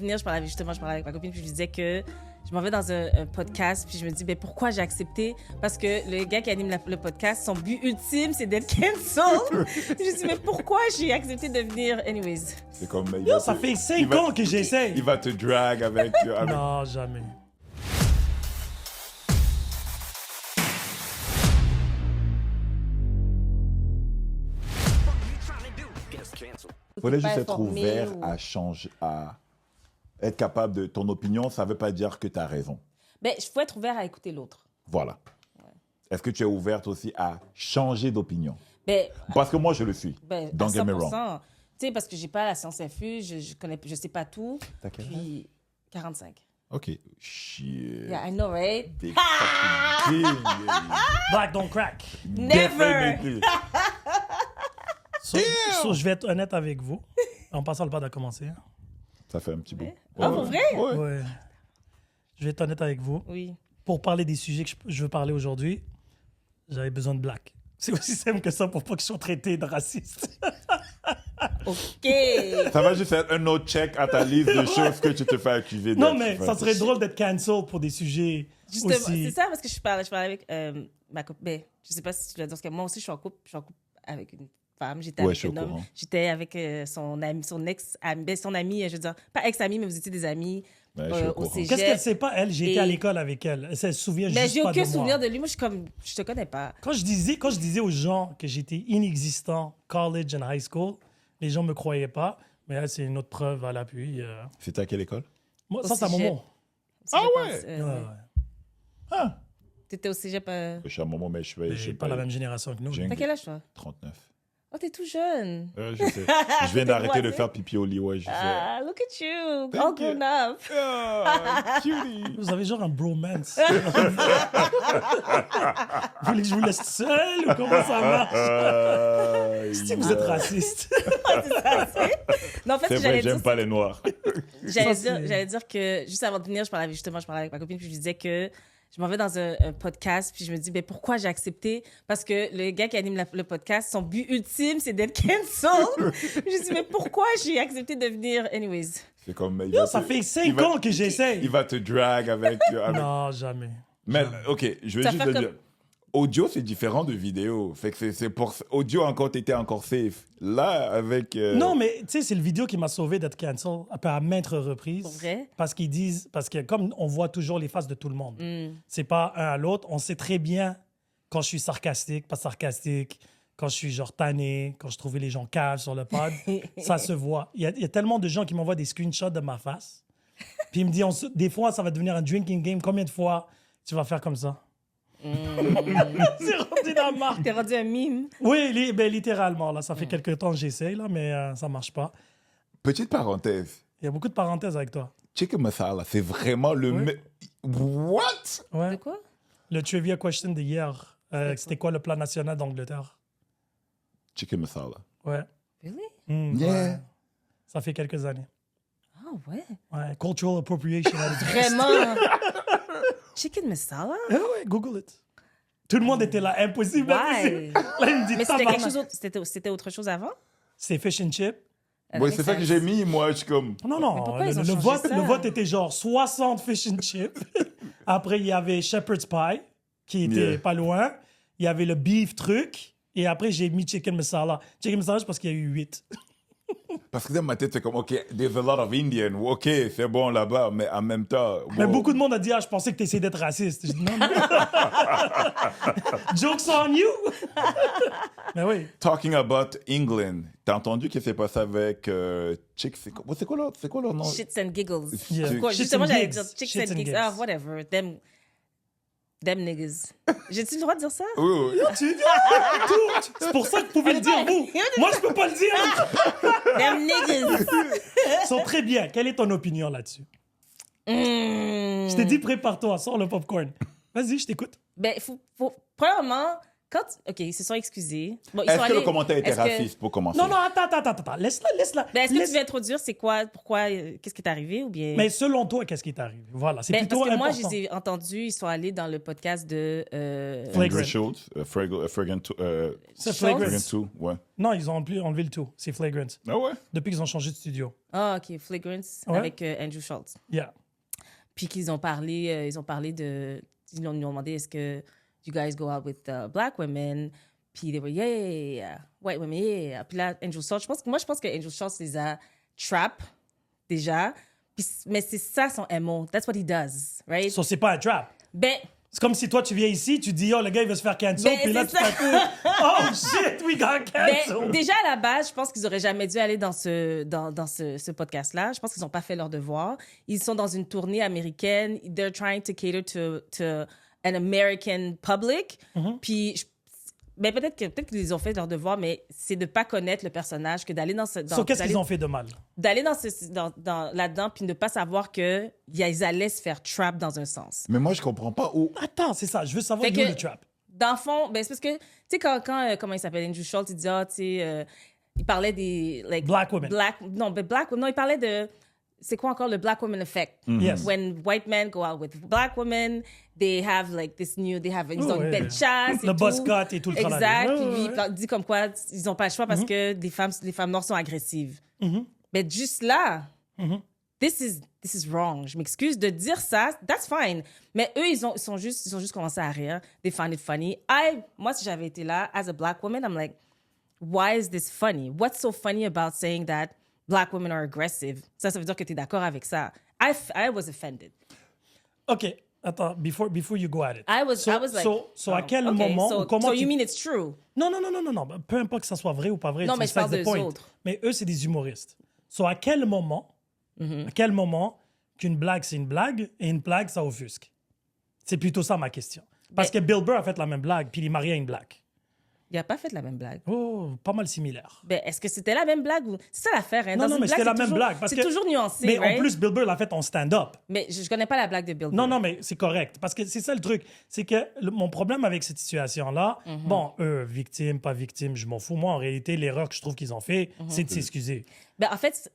Je parlais avec ma copine, puis je lui disais que je m'en vais dans un podcast, puis je me dis, ben pourquoi j'ai accepté? Parce que le gars qui anime le podcast, son but ultime, c'est d'être cancel. Je me dis, mais pourquoi j'ai accepté de venir? Anyways. C'est comme... Ça fait 5 ans que j'essaie. Il va te drag avec... Non, jamais. Il faudrait juste Pas être informé ouvert ou- à changer, à être capable de... Ton opinion, ça ne veut pas dire que tu as raison. Ben, il faut être ouvert à écouter l'autre. Voilà. Est-ce que tu es ouverte aussi à changer d'opinion? Ben, Parce que moi, je le suis. ben, Don't get me wrong. 100%. Tu sais, parce que j'ai pas la science infuse, je sais pas tout. T'as quel âge? Puis 45. OK. Shit. Yeah, I know, right? Big fucking deal. Black don't crack. Never! Definitely. So, je vais être honnête avec vous. En passant, le pas de commencer. Hein. Ça fait un petit bout. Ah, pour vrai? Ouais. Ouais. Je vais être honnête avec vous. Oui. Pour parler des sujets que je veux parler aujourd'hui, j'avais besoin de black. C'est aussi simple que ça pour pas que je sois traité de raciste. OK. Ça va juste être un autre check à ta liste de choses que tu te fais accuser. Non, d'être. mais ça serait drôle d'être cancel pour des sujets Justement, aussi. c'est ça, parce que je parlais avec ma copine. Ben, je sais pas si tu l'as dit, parce que moi aussi, je suis en couple avec une femme. J'étais Ouais, avec je suis un au homme. courant. J'étais avec son ami, son ex-ami, ben, son ami, je veux dire, pas ex-ami, mais vous étiez des amis Ouais, je suis au au courant. cégep. Qu'est-ce qu'elle sait pas, elle? J'ai été Et- à l'école avec elle. Elle se souvient Mais juste j'ai pas aucun de moi. souvenir de lui. Moi, je suis comme, je te connais pas. Quand je disais aux gens que j'étais inexistant, college and high school, les gens me croyaient pas. Mais là, c'est une autre preuve à l'appui. C'était à quelle école? Moi, Au ça, c'est à cégep. Momo. Si Ah je ouais? pense, Ouais, ouais. Ah, T'étais au cégep. je suis à un moment, mais je Mais sais pas la même génération que nous. J'ai T'as quel âge, toi? 39. Oh, t'es tout jeune. Je sais. Je viens d'arrêter de faire pipi au lit, ouais, je sais. Ah, look at you. Thank All you. grown up. Ah, cutie. Vous avez genre un bromance. Vous voulez que je vous laisse seul ou comment ça marche? Si vous êtes raciste. Non, en fait, ce C'est que j'allais vrai, dire, j'aime pas les noirs. j'allais dire que juste avant de venir, je parlais avec ma copine, puis je lui disais que je m'en vais dans un podcast, puis je me dis, ben pourquoi j'ai accepté? Parce que le gars qui anime le podcast, son but ultime, c'est d'être cancel. Je me dis, mais pourquoi j'ai accepté de venir? Anyways. C'est comme... Ça fait 5 ans que j'essaie. Il va te drag avec... Non, jamais. Mais, OK, je vais Ça juste fait te comme- dire. Audio, c'est différent de vidéo. Fait que c'est pour... Audio, encore, t'étais encore safe. Là, avec... Non, mais tu sais, c'est le vidéo qui m'a sauvé d'être cancel à maintes reprises. Pour vrai? Parce qu'ils disent, parce que comme on voit toujours les faces de tout le monde, Mm. c'est pas un à l'autre. On sait très bien quand je suis sarcastique, pas sarcastique, quand je suis genre tanné, quand je trouvais les gens caves sur le pod. Ça se voit. Il y a tellement de gens qui m'envoient des screenshots de ma face. Puis ils me disent, des fois, ça va devenir un drinking game. Combien de fois tu vas faire comme ça? C'est rendu dans la marque. T'es rendu un mime. Oui, littéralement. Là, ça fait quelques temps que j'essaye, là, mais ça marche pas. Petite parenthèse. Il y a beaucoup de parenthèses avec toi. Chicken masala, c'est vraiment le... Ouais. What? Ouais. De quoi? Le trivia question d'hier, c'était quoi le plat national d'Angleterre? Chicken masala. Ouais. Really? Yeah. Ouais. Ça fait quelques années. Ah ouais. Ouais. Cultural appropriation. at its best. Vraiment? Chicken masala? Ah ouais, Google it. Tout le monde était là, impossible. Why? Là, il me dit, Mais c'était tabarnak. quelque chose d'autre. C'était autre chose avant? C'est fish and chip. Ouais, c'est ça que j'ai mis, moi. Je suis comme... Non, Mais non, pourquoi ils ont le changé vote, ça? le vote était genre 60 fish and chip. Après, il y avait shepherd's pie, qui était Yeah. pas loin. Il y avait le beef truc. Et après, j'ai mis chicken masala. Chicken masala, c'est parce qu'il y a eu 8. Parce que dans ma tête, c'est comme, OK, there's a lot of Indian. OK, c'est bon là-bas, mais en même temps... Mais wow. beaucoup de monde a dit, ah, je pensais que tu essayais d'être raciste. Je dis, non, non. Joke's on you. Mais oui. Talking about England, t'as entendu ce qui s'est passé avec Chick... C'est quoi leur nom? Shits and giggles. Yeah. Quoi, Shits justement, and j'allais gigs. dire chicks Shits and and gigs. gigs. Ah, whatever. Them niggas. J'ai-tu le droit de dire ça? Oui, oui. Tu dis tout. C'est pour ça que vous pouvez le dire, vous. Moi, je peux pas le dire. Them niggas. Ils sont très bien. Quelle est ton opinion là-dessus? Mm. Je t'ai dit, prépare-toi, sors le popcorn. Vas-y, je t'écoute. Ben, premièrement, OK, ils se sont excusés. Bon, ils Est-ce sont que le allés- commentaire était est-ce que- raciste pour commencer? Non, attends. Laisse-la. Ben, est-ce que tu veux introduire c'est quoi, pourquoi, qu'est-ce qui est arrivé ou bien... Mais selon toi, qu'est-ce qui est arrivé? Voilà, c'est Ben, plutôt parce que moi, important. je les ai entendus, ils sont allés dans le podcast de... Andrew Schultz, Fragrant C'est Schultz. Flagrant. 2, ouais. Non, ils ont enlevé le tout. C'est Flagrant. Ah ouais? Depuis qu'ils ont changé de studio. Ah, OK, Flagrance Ouais. avec Andrew Schultz. Yeah. Puis qu'ils ont parlé, de... Ils nous ont demandé, est-ce que you guys go out with black women? Puis they were, yeah. White women, yeah. Puis là, Andrew Schultz, je pense que Andrew Schultz les a trap, déjà. Puis, mais c'est ça son MO. That's what he does, right? So, c'est pas un trap. Ben... C'est comme si toi, tu viens ici, tu dis, oh, le gars, il veut se faire cancel, Ben, puis là, c'est tout à coup, oh shit, we got cancel. Ben, déjà, à la base, je pense qu'ils auraient jamais dû aller dans ce podcast-là. Je pense qu'ils n'ont pas fait leur devoir. Ils sont dans une tournée américaine. They're trying to cater to an American public. Puis, ben, peut-être qu'ils ont fait leur devoir, mais c'est de ne pas connaître le personnage que d'aller dans ce... So, qu'est-ce qu'ils ont fait de mal? D'aller là-dedans, puis ne pas savoir qu'ils allaient se faire trap dans un sens. Mais moi, je comprends pas où. Attends, c'est ça, je veux savoir Fait d'où que- le trap. Dans le fond, ben, c'est parce que, tu sais, quand comment il s'appelle, Andrew Schultz, il dit, il parlait des... Like, Black women. Non, il parlait de... C'est quoi encore le Black Woman Effect? Yes. When white men go out with black women, they have like this new... ils ont ouais. une belle chasse et Le tout. buzz cut et tout le tralala. Exact. Ouais, Puis ouais, lui, ouais. il dit comme quoi ils n'ont pas le choix parce que les femmes noires sont agressives. Mais juste là... This is wrong. Je m'excuse de dire ça. That's fine. Mais eux, ils ont juste commencé à rire. They found it funny. Moi, si j'avais été là, as a black woman, I'm like, why is this funny? What's so funny about saying that black women are aggressive? Ça veut dire que tu es d'accord avec ça. I was offended. OK, attends, before you go at it. I was like... So, à quel okay, moment so, ou comment so tu... you mean it's true? Non. Peu importe que ça soit vrai ou pas vrai. Non, it's mais je parle besides the d'eux point. autres. Mais eux, c'est des humoristes. So, à quel moment qu'une blague, c'est une blague et une blague, ça offusque? C'est plutôt ça ma question. Parce que Bill Burr a fait la même blague, puis il est marié à une blague. Il a pas fait la même blague. Oh, pas mal similaire. Ben, est-ce que c'était la même blague ou... C'est ça l'affaire, hein? Non, Dans une mais c'était blague, la c'est même toujours- blague. Parce c'est que- toujours nuancé, Mais right? en plus, Bill Burr l'a fait en stand-up. Mais je connais pas la blague de Bill Burr. Non, mais c'est correct. Parce que c'est ça le truc. C'est que mon problème avec cette situation-là, bon, victime, pas victime, je m'en fous. Moi, en réalité, l'erreur que je trouve qu'ils ont fait, c'est de s'excuser. Ben, en fait,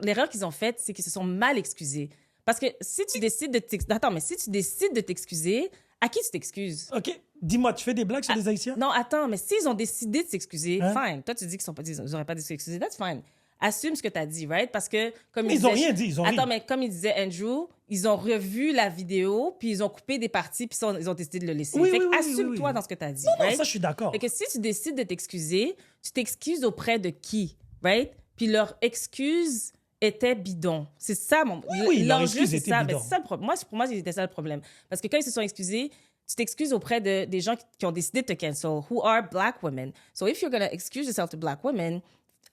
l'erreur qu'ils ont faite, c'est qu'ils se sont mal excusés. Parce que si tu décides de t'excuser... Attends, mais si tu décides de t'excuser, à qui tu t'excuses? OK, dis-moi, tu fais des blagues sur les Haïtiens? Non, attends, mais s'ils ont décidé de s'excuser, Hein? fine. Toi, tu dis qu'ils n'auraient pas dû s'excuser, that's fine. Assume ce que tu as dit, right? Parce que, comme Mais il ils ont disait- rien dit, ils ont Attends, ri. mais comme il disait Andrew, ils ont revu la vidéo, puis ils ont coupé des parties, puis ils ont décidé de le laisser. Oui, fait oui, que oui, assume-toi oui. dans ce que tu as dit, Non, right? ça, je suis d'accord. Fait que si tu décides de t'excuser, tu t'excuses auprès de qui, right? Puis leur excuse était bidon. C'est ça mon... oui, leur l'enjeu, excuse c'est était ça. bidon. Mais c'est ça le problème. Pour moi, c'était ça le problème. Parce que quand ils se sont excusés, tu t'excuses auprès des gens qui ont décidé de te cancel, who are black women. So if you're going to excuse yourself to black women,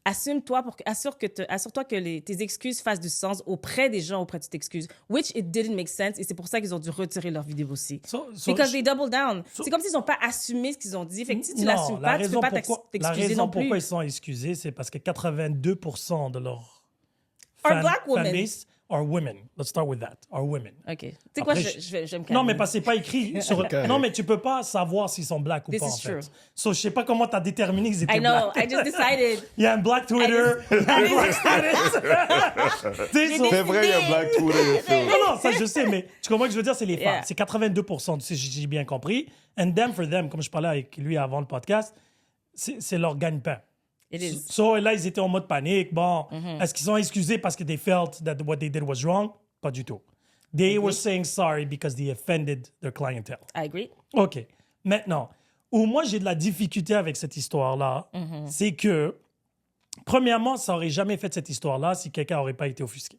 assure-toi que tes excuses fassent du sens auprès des gens auprès de tu t'excuses. Which it didn't make sense. Et c'est pour ça qu'ils ont dû retirer leur vidéo aussi. Because they double down. C'est comme s'ils n'ont pas assumé ce qu'ils ont dit. Fait que si tu l'assumes pas, tu peux pas la t'excuser raison non plus. pourquoi ils sont excusés, c'est parce que 82% de leur Are black women. fanbase are women. Let's start with that. Are women. OK. Tu sais quoi, Après, je vais me calmer. Non, mais parce que c'est pas écrit sur... Ok. Non, mais tu peux pas savoir s'ils sont black ou This pas, is en fait. true. So, je sais pas comment t'as déterminé qu'ils étaient I know, black. I just decided. Il y a un black Twitter, un black status. Tu sais, so- C'est vrai, il y a Black Twitter. so. Non, ça, je sais, mais tu comprends ce que je veux dire? C'est les femmes. Yeah. C'est 82%, si j'ai bien compris. And them for them, comme je parlais avec lui avant le podcast, c'est leur gagne-pain. It is. So, là, ils étaient en mode panique. Bon, est-ce qu'ils sont excusés parce que they felt that what they did was wrong? Pas du tout. They were saying sorry because they offended their clientele. I agree. OK. Maintenant, où moi, j'ai de la difficulté avec cette histoire-là, c'est que, premièrement, ça aurait jamais fait cette histoire-là si quelqu'un n'aurait pas été offusqué.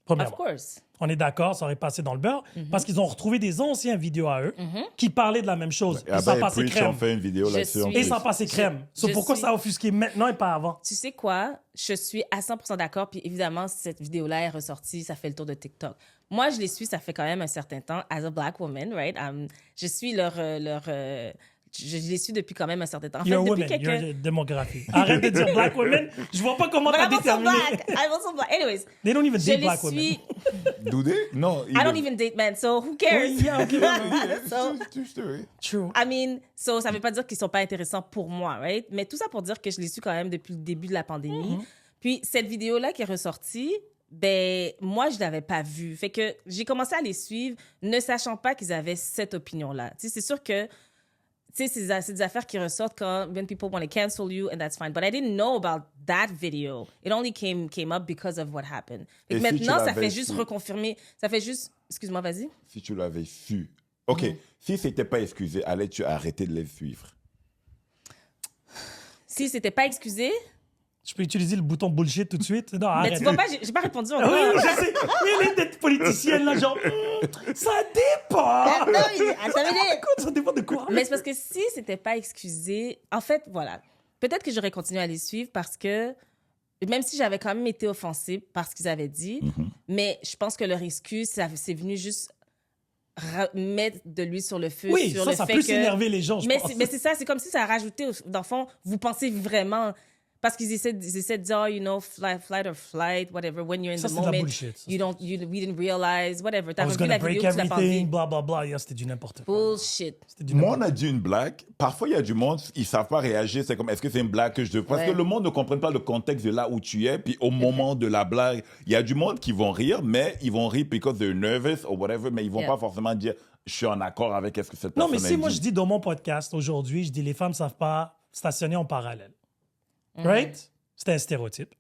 Premièrement. Of course. On est d'accord, ça aurait passé dans le beurre, parce qu'ils ont retrouvé des anciens vidéos à eux qui parlaient de la même chose. Ah Et ça ben, passait Preach crème. ont fait une vidéo Je là-dessus. en suis- Et plus. ça passait crème. So, je pourquoi suis- ça a offusqué maintenant et pas avant? Tu sais quoi? Je suis à 100% d'accord. Puis évidemment, cette vidéo-là est ressortie. Ça fait le tour de TikTok. Moi, je les suis, ça fait quand même un certain temps. As a black woman, right? Je suis je les suis depuis quand même un certain temps. En fait, You're a depuis woman, quelques... you're a démographie. Arrête de dire black woman. Je vois pas comment But t'as I'm also déterminé. black. I'm also black. Anyways, They don't even je date les black women. suis... Doudé? Non. I don't even date men, so who cares? Oui, yeah, okay. So, True. I mean, so ça veut pas dire qu'ils sont pas intéressants pour moi, right? Mais tout ça pour dire que je l'ai su quand même depuis le début de la pandémie. Puis cette vidéo-là qui est ressortie, ben moi je l'avais pas vue. Fait que j'ai commencé à les suivre, ne sachant pas qu'ils avaient cette opinion-là. Tu sais, c'est sûr que c'est des affaires qui ressortent quand when people want to cancel you and that's fine. But I didn't know about that video. It only came up because of what happened. Fait que Et si maintenant, tu ça fait l'avais juste su? reconfirmer. Ça fait juste. Excuse-moi, vas-y. Si tu l'avais su. OK. Si c'était pas excusé, allais-tu arrêter de les suivre? Si c'était pas excusé. Je peux utiliser le bouton bullshit tout de suite? Non, Mais arrête. tu vois pas, j'ai pas répondu encore. Oui, je sais. Mais elle est d'être politicienne, là, genre, ça dépend. Écoute, ça dépend de quoi? Mais c'est parce que si c'était pas excusé, en fait, voilà. Peut-être que j'aurais continué à les suivre parce que, même si j'avais quand même été offensée par ce qu'ils avaient dit, mais je pense que leur excuse, c'est venu juste mettre de l'huile sur le feu. Oui, sur ça le a fait plus que... énervé les gens, je mais pense. mais c'est ça, c'est comme si ça a rajouté, dans le fond, vous pensez vraiment... Parce qu'ils essaient de dire, oh, you know, flight or flight, whatever, when you're in Ça, the c'est de la moment, bullshit, ça. we didn't realize, whatever. I T'as was revu gonna la break vidéo, tu l'as pas everything, vue. blah, blah, blah. Yeah, c'était du n'importe quoi. Bullshit. C'était du Moi, n'importe on a dit une blague. Parfois, il y a du monde, ils savent pas réagir. C'est comme, est-ce que c'est une blague que je... Parce Ouais. que le monde ne comprend pas le contexte de là où tu es. Puis au moment de la blague, il y a du monde qui vont rire, mais ils vont rire because they're nervous or whatever, mais ils vont Yeah. pas forcément dire, je suis en accord avec ce que cette Non, personne mais a si moi, dit. je dis dans mon podcast aujourd'hui, je dis les femmes savent pas stationner en parallèle. Right? C'est un stéréotype.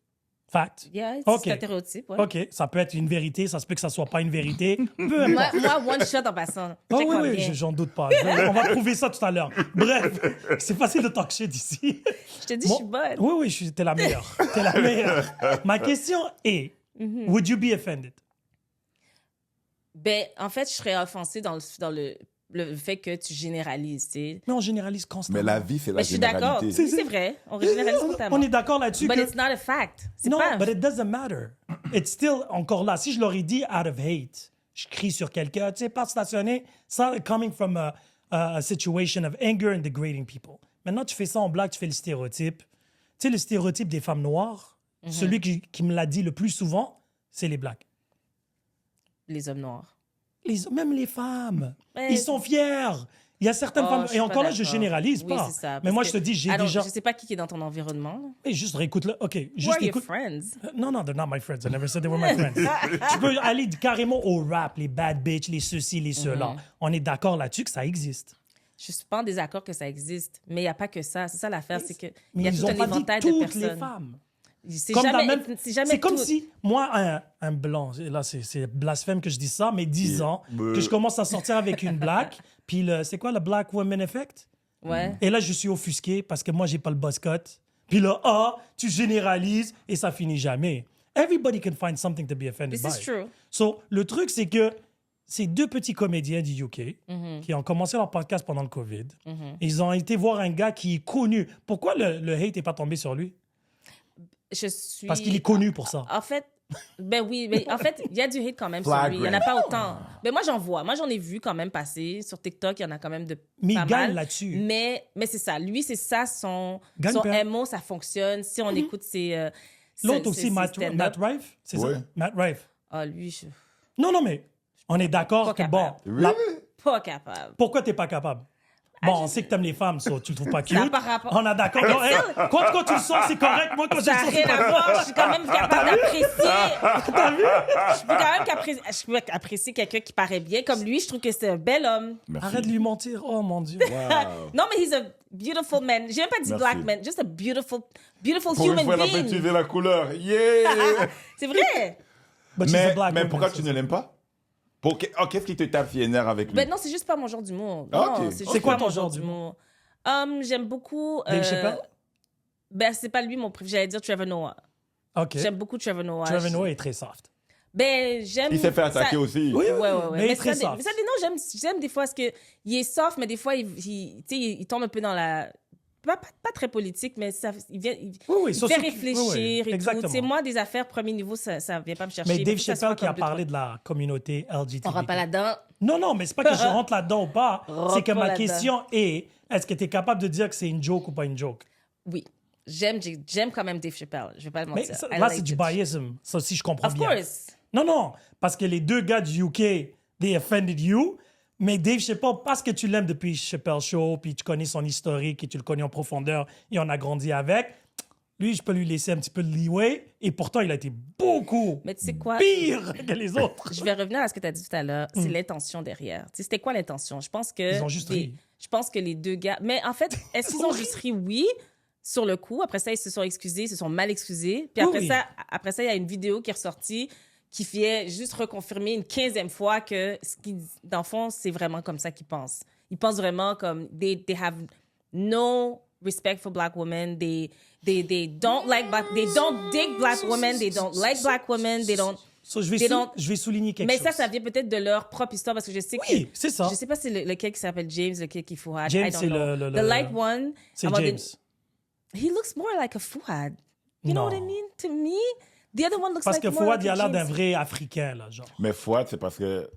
Fact. Yeah, OK. c'est un stéréotype, ouais. OK, ça peut être une vérité, ça se peut que ça soit pas une vérité. Peu Moi, importe. one shot en passant. Ah oui, Check-moi oui, bien. j'en doute pas. On va prouver ça tout à l'heure. Bref, c'est facile de talk shit ici. Je te dis, je suis bonne. Oui, oui, t'es la meilleure. T'es la meilleure. Ma question est, would you be offended? Ben, en fait, je serais offensée dans le fait que tu généralises, tu sais. Mais on généralise constamment. Mais la vie, c'est la Ben, je suis d'accord. généralité. Oui, c'est vrai. On généralise constamment. On est d'accord là-dessus. But que- it's not a fact. C'est Non, pas... but it doesn't matter. It's still encore là. Si je leur ai dit out of hate, je crie sur quelqu'un, tu sais, pas stationner, ça coming from a situation of anger and degrading people. Maintenant, tu fais ça en blague, tu fais le stéréotype. Tu sais, le stéréotype des femmes noires, celui qui me l'a dit le plus souvent, c'est les blacks. Les hommes noirs. Même les femmes, Ouais. ils sont fiers. Il y a certaines Oh, femmes, je suis et pas encore là, je d'accord. généralise Oui, pas. c'est ça. Mais Parce moi, que- je te dis, j'ai Alors, déjà... je sais pas qui est dans ton environnement. Hey, juste réécoute-le. OK, Who juste are your écoute. friends? Non, non, they're not my friends. I never said they were my friends. Tu peux aller carrément au rap, les bad bitch, les ceci, les cela. On est d'accord là-dessus que ça existe. Je suis pas en désaccord que ça existe, mais il n'y a pas que ça. C'est ça l'affaire, c'est que Mais il y a ils tout ont un pas dit éventail de toutes personnes. les femmes. C'est Comme jamais, la même- c'est jamais c'est comme tout. si, moi, un blanc, et là, c'est blasphème que je dis ça, mais 10 ans, que je commence à sortir avec une black, puis c'est quoi le Black Woman Effect? Ouais. Et là, je suis offusqué parce que moi, j'ai pas le buzz cut. Puis là, tu généralises et ça finit jamais. Everybody can find something to be offended This by. is true. So, le truc, c'est que ces deux petits comédiens du UK qui ont commencé leur podcast pendant le COVID, ils ont été voir un gars qui est connu. Pourquoi le hate n'est pas tombé sur lui? Je suis... Parce qu'il est connu pour ça. En fait, ben oui, mais en fait, il y a du hate quand même sur lui. Il n'y en a Flagrant. pas autant. Ben moi, j'en vois. Moi, j'en ai vu quand même passer. Sur TikTok, il y en a quand même de Mais pas il gagne mal. là-dessus. Mais c'est ça. Lui, c'est ça, son Gagne-pain. MO, ça fonctionne. Si on écoute ses... L'autre aussi, Matt stand-up. Rife, c'est Ouais. ça? Matt Rife. Ah, lui, je suis Non, non, mais on est d'accord Pas que, bon, capable. la- pas capable. pourquoi t'es pas capable? Bon, on sait que t'aimes les femmes, ça, tu le trouves pas cute. Ça a pas rapport. On a d'accord. Non, hey, quand tu le sens, c'est correct. Moi, quand je Ça le n'a sens, c'est rien pas à voir. Je suis quand même capable d'apprécier. T'as vu? Je peux quand même apprécier quelqu'un qui paraît bien. Comme lui, je trouve que c'est un bel homme. Merci. Arrête de lui mentir. Oh, mon Dieu. Wow. Non, mais he's a beautiful man. J'ai même pas dit Merci. black man. Just a beautiful Pour une human fois, elle a pas being. utilisé la couleur. Yeah! C'est vrai. But she's a mais black woman, pourquoi ça, tu ne l'aimes pas? Qu'est-ce qui te tape ses nerfs avec lui? Ben non, c'est juste pas mon genre d'humour. Ah, Non, ok. c'est C'est juste quoi pas ton mon genre genre d'humour? J'aime beaucoup... Dave Chappelle? Ben, c'est pas lui mon préféré. J'allais dire Trevor Noah. OK. J'aime beaucoup Trevor Noah. Trevor Noah est très soft. Ben, j'aime... Il s'est fait attaquer ça- aussi. Oui, Ouais. mais il est Mais très ça, soft. mais ça, non, j'aime des fois parce que il est soft, mais des fois, tu sais, il tombe un peu dans la... Pas très politique, mais ça, il Oui, fait réfléchir et exactement. tout. Tu sais, moi, des affaires premier niveau, ça vient pas me chercher. Mais Dave faut que ça Chappelle soit qui a comme deux, parlé de la communauté trois- LGBT. On rentre pas là-dedans. Non, non, mais c'est pas que je rentre là-dedans ou pas. Rentre C'est que pas ma là-dedans. question est, est-ce que tu es capable de dire que c'est une joke ou pas une joke? Oui. J'aime quand même Dave Chappelle. Je vais pas le Mais mentir. ça- I là, like c'est du it. biasm. Ça aussi, je comprends Of bien. course. Non, parce que les deux gars du UK, they offended you. Mais Dave Chappelle, parce que tu l'aimes depuis Chappelle Show, puis tu connais son historique et tu le connais en profondeur et on a grandi avec, lui, je peux lui laisser un petit peu de leeway. Et pourtant, il a été beaucoup Mais tu sais quoi? pire que les autres. Je vais revenir à ce que tu as dit tout à l'heure. C'est l'intention derrière. Tu sais, c'était quoi l'intention? Je pense que... Ils ont juste ri. Je pense que les deux gars... Mais en fait, est-ce qu'ils ont juste ri? Oui, sur le coup. Après ça, ils se sont excusés, ils se sont mal excusés. Puis Oui. après ça, il y a une vidéo qui est ressortie qui fait juste reconfirmer une 15e fois que, dans le fond, c'est vraiment comme ça qu'ils pensent. Ils pensent vraiment comme... They have no respect for black women. They don't like black... They don't dig black women. They don't like black women. They don't... So, je vais souligner quelque Mais chose. ça vient peut-être de leur propre histoire parce que je sais Oui, que... c'est ça. Je sais pas si lequel qui s'appelle James, lequel qui est Fouad. James, I don't c'est know. le- The light one. C'est à un moment James. donné, he looks more like a Fouad. You know Non. what I mean? To me, the other one looks Parce like que more Fouad, like il a a l'air d'un James. vrai Africain, là, genre. Mais Fouad, c'est parce que.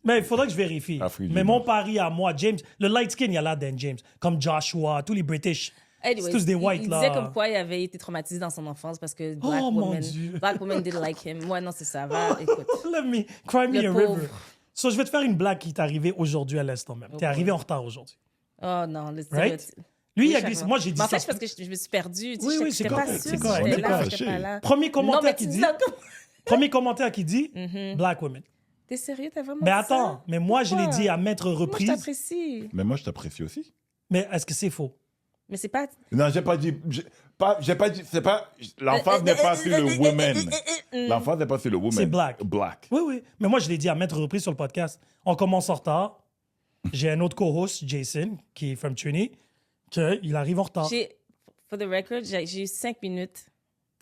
Mais il faudrait que je vérifie. Afrique du Mais Nord. mon pari à moi, James, le light skin, il a l'air d'un James. Comme Joshua, tous les British. Anyways, C'est tous des whites, il là. disait comme quoi il avait été traumatisé dans son enfance parce que mon Dieu. black women didn't like him. Ouais, non, c'est ça. Va, écoute. Let me cry me Le a pauvre. river. So, je vais te faire une blague qui t'est arrivée aujourd'hui à l'instant même. T'es arrivé en retard aujourd'hui. Oh non, le Right? stéréotype. Lui, il a chaque glissé. fois. Moi, j'ai dit Mais en ça. fait, c'est parce que je me suis perdue. Tu Oui, sais, oui, j'étais c'est pas correct, sûre c'est si correct. j'étais On est là, pas j'étais fâchés. pas là. Premier Non, commentaire mais qui tu dit. dis encore... Premier commentaire qui dit Black women. T'es sérieux? T'as vraiment Mais dit attends, ça? mais moi, je l'ai Pourquoi? dit à maintes Moi, je reprises. t'apprécie. Mais moi, je t'apprécie aussi. Mais est-ce que c'est faux? Mais c'est pas... Non, j'ai pas dit. J'ai pas dit. C'est pas. L'emphase n'est pas sur le women. L'emphase n'est pas sur le women. C'est black. Black. Oui, oui. Mais moi, je l'ai dit à maintes reprises sur le podcast. On commence en retard. J'ai un autre co-host, Jason, qui est from Trini, qu'il arrive en retard. For the record, j'ai eu 5 minutes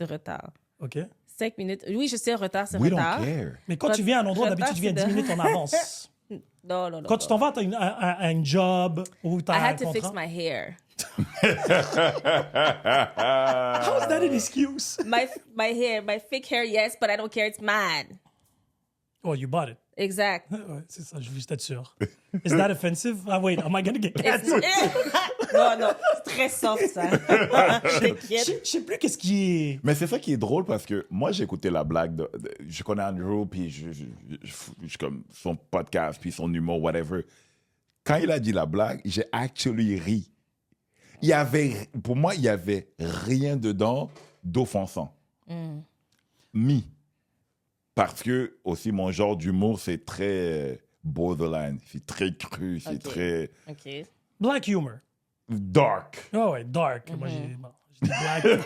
de retard. OK? 5 minutes. Oui, je sais, retard, c'est We don't retard. care. Mais quand tu viens à un endroit, Retard, d'habitude, tu viens c'est 10 de- minutes en avance. Non, non, non. Quand tu t'en vas à un job ou tu I as un had to fix contrat. my hair. How is that an excuse? My hair, my fake hair, yes, but I don't care, it's mine. Oh, you bought it. Exact. Ouais, c'est ça, je voulais juste être sûr. Is that offensive? Ah, wait, am I gonna get It's- canceled? non, non, c'est très soft, ça. Je T'inquiète. sais plus qu'est-ce qui est... Mais c'est ça qui est drôle parce que moi, j'ai écouté la blague. Je connais Andrew, puis je comme son podcast, puis son humour, whatever. Quand il a dit la blague, j'ai actually ri. Pour moi, il y avait rien dedans d'offensant. Mi. Parce que, aussi, mon genre d'humour, c'est très borderline. C'est très cru, c'est Ok. très OK. Black humor. dark. Oh, ouais, dark. Moi, j'ai dit black.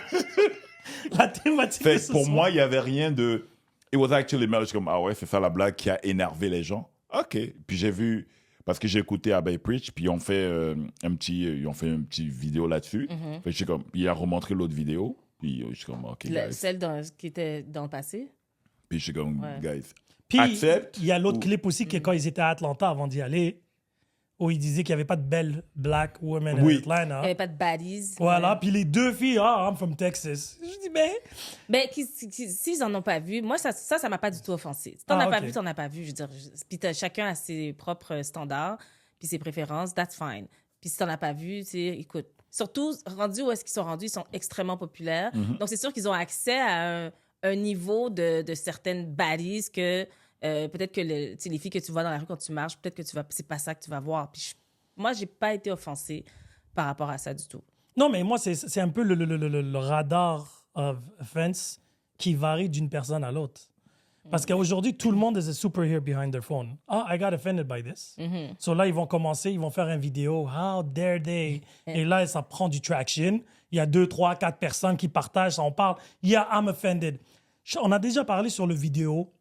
La thématique Fait de que ce pour soir. moi, il n'y avait rien de... It was actually me. Je suis comme, ah ouais, c'est ça la blague qui a énervé les gens. OK. Puis j'ai vu... Parce que j'ai écouté Abbey Preach, puis ils ont fait un petit vidéo là-dessus. Fait que je suis comme, il a remontré l'autre vidéo. Puis je suis comme, OK, guys. Celle qui était dans le passé? Puis je suis comme, Ouais. guys. Puis, Accepte il y a l'autre ou- clip aussi que quand ils étaient à Atlanta avant d'y aller, où il disait qu'il n'y avait pas de belles black women Oui. à Atlanta. Il n'y avait pas de baddies. Voilà, Ouais. puis les deux filles, ah, I'm from Texas. Je dis, ben, Mais s'ils n'en ont pas vu, moi, ça m'a pas du tout offensé. Si t'en Ah, as pas ok. vu, t'en as pas vu. Je veux dire, puis chacun a ses propres standards, puis ses préférences, that's fine. Puis si t'en as pas vu, tu sais, écoute. Surtout, rendus où est-ce qu'ils sont rendus, ils sont extrêmement populaires. Donc, c'est sûr qu'ils ont accès à un niveau de certaines balises que peut-être que tu sais, les filles que tu vois dans la rue quand tu marches, peut-être que c'est pas ça que tu vas voir. Puis moi, j'ai pas été offensée par rapport à ça du tout. non, mais moi, c'est un peu le radar of offense qui varie d'une personne à l'autre. Parce qu'aujourd'hui, tout le monde is a superhero behind their phone. Ah, I got offended by this. So là, ils vont commencer, ils vont faire une vidéo. How dare they? Et là, ça prend du traction. Il y a 2, 3, 4 personnes qui partagent, ça, on parle. Yeah, I'm offended. On a déjà parlé sur le vidéo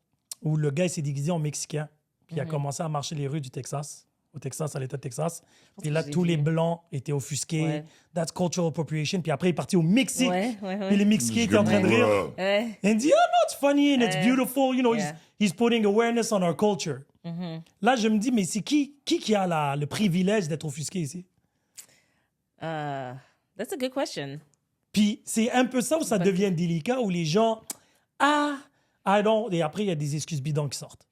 où le gars il s'est déguisé en Mexicain, puis il a commencé à marcher les rues du Texas. Au Texas, à l'État de Texas. Puis là, j'ai tous vu. les Blancs étaient offusqués. Ouais. That's cultural appropriation. Puis après, il est parti au Mexique. Ouais, ouais, ouais. Puis les Mexicains étaient en train de rire. Bruh. Ouais. And dit, oh no, it's funny and it's beautiful. You know, Yeah. he's putting awareness on our culture. Là, je me dis, mais c'est qui a le privilège d'être offusqué ici? That's a good question. Puis c'est un peu ça où ça devient délicat, où les gens, I don't... Et après, il y a des excuses bidons qui sortent.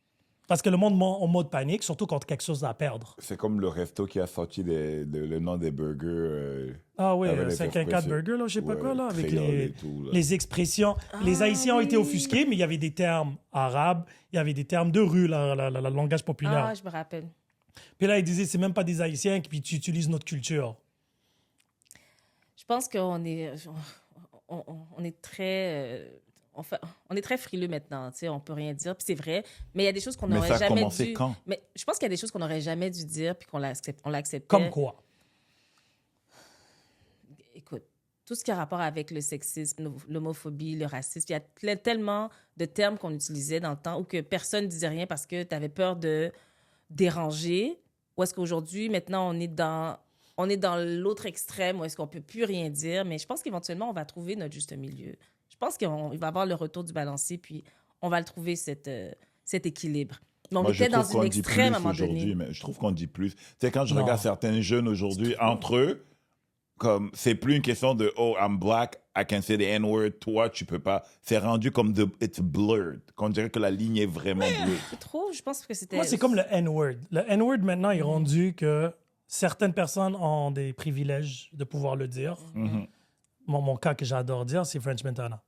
Parce que le monde en mode panique, surtout quand quelque chose à perdre. C'est comme le resto qui a sorti le nom des burgers. Ah oui, avec les 514 expressions. Burger, là, je sais pas Ouais, quoi, là, avec créole et tout, là. les expressions. Les Haïtiens ont été offusqués, mais il y avait des termes arabes, il y avait des termes de rue, le langage populaire. Ah, je me rappelle. Puis là, ils disaient, c'est même pas des Haïtiens, puis tu utilises notre culture. Je pense qu'on est, on est très, on est très frileux maintenant. Tu sais, on peut rien dire. Puis c'est vrai. Mais il y a des choses qu'on Mais n'aurait ça a jamais commencé dû. quand? Mais je pense qu'il y a des choses qu'on n'aurait jamais dû dire puis qu'on l'acceptait. Comme quoi? Écoute, tout ce qui a rapport avec le sexisme, l'homophobie, le racisme, il y a tellement de termes qu'on utilisait dans le temps où que personne ne disait rien parce que tu avais peur de déranger. Ou est-ce qu'aujourd'hui, maintenant, on est dans l'autre extrême où est-ce qu'on peut plus rien dire. Mais je pense qu'éventuellement, on va trouver notre juste milieu. Je pense qu'il va y avoir le retour du balancier, puis on va le trouver, cet équilibre. Mais on Moi, je était dans trouve qu'on une dit extrême plus à un moment aujourd'hui, donné. mais je trouve qu'on dit plus. Tu sais, quand je Non. regarde certains jeunes aujourd'hui, entre eux, comme c'est plus une question de « Oh, I'm black, I can say the N-word. » Toi, tu peux pas. C'est rendu comme it's blurred. Qu'on dirait que la ligne est vraiment bleue. C'est trop, je pense que c'était... Moi, c'est comme le N-word. Le N-word, maintenant, est rendu que certaines personnes ont des privilèges de pouvoir le dire. Mon cas que j'adore dire, c'est French Montana.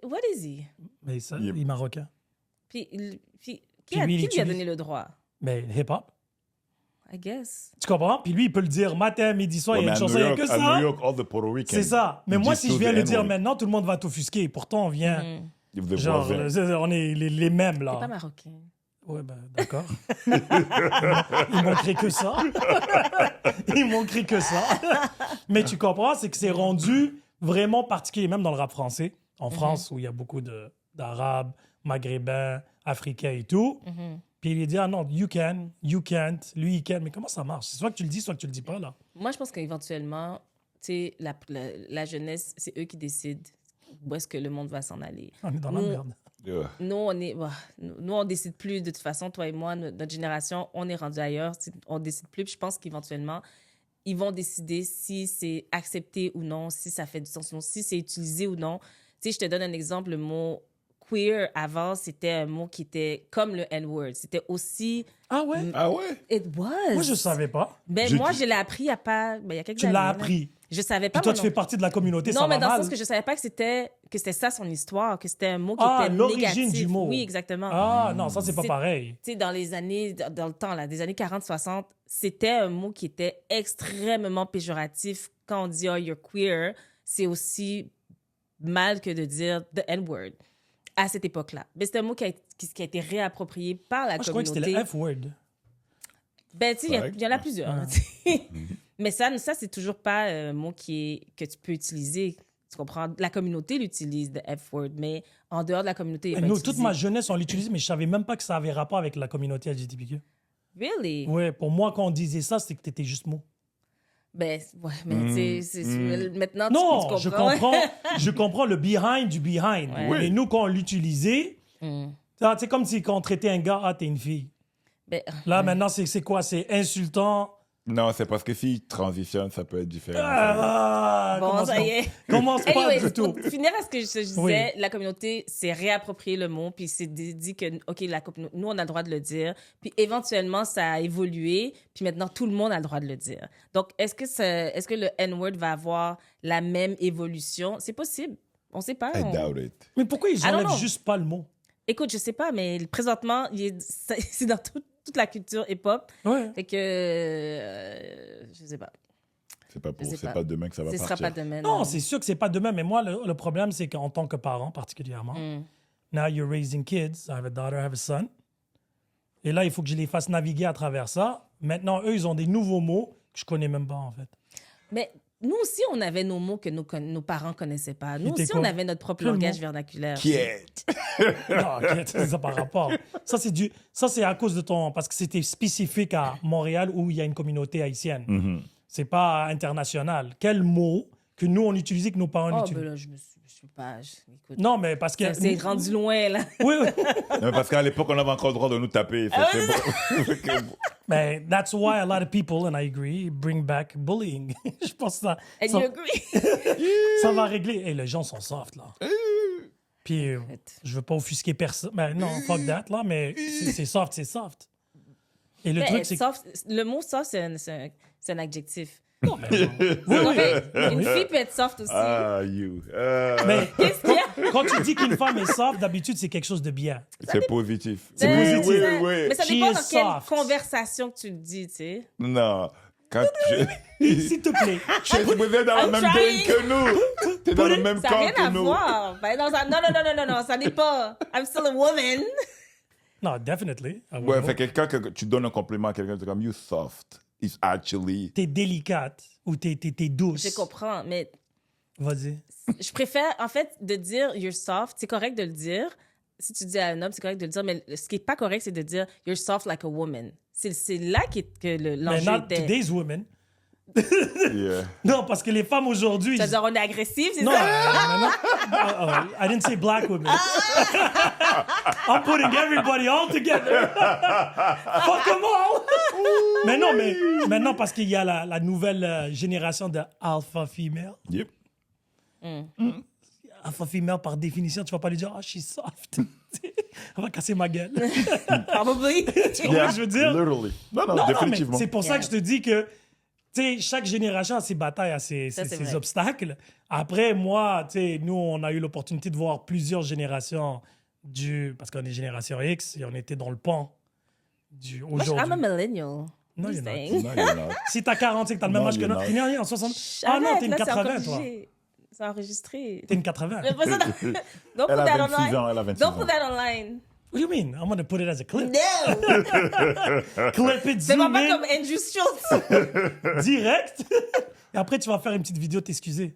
What is he? Mais ça, Yep. il est marocain. Puis Puis qui lui, il lui a utilise- donné le droit? Mais hip-hop. I guess. Tu comprends? Puis lui, il peut le dire matin, midi, soir, Ouais, il y a mais une à chanson, il n'y a New que York, à ça. New York, all the Puerto Ricans. C'est ça. Mais ils moi, disent si je tous viens the le dire N-word. maintenant, tout le monde va t'offusquer. Pourtant, on vient. Vous êtes Genre, voisins. on est les mêmes, T'es pas là. marocain. Ouais, ben, d'accord. Il manquerait que ça. Il manquerait que ça. Mais tu comprends, c'est que c'est rendu vraiment particulier, même dans le rap français. En France, où il y a beaucoup d'Arabes, Maghrébins, Africains et tout. Puis il dit, ah non, you can, you can't, lui, il can. Mais comment ça marche? C'est soit que tu le dis, soit que tu le dis pas, là. Moi, je pense qu'éventuellement, tu sais, la jeunesse, c'est eux qui décident où est-ce que le monde va s'en aller. On est dans la Nous, merde. Yeah. Nous, on décide plus. De toute façon, toi et moi, notre génération, on est rendu ailleurs. On décide plus. Puis je pense qu'éventuellement, ils vont décider si c'est accepté ou non, si ça fait du sens ou non, si c'est utilisé ou non. Tu sais, je te donne un exemple. Le mot queer, avant, c'était un mot qui était comme le N-word. C'était aussi... Ah ouais? Ah ouais? It was. Moi, je savais pas. Ben, Je moi, dis- je l'ai appris il y a quelques Tu années. l'as là. appris. Je savais pas. Puis toi, moi tu non fais partie de la communauté, Non, ça mais va dans le mal. sens que je savais pas que c'était ça son histoire, que c'était un mot qui Ah, était l'origine négatif. du mot. Oui, exactement. Ah non, ça, c'est pas C'est- pareil. Tu sais, dans les années, dans le temps, là, des années 40-60, c'était un mot qui était extrêmement péjoratif. Quand on dit « oh, you're queer », c'est aussi mal que de dire « the N-word » à cette époque-là. Mais c'est un mot qui a été réapproprié par la Moi, je croyais que c'était communauté. le F-word. Ben, tu sais, Correct. il y en a plusieurs. Ouais. tu sais. Mais ça c'est toujours pas un mot que tu peux utiliser. Tu comprends? La communauté l'utilise, le F-word, mais en dehors de la communauté, il est pas Nous, toute utilisé. ma jeunesse, on l'utilisait, mais je savais même pas que ça avait rapport avec la communauté LGBTQ. Really? Ouais, pour moi, quand on disait ça, c'était que t'étais juste mot. Ben, ouais, mais maintenant, Non, tu comprends. je comprends le behind du behind. Ouais. Oui. Mais nous, quand on l'utilisait, c'est comme si quand on traitait un gars, ah, t'es une fille. Ben, Là, maintenant, c'est quoi? C'est insultant. Non, c'est parce que s'il transitionne, ça peut être différent. Ah, bon, commence ça pas. y est. Commence pas Anyway, du tout. pour finir à ce que je te disais, Oui. la communauté s'est réapproprié le mot, puis s'est dit que, OK, nous, on a le droit de le dire. Puis éventuellement, ça a évolué, puis maintenant, tout le monde a le droit de le dire. Donc, est-ce que le N-word va avoir la même évolution? C'est possible. On sait pas. I on- doubt it. Mais pourquoi ils I don't enlèvent know. juste pas le mot? Écoute, je sais pas, mais présentement, c'est dans toute la culture hip-hop. Ouais. Fait que, je sais pas. C'est sais pas pas. demain que ça va Ce sera partir. pas demain. Non, c'est sûr que c'est pas demain, mais moi, le problème, c'est qu'en tant que parent, particulièrement, now you're raising kids, I have a daughter, I have a son, et là, il faut que je les fasse naviguer à travers ça. Maintenant, eux, ils ont des nouveaux mots que je connais même pas, en fait. Mais nous aussi, on avait nos mots que nos parents connaissaient pas. Nous C'était aussi, quoi? on avait notre propre Quel langage mot? vernaculaire. Qui est? Non, ok, c'est ça par rapport. Ça, c'est à cause de ton... Parce que c'était spécifique à Montréal où il y a une communauté haïtienne. C'est pas international. Quel mot que nous, on utilisait, que nos parents Oh, utilisent? ben là, je suis pas... Écoute, Non, mais parce que... c'est rendu loin, là. Oui, oui. Non, parce qu'à l'époque, on avait encore le droit de nous taper. Fait que c'est bon. Fait que- Mais that's why a lot of people, and I agree, bring back bullying. Je pense que And ça, you agree? ça va régler. Et les gens sont soft, là. Puis, je veux pas offusquer personne. Ben non, fuck that, là, mais c'est soft, c'est soft. Et le truc, c'est que... Le mot soft, c'est un adjectif. Non, mais non. Oui, C'est oui. correct. Une fille peut être soft aussi. Ah, you. Mais Qu'est-ce qu'il y a? quand tu dis qu'une femme est soft, d'habitude, c'est quelque chose de bien. C'est positif. C'est Oui, positif. oui, oui. Mais ça She dépend is dans quelle soft. conversation que tu le dis, tu sais. Non. Quand S'il te plaît. tu es dans la I'm même trying. game que nous. T'es dans le même Ça n'a camp rien que à nous. voir. Ben non, non, ça n'est pas. I'm still a woman. Non, definitely. I Ouais, will. fait quelqu'un que tu donnes un compliment à quelqu'un, c'est comme you soft. It's actually. T'es délicate ou t'es douce. Je comprends, mais Vas-y. je préfère, en fait, de dire you're soft. C'est correct de le dire. Si tu dis à un homme, c'est correct de le dire, mais ce qui n'est pas correct, c'est de dire you're soft like a woman. C'est là que Mais l'enjeu not était. today's women. Yeah. Non, parce que les femmes aujourd'hui... Ça veut dire on est agressif, c'est Non, ça? non. I didn't say black women. I'm putting everybody all together. Fuck them all. Mais non, mais maintenant, parce qu'il y a la nouvelle génération de alpha female. Yep. Alpha female, par définition, tu vas pas lui dire « Oh, she's soft. » Elle va casser ma gueule. Probably. Tu vois ce que je veux dire? Literally. Non, Non, définitivement. mais c'est pour ça que je te dis que tu sais, chaque génération a ses batailles, a ses Ça, c'est vrai. obstacles. Après, moi, tu sais, nous, on a eu l'opportunité de voir plusieurs générations parce qu'on est génération X et on était dans le pan du Moi, I'm a aujourd'hui. millennial. Non, Just you're not. saying. Non, you're not. Si t'as 40, c'est que t'as le même Non, âge que you're nous. not. T'es né en 60. Arrête, Ah non, t'es une là, c'est 80, encore toi. jugé. C'est enregistré. T'es une 80. Mais pas ça, don't put Elle a that 26 online. ans, elle a 26 Don't ans. put that online. What do you mean? I'm gonna put it as a clip. No! Clip it, C'est zoom pas in, comme Andrew Schultz. direct. Et après, tu vas faire une petite vidéo t'excuser.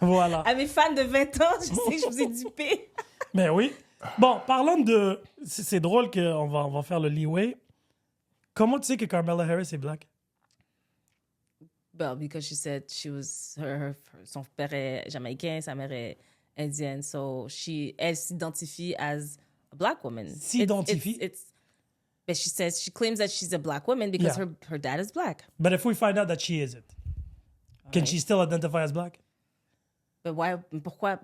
Voilà. À mes fans de 20 ans, je sais que je vous ai dupé. Mais oui. Bon, parlons de... C'est drôle qu'on va faire le leeway. Comment tu sais que Kamala Harris est black? Well, because she said she was son père est jamaïcain, sa mère est indienne, so elle s'identifie as a black woman. S'identifie? But she claims that she's a black woman because Yeah. her dad is black. But if we find out that she isn't, can Right. she still identify as black? But why? Pourquoi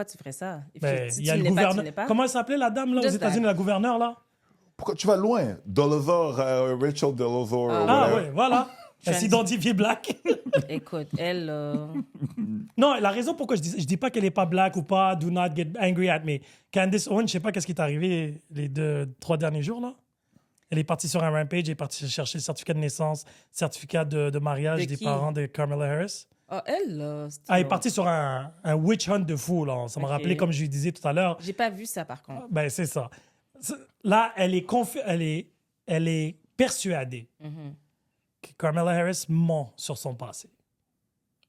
tu ferais ça? Ben, Si il y a tu le n'es pas, tu gouverneur. n'es pas. Comment elle s'appelait la dame là, aux Just États-Unis, that. la gouverneure là? Pourquoi tu vas loin? Dolezor, Rachel Dolezor. Ah ouais, voilà. Elle Trans- s'identifie black. Écoute, elle... Non, la raison pourquoi je dis pas qu'elle est pas black ou pas, do not get angry at me. Candace Owens, je sais pas qu'est-ce qui est arrivé les 3 derniers jours là. Elle est partie sur un rampage, elle est partie chercher le certificat de naissance, certificat de mariage De des qui? parents de Kamala Harris. Oh, elle, là... Elle est partie sur un witch hunt de fou là. Ça m'a Ok. rappelé, comme je lui disais tout à l'heure. J'ai pas vu ça, par contre. Ben c'est ça. Là, elle est persuadée Mhm. que Kamala Harris ment sur son passé.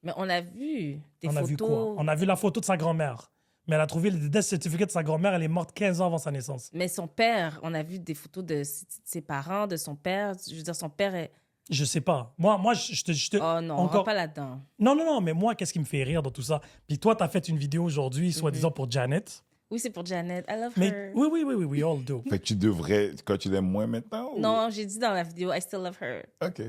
Mais on a vu des On a photos... vu quoi? On a vu la photo de sa grand-mère. Mais elle a trouvé le death certificate de sa grand-mère. Elle est morte 15 ans avant sa naissance. Mais son père, on a vu des photos de ses parents, de son père. Je veux dire, son père est... Je sais pas. Moi je te Oh non, on encore... va pas là-dedans. Non, mais moi, qu'est-ce qui me fait rire dans tout ça? Puis toi, t'as fait une vidéo aujourd'hui, soi-disant pour Janet. Oui, c'est pour Janet. I love Mais her. oui, we all do. Fait que tu devrais, quand tu l'aimes moins maintenant? Ou... Non, j'ai dit dans la vidéo, I still love her. OK.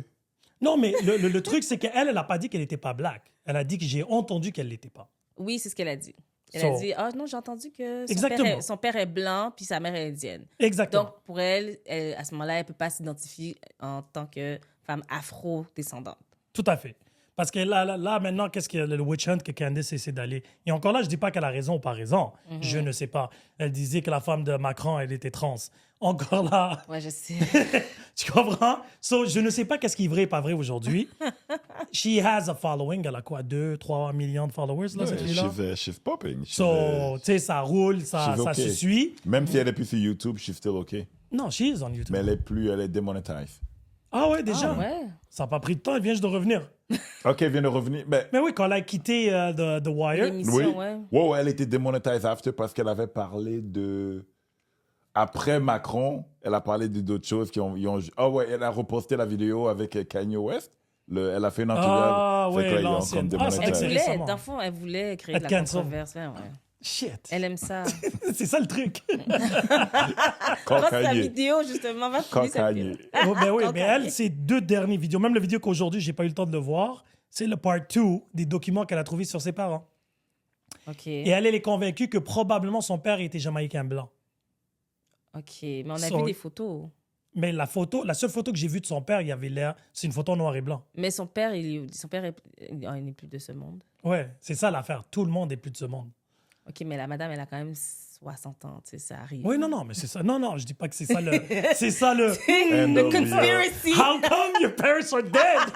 Non, mais le truc, c'est qu'elle, elle a pas dit qu'elle était pas black. Elle a dit que j'ai entendu qu'elle l'était pas. Oui, c'est ce qu'elle a dit. Elle So- a dit, ah non, j'ai entendu que Exactement. son père est blanc, puis sa mère est indienne. Exactement. Donc, pour elle, à ce moment-là, elle peut pas s'identifier en tant que femme afro-descendante. Tout à fait. Parce que là maintenant, qu'est-ce que le witch hunt que Candace essaie d'aller? Et encore là, je dis pas qu'elle a raison ou pas raison. Je ne sais pas. Elle disait que la femme de Macron, elle était trans. Encore là, Ouais, je sais. tu comprends? So, je ne sais pas qu'est-ce qui est vrai et pas vrai aujourd'hui. She has a following. Elle a quoi? 2-3 millions de followers, là, cette fille-là? She's popping. So, tu sais, ça roule, ça She's okay. se suit. Même si elle est plus sur YouTube, she's still OK. Non, she is on YouTube. Mais elle est démonétisée. Ah ouais, déjà? Ah ouais. Ça n'a pas pris de temps, elle vient juste de revenir. OK, elle vient de revenir. Mais Mais oui, quand elle a quitté The Wire, L'émission, oui. ouais. Ouais, elle était démonétisée after parce qu'elle avait parlé de... Après Macron, elle a parlé d'autres choses qui ont... Ah ouais, elle a reposté la vidéo avec Kanye West. Elle a fait une entrevue. Ah, Fait ouais, que là, ils ont l'ancienne. comme Ah, ça Elle C'est démonétisé. voulait, récemment. dans le fond, elle voulait créer de Être la cancel. controverse. Ouais. shit. Elle aime ça. C'est ça le truc. Quand Quand sa Kanye. vidéo, justement, va Quand finir sa Kanye. vidéo. Oh, ben oui, Quand mais Kanye. elle, ses 2 dernières vidéos, même la vidéo qu'aujourd'hui, j'ai pas eu le temps de le voir, c'est le part 2 des documents qu'elle a trouvés sur ses parents. OK. Et elle est convaincue que probablement son père était jamaïcain blanc. OK. Mais on a So- vu des photos. Mais la seule photo que j'ai vue de son père, il avait l'air... C'est une photo en noir et blanc. Mais son père, il n'est plus de ce monde. Ouais, c'est ça l'affaire. Tout le monde est plus de ce monde. OK, mais la madame, elle a quand même 60 ans, tu sais, ça arrive. Oui, non, mais c'est ça. Non, je dis pas que c'est ça le... c'est ça le... The conspiracy! How come your parents are dead?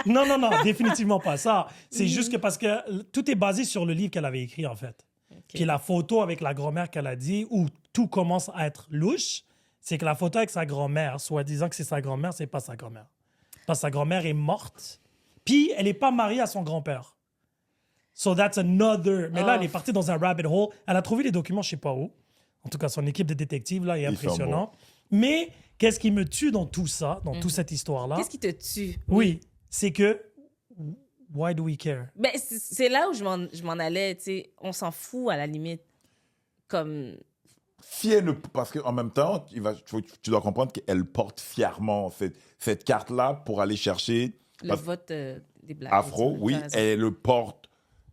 non, définitivement pas ça. C'est juste que parce que tout est basé sur le livre qu'elle avait écrit, en fait. Puis la photo avec la grand-mère qu'elle a dit, où tout commence à être louche, c'est que la photo avec sa grand-mère, soi-disant que c'est sa grand-mère, c'est pas sa grand-mère. Parce que sa grand-mère est morte, puis elle est pas mariée à son grand-père. So that's another... Mais là, elle est partie dans un rabbit hole. Elle a trouvé les documents, je sais pas où. En tout cas, son équipe de détectives, là, est impressionnant. Mais qu'est-ce qui me tue dans tout ça, dans toute cette histoire-là? Qu'est-ce qui te tue? Oui, c'est que... Why do we care? Ben, c'est là où je m'en allais, tu sais. On s'en fout, à la limite. Comme... Si elle ne... Parce qu'en même temps, tu dois comprendre qu'elle porte fièrement cette carte-là pour aller chercher... Le vote des Blacks. Afro, oui, elle le porte.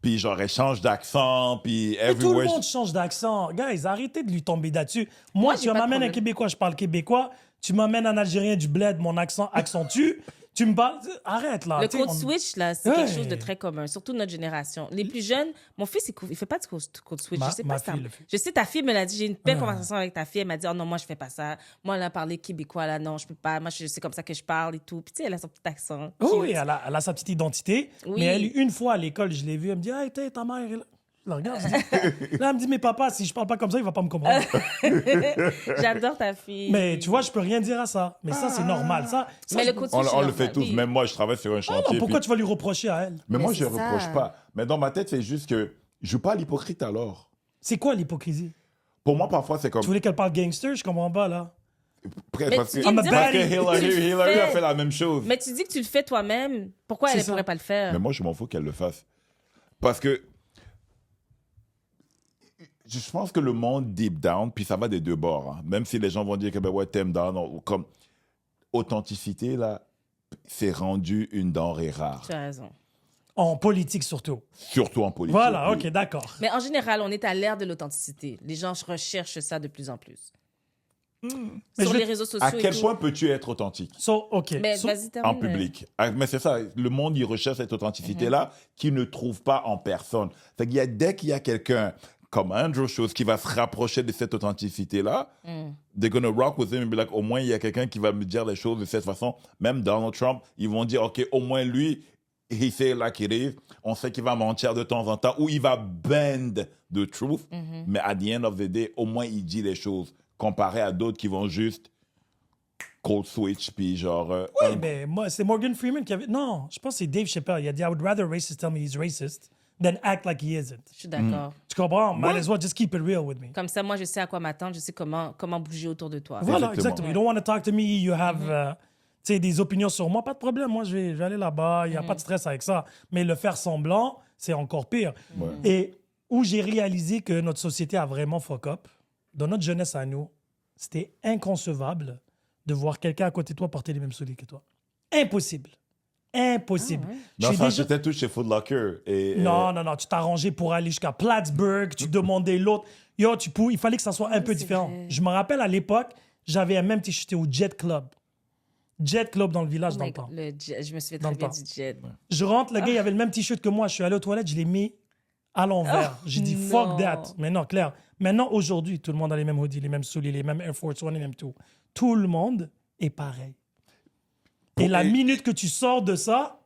Puis genre, elle change d'accent, puis Mais tout le everywhere. monde change d'accent. Guys, arrêtez de lui tomber là-dessus. Moi, j'ai tu pas de m'amènes un problème. Québécois, je parle québécois. Tu m'amènes un Algérien du bled, mon accent accentue. Tu me parles... Arrête, là. Le Tu sais, code switch, là, c'est quelque Ouais. chose de très commun, surtout notre génération. Les plus jeunes, mon fils, il fait pas de code switch. Ma- Je sais ma pas si fille le fait. Je sais, ta fille me l'a dit. J'ai eu une belle conversation avec ta fille. Elle m'a dit, oh non, moi, je fais pas ça. Moi, elle a parlé québécois, là, non, je peux pas. Moi, c'est comme ça que je parle et tout. Puis, tu sais, elle a son petit accent. Oh, cute. oui, elle a sa petite identité. Oui. Mais elle, une fois à l'école, je l'ai vue, elle me dit, hey, ta mère est là. Je la regarde, je dis... Là, elle me dit, mais papa, si je parle pas comme ça, il va pas me comprendre. J'adore ta fille. Mais tu vois, je peux rien dire à ça. Mais ça, c'est normal. Ça, Mais je le peux- code switch, On c'est le fait normal, tous. oui. Même moi, je travaille sur un Ah chantier. non, pourquoi puis- tu vas lui reprocher à elle? Mais moi, Mais je ne c'est ça. reproche pas. Mais dans ma tête, c'est juste que je joue pas à l'hypocrite alors. C'est quoi l'hypocrisie? Pour moi, parfois, c'est comme... Tu voulais qu'elle parle gangster? Je comprends pas, là. Mais Parce tu que, viens de I'm a dire parce que baddie. tu le Hillary a fais. fait la même chose. Mais tu dis que tu le fais toi-même. Pourquoi C'est elle ne ça. pourrait pas le faire? Mais moi, je m'en fous qu'elle le fasse. Parce que je pense que le monde deep down, puis ça va des deux bords. Hein. Même si les gens vont dire que ben ouais, t'aimes down, comme authenticité, là, c'est rendu une denrée rare. Tu as raison. En politique, surtout. Surtout en politique. Voilà, oui. OK, d'accord. Mais en général, on est à l'ère de l'authenticité. Les gens recherchent ça de plus en plus. Mais Sur je- les réseaux sociaux À quel et tout. point peux-tu être authentique So, OK. Mais So- vas-y, termine. en public? Ah, mais c'est ça, le monde, il recherche cette authenticité-là qu'il ne trouve pas en personne. Fait qu'il y a, dès qu'il y a quelqu'un comme Andrew Schultz qui va se rapprocher de cette authenticité-là, they're gonna rock with him and be like, au moins, il y a quelqu'un qui va me dire les choses de cette façon. Même Donald Trump, ils vont dire, OK, au moins lui, he say it like it is. On sait qu'il va mentir de temps en temps ou il va bend the truth. Mais at the end of the day, au moins, il dit les choses comparé à d'autres qui vont juste cold switch, puis genre... Oui, mais moi, c'est Morgan Freeman qui avait... Non, je pense que c'est Dave Chappelle. Il a dit, I would rather racist tell me he's racist than act like he isn't. Je suis d'accord. Tu comprends? Might as well just keep it real with me. Comme ça, moi, je sais à quoi m'attendre. Je sais comment bouger autour de toi. Voilà, Exactement. exactement. You don't want to talk to me, you have tu sais, des opinions sur moi, pas de problème. Moi, je vais aller là-bas, il n'y a pas de stress avec ça. Mais le faire semblant, c'est encore pire. Ouais. Et où j'ai réalisé que notre société a vraiment fuck up, dans notre jeunesse à nous, c'était inconcevable de voir quelqu'un à côté de toi porter les mêmes souliers que toi. Impossible. Impossible. Non, J'ai ça, déjà- j'étais tout chez Foot Locker. Et, Non, tu t'es arrangé pour aller jusqu'à Plattsburgh, tu demandais l'autre. Yo, il fallait que ça soit un peu c'est différent. vrai. Je me rappelle à l'époque, j'avais un même t-shirt j'étais au Jet Club. Jet Club dans le village dans le temps. Je me souviens Dans très le bien temps. du jet. Je rentre, le gars, il avait le même t-shirt que moi. Je suis allé aux toilettes, je l'ai mis à l'envers. J'ai dit non. fuck that. Mais non, clair. Maintenant, aujourd'hui, tout le monde a les mêmes hoodies, les mêmes souliers, les mêmes Air Force One, les mêmes tout. Tout le monde est pareil. Et la minute que tu sors de ça,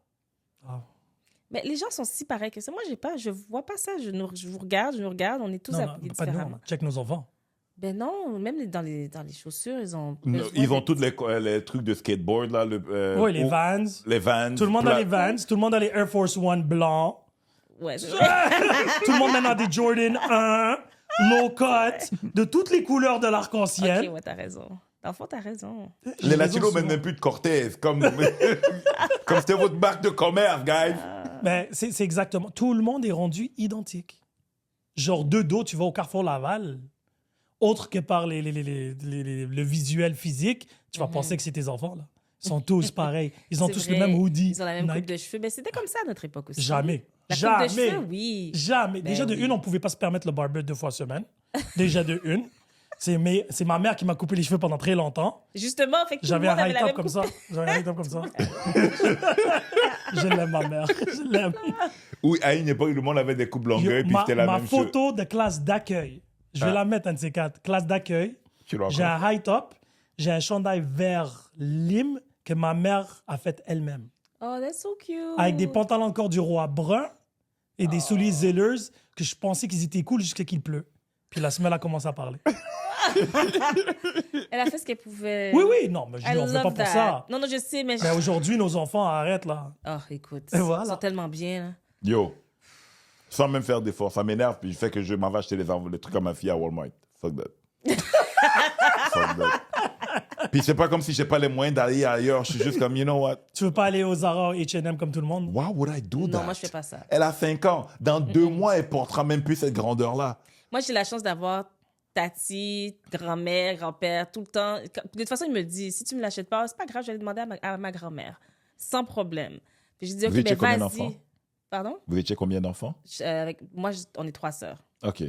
Mais les gens sont si pareils que ça. Moi, je vois pas ça. Je vous regarde, on est tous non, habillés pas nous, différemment. check nos enfants. Ben non, même dans les chaussures, ils ont... Non, ils ont tous les trucs de skateboard, là. Oui, les Vans. Les Vans. Tout le monde a les Vans, tout le monde a les Air Force One blancs. Ouais, c'est Tout le monde maintenant a des Jordan 1, low cut, de toutes les couleurs de l'arc-en-ciel. Ok, ouais, t'as raison. Dans le fond, t'as raison. Les Latinos mènent même plus de Cortez, comme c'était votre marque de commerce, guys. Ben, c'est exactement. Tout le monde est rendu identique. Genre, de dos, tu vas au Carrefour Laval, autre que par le visuel physique, tu vas penser que c'est tes enfants, là. Ils sont tous pareils. Ils ont C'est tous vrai. le même hoodie. Ils ont la même Nike. coupe de cheveux. Ben, c'était comme ça à notre époque aussi. Jamais. La coupe de Jamais. cheveux, oui. Jamais. Ben Déjà, de oui. une, on pouvait pas se permettre le barber 2 fois semaine. Déjà, de une. C'est ma mère qui m'a coupé les cheveux pendant très longtemps. Justement, fait que tout le J'avais un monde avait high la top même comme coupe. ça. J'avais un high top comme ça. Je l'aime, ma mère. Je l'aime. Oui, à une époque, le monde avait des coupes longueurs, puis Ma, c'était la ma même chose. photo de classe d'accueil, je vais Ah. la mettre, un de ces quatre. Classe d'accueil. Tu l'as J'ai encore? un high top. J'ai un chandail vert lime que ma mère a fait elle-même. Oh, that's so cute. Avec des pantalons encore du roi brun et des souliers zelleuses que je pensais qu'ils étaient cool jusqu'à qu'il pleut. Puis la semelle a commencé à parler. Elle a fait ce qu'elle pouvait. Oui, oui, non, mais je I dis, on fait love pas pour that. ça. Non, non, je sais, mais... Mais aujourd'hui, nos enfants, arrêtent là. Oh, écoute, Et voilà. ils sont tellement bien, là. Yo, sans même faire d'efforts, ça m'énerve, puis je fais que je m'en vais acheter les trucs à ma fille à Walmart. Fuck that. Fuck that. Puis c'est pas comme si j'ai pas les moyens d'aller ailleurs, je suis juste comme, you know what? Tu veux pas aller aux Zara, H&M comme tout le monde? Why would I do that? Non, moi, je fais pas ça. Elle a 5 ans. Dans 2 mois, elle portera même plus cette grandeur-là. Moi, j'ai la chance d'avoir tati, grand-mère, grand-père, tout le temps. De toute façon, il me dit, si tu me l'achètes pas, c'est pas grave, je vais demander à ma grand-mère. Sans problème. Puis je dis, OK, Vous étiez mais combien vas-y. d'enfants? Pardon? Vous étiez combien d'enfants? On est 3 sœurs. OK.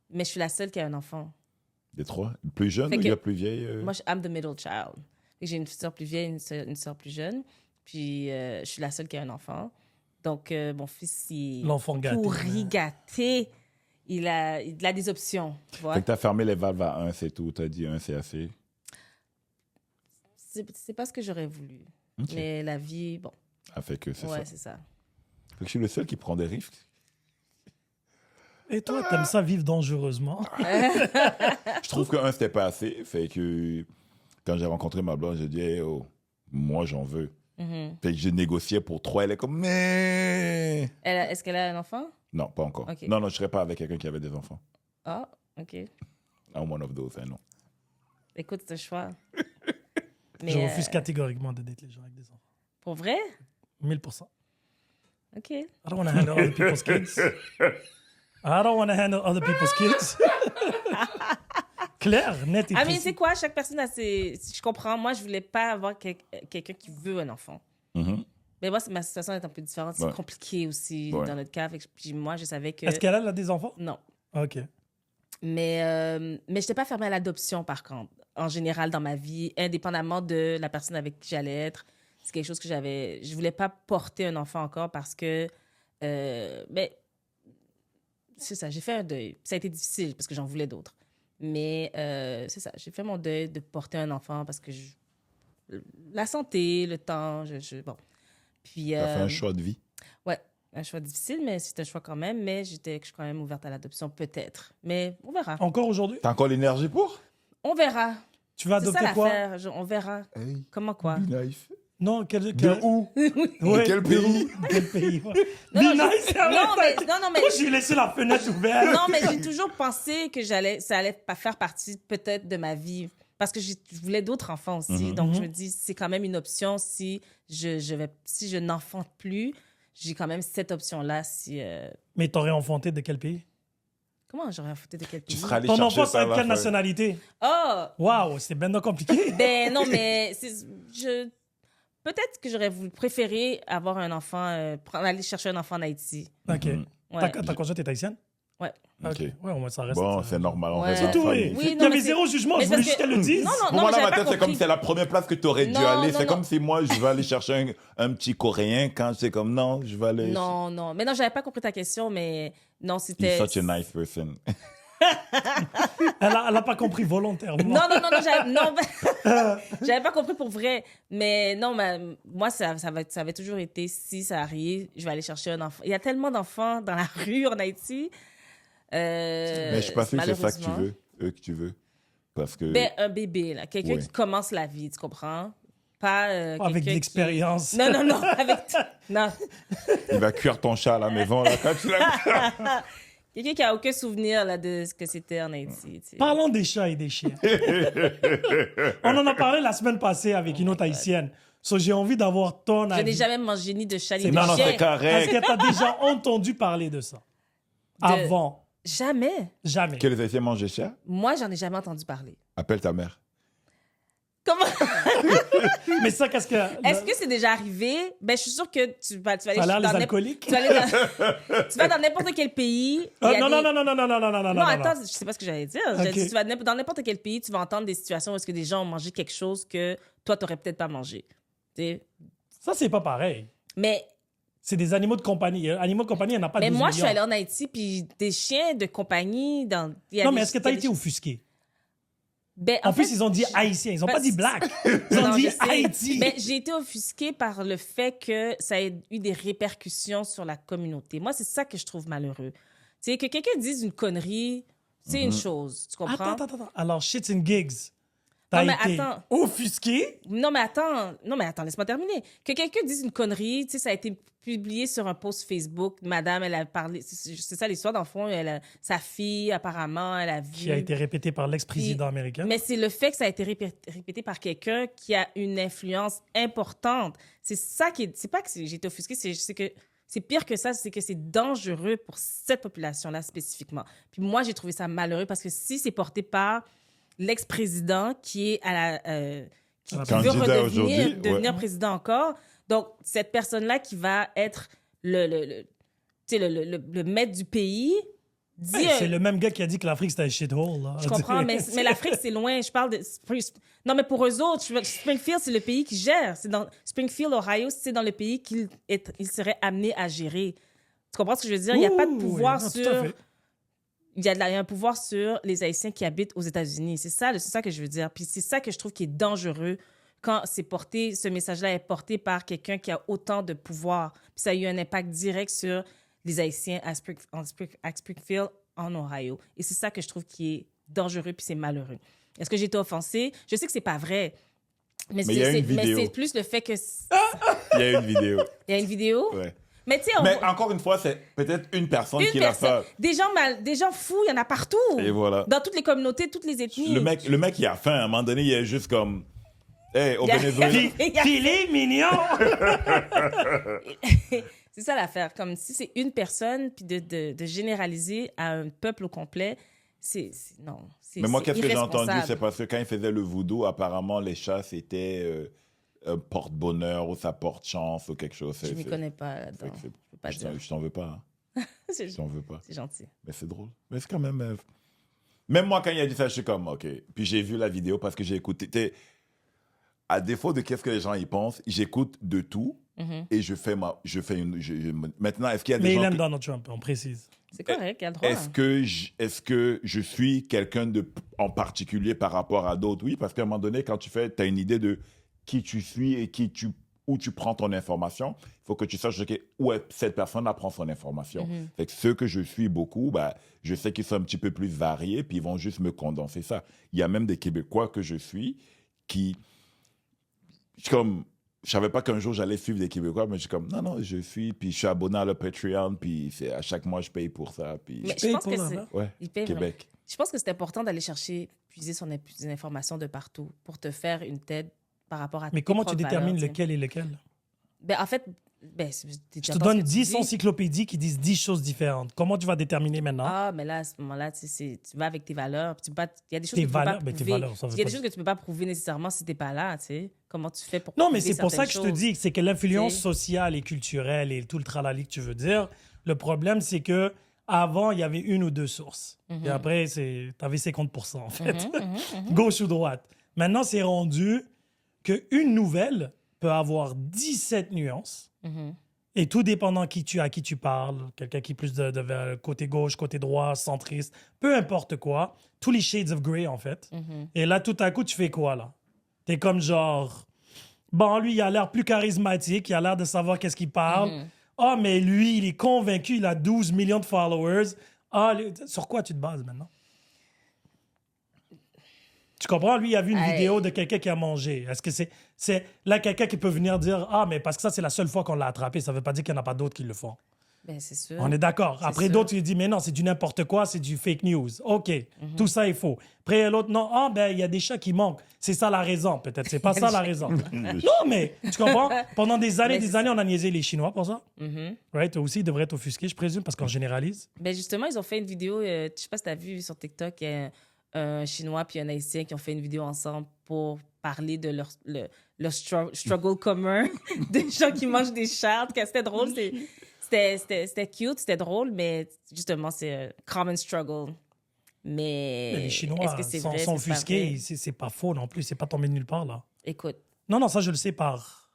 Mais je suis la seule qui a un enfant. Des 3? Plus jeune Fait ou que- il y a plus vieille? Moi, I'm the middle child. Fait que j'ai une sœur plus vieille, une sœur plus jeune. Puis je suis la seule qui a un enfant. Donc, mon fils, il L'enfant gâté. pourri gâté. Il a des options, tu vois. Fait que t'as fermé les valves à 1, c'est tout. T'as dit 1, c'est assez. C'est pas ce que j'aurais voulu. OK. Mais la vie, bon, Ah, fait que c'est ouais, ça. c'est ça. Fait que je suis le seul qui prend des risques. Et toi, t'aimes ça vivre dangereusement? Je trouve que 1, c'était pas assez. Fait que quand j'ai rencontré ma blonde, j'ai dit, hey, oh, moi, j'en veux. Mhm. Fait que j'ai négocié pour 3. Elle est comme, mais. Est-ce qu'elle a un enfant? Non, pas encore. OK. Non, je serais pas avec quelqu'un qui avait des enfants. Ah, OK. I'm one of those, hein, non. Écoute, c'est un choix. Je refuse catégoriquement de date les gens avec des enfants. Pour vrai? 1000%. OK. I don't want to handle other people's kids. I don't want to handle other people's kids. Clair, net et Ah, mais précis. c'est quoi? Chaque personne a ses... Je comprends. Moi, je voulais pas avoir quelqu'un qui veut un enfant. Mhm. Mais moi, ma situation est un peu différente. C'est Ouais. compliqué aussi Ouais. dans notre cas. Fait que puis moi, je savais que... Est-ce qu'elle a des enfants? Non. OK. Mais je n'étais pas fermée à l'adoption, par contre. En général, dans ma vie, indépendamment de la personne avec qui j'allais être, c'est quelque chose que j'avais... Je voulais pas porter un enfant encore parce que... mais c'est ça, j'ai fait un deuil. Ça a été difficile parce que j'en voulais d'autres. Mais c'est ça, j'ai fait mon deuil de porter un enfant parce que la santé, le temps, bon. Puis... T'as fait un choix de vie. Ouais, un choix difficile, mais c'est un choix quand même. Mais je suis quand même ouverte à l'adoption, peut-être. Mais on verra. Encore aujourd'hui? T'as encore l'énergie pour? On verra. Tu vas C'est adopter ça quoi? l'affaire. On verra. Hey, Comment quoi? be nice. Non, De où? Ouais, quel de pays? où? Quel pays? Ouais. Non, Be non, nice, non, mais... Moi, j'ai laissé la fenêtre ouverte. Non, mais j'ai toujours pensé que ça allait pas faire partie peut-être de ma vie. Parce que je voulais d'autres enfants aussi. Mhm. Donc, je me dis, c'est quand même une option si je n'enfante plus. J'ai quand même cette option-là. Mais t'aurais enfanté de quel pays? Comment j'aurais foutu de quel Tu pays? seras allé Ton chercher enfant, ça c'est à de la quelle fin. nationalité? Oh! Waouh, c'est bien compliqué. Ben non, mais peut-être que j'aurais voulu préférer avoir un enfant, aller chercher un enfant en Haïti. OK. Mhm. Ouais. Ta conjointe est haïtienne? Ouais. OK. Ouais, au moins, ça reste. Bon, c'est normal. On Ouais. reste C'est en tout, famille. Oui, Il y non, avait mais zéro jugement, mais je voulais parce juste que- qu'elle le dise. Non, non, Pour non, moi, là, j'avais ma pas tête, c'est compris. comme c'est la première place que tu aurais dû Non, aller. non, C'est non. comme si moi, je vais aller chercher un petit Coréen quand c'est comme non, je vais aller. Non, non. Mais non, j'avais pas compris ta question, mais non, He's c'était... such a nice person. Elle a pas compris volontairement. Non, non, non, non, j'avais pas compris pour vrai. Mais non, moi, ça avait toujours été, si ça arrive, je vais aller chercher un enfant. Il y a tellement d'enfants dans la rue en Haïti. Mais je suis pas sûr que c'est ça que tu malheureusement. veux, que tu veux. Parce que. Ben, un bébé, là. Quelqu'un Oui. qui commence la vie, tu comprends? Pas Avec de quelqu'un l'expérience. qui... Non, non, non, avec... Non. Il va cuire ton chat à la maison, là, quand tu l'as. Quelqu'un qui a aucun souvenir, là, de ce que c'était en Haïti, tu sais. Parlons des chats et des chiens. On en a parlé la semaine passée avec une autre haïtienne. So, j'ai envie d'avoir ton Je avis. n'ai jamais mangé ni de chat ni de Non, non, chien. c'est Est-ce correct. que tu as déjà entendu parler de ça? Avant. Jamais. Jamais. Que les Haïtiens mangent des chats? Moi, j'en ai jamais entendu parler. Appelle ta mère. Comment? Mais ça, qu'est-ce que... Est-ce que c'est déjà arrivé? Ben, je suis sûre que tu vas aller... Ça a l'air les dans alcooliques? tu vas aller dans, tu vas dans n'importe quel pays. il y a Non, des- non, non, non, non, non, non, non, non, Non, attends, je sais pas ce que j'allais dire. J'ai Ok. dit, tu vas dans n'importe quel pays, tu vas entendre des situations où est-ce que des gens ont mangé quelque chose que toi, t'aurais peut-être pas mangé. Tu sais. Ça, c'est pas pareil. Mais C'est des animaux de compagnie. Animaux de compagnie, il n'y en a pas 12 moi, je suis millions. allée en Haïti, puis des chiens de compagnie... il y a Non, des- mais est-ce que il y tu as a été des- offusqué? Ben, En plus, fait, ils ont dit haïtien. Ils ont pas dit black. Ils ont Non, dit je sais. Haïti. Mais j'ai été offusquée par le fait que ça ait eu des répercussions sur la communauté. Moi, c'est ça que je trouve malheureux. C'est que quelqu'un dise une connerie, c'est une chose. Tu comprends? Attends. Alors, shits and gigs. T'as Non, mais été attends. offusqué? Non, mais attends, laisse-moi terminer. Que quelqu'un dise une connerie, tu sais, ça a été publié sur un post Facebook. Madame, elle a parlé, c'est ça l'histoire, dans le fond, sa fille, apparemment, elle a vu. Qui a été répété par l'ex-président américain. Mais c'est le fait que ça a été répété par quelqu'un qui a une influence importante. C'est ça qui est. C'est pas que j'ai été offusquée, c'est que c'est pire que ça, c'est que c'est dangereux pour cette population-là spécifiquement. Puis moi, j'ai trouvé ça malheureux parce que si c'est porté par l'ex-président qui est à la. Qui veut Candidat aujourd'hui, devenir président encore. Donc, cette personne-là qui va être le maître du pays. dit, Hey, c'est le même gars qui a dit que l'Afrique c'était un shithole. Là. Je comprends, mais l'Afrique, c'est loin. Je parle de... Non, mais pour eux autres, Springfield, c'est le pays qui gère. C'est dans Springfield, Ohio, c'est dans le pays qu'il serait amené à gérer. Tu comprends ce que je veux dire? Il n'y a pas de pouvoir oui, non, tout à sur... fait. Il y a un pouvoir sur les Haïtiens qui habitent aux États-Unis. C'est ça que je veux dire. Puis c'est ça que je trouve qui est dangereux quand ce message-là est porté par quelqu'un qui a autant de pouvoir. Puis ça a eu un impact direct sur les Haïtiens à Springfield, en Ohio. Et c'est ça que je trouve qui est dangereux puis c'est malheureux. Est-ce que j'ai été offensée? Je sais que c'est pas vrai. Mais il y a une vidéo. c'est plus le fait que... Il y a une vidéo. Il y a une vidéo? Ouais. Mais tu sais, Mais encore une fois, c'est peut-être une personne qui l'a fait. Des gens fous, il y en a partout. Et voilà. Dans toutes les communautés, toutes les ethnies. Le mec, il a faim. À un moment donné, il est juste comme... Hey, au Venezuela. Filet mignon! C'est ça l'affaire. Comme si c'est une personne, puis de généraliser à un peuple au complet, non. Mais moi, qu'est-ce que j'ai entendu? irresponsable. C'est parce que quand il faisait le voodoo, apparemment, les chats, c'était un porte-bonheur ou ça porte-chance ou quelque chose. Je ne m'y connais pas là-dedans. c'est- Je peux pas dire. Je t'en veux pas. Hein. C'est Je t'en veux pas. gentil. Mais c'est drôle. Mais c'est quand même... Même moi, quand il a dit ça, je suis comme, OK. Puis j'ai vu la vidéo parce que j'ai écouté... À défaut de qu'est-ce que les gens y pensent, j'écoute de tout et je fais maintenant, est-ce qu'il y a des Mais gens... il aime Donald Trump, on précise. C'est correct, il a le droit. Est-ce que je suis quelqu'un en particulier par rapport à d'autres? Oui, parce qu'à un moment donné, quand tu as une idée de qui tu suis et où tu prends ton information, il faut que tu saches où cette personne prend son information. Fait que ceux que je suis beaucoup, je sais qu'ils sont un petit peu plus variés, puis ils vont juste me condenser ça. Il y a même des Québécois que je suis qui... Je savais pas qu'un jour j'allais suivre des Québécois, mais je suis comme, non, je suis, puis je suis abonné à le Patreon, puis à chaque mois, je paye pour ça. Puis... Mais je paye pense pour que l'envers? Ouais, il paye Québec. Je pense que c'est important d'aller chercher, puiser des informations de partout pour te faire une tête par rapport à Mais tes comment tu propres détermines valeurs, lequel est lequel? Ben, en fait, Je te donne 10 encyclopédies qui disent 10 choses différentes. Comment tu vas déterminer maintenant? Ah, mais là, à ce moment-là, tu vas avec tes valeurs. Puis il y a des choses Tes que tu peux valeurs, pas mais tes prouver. valeurs, ça veut Il y a pas des choses que tu peux pas prouver nécessairement si t'es pas là, tu sais. Comment tu fais pour Non, mais prouver c'est pour ça que certaines je te choses. dis, c'est que l'influence Tu sais. sociale et culturelle et tout le tralali que tu veux dire, le problème, c'est que avant il y avait une ou deux sources. Et après, tu avais 50%, en fait. Gauche ou droite. Maintenant, c'est rendu qu'une nouvelle peut avoir 17 nuances. Et tout dépendant à qui tu parles, quelqu'un qui est plus de vers côté gauche, côté droit, centriste, peu importe quoi, tous les shades of grey, en fait. Et là, tout à coup, tu fais quoi, là? T'es comme genre... Bon, lui, il a l'air plus charismatique, il a l'air de savoir qu'est-ce qu'il parle. Ah, mais lui, il est convaincu, il a 12 millions de followers. Ah, sur quoi tu te bases maintenant? Tu comprends? Lui, il a vu une Hey. vidéo de quelqu'un qui a mangé. Est-ce que c'est là quelqu'un qui peut venir dire « Ah, mais parce que ça, c'est la seule fois qu'on l'a attrapé. Ça veut pas dire qu'il n'y en a pas d'autres qui le font. » Ben, c'est sûr. On est d'accord. C'est Après, sûr. d'autres, ils disent « Mais non, c'est du n'importe quoi, c'est du fake news. » OK, tout ça est faux. Après, l'autre « Non, il y a des chats qui manquent. C'est ça la raison. Peut-être c'est pas ça la raison. » Non, mais tu comprends? Pendant des années, on a niaisé les Chinois pour ça. Right? Toi aussi, ils devraient être offusqués, je présume, parce qu'on généralise. Ben justement, ils ont fait une vidéo, je sais pas si tu as vu sur TikTok, un Chinois puis un Haïtien qui ont fait une vidéo ensemble pour parler de leur struggle commun de gens qui mangent des chats. En tout cas, c'était drôle. C'était cute, c'était drôle, mais justement, c'est un common struggle. Mais Les Chinois est-ce que c'est vrai, sont est-ce que c'est pas offusqués. vrai? C'est pas faux non plus. C'est pas tombé de nulle part, là. Écoute, Non, ça, je le sais par...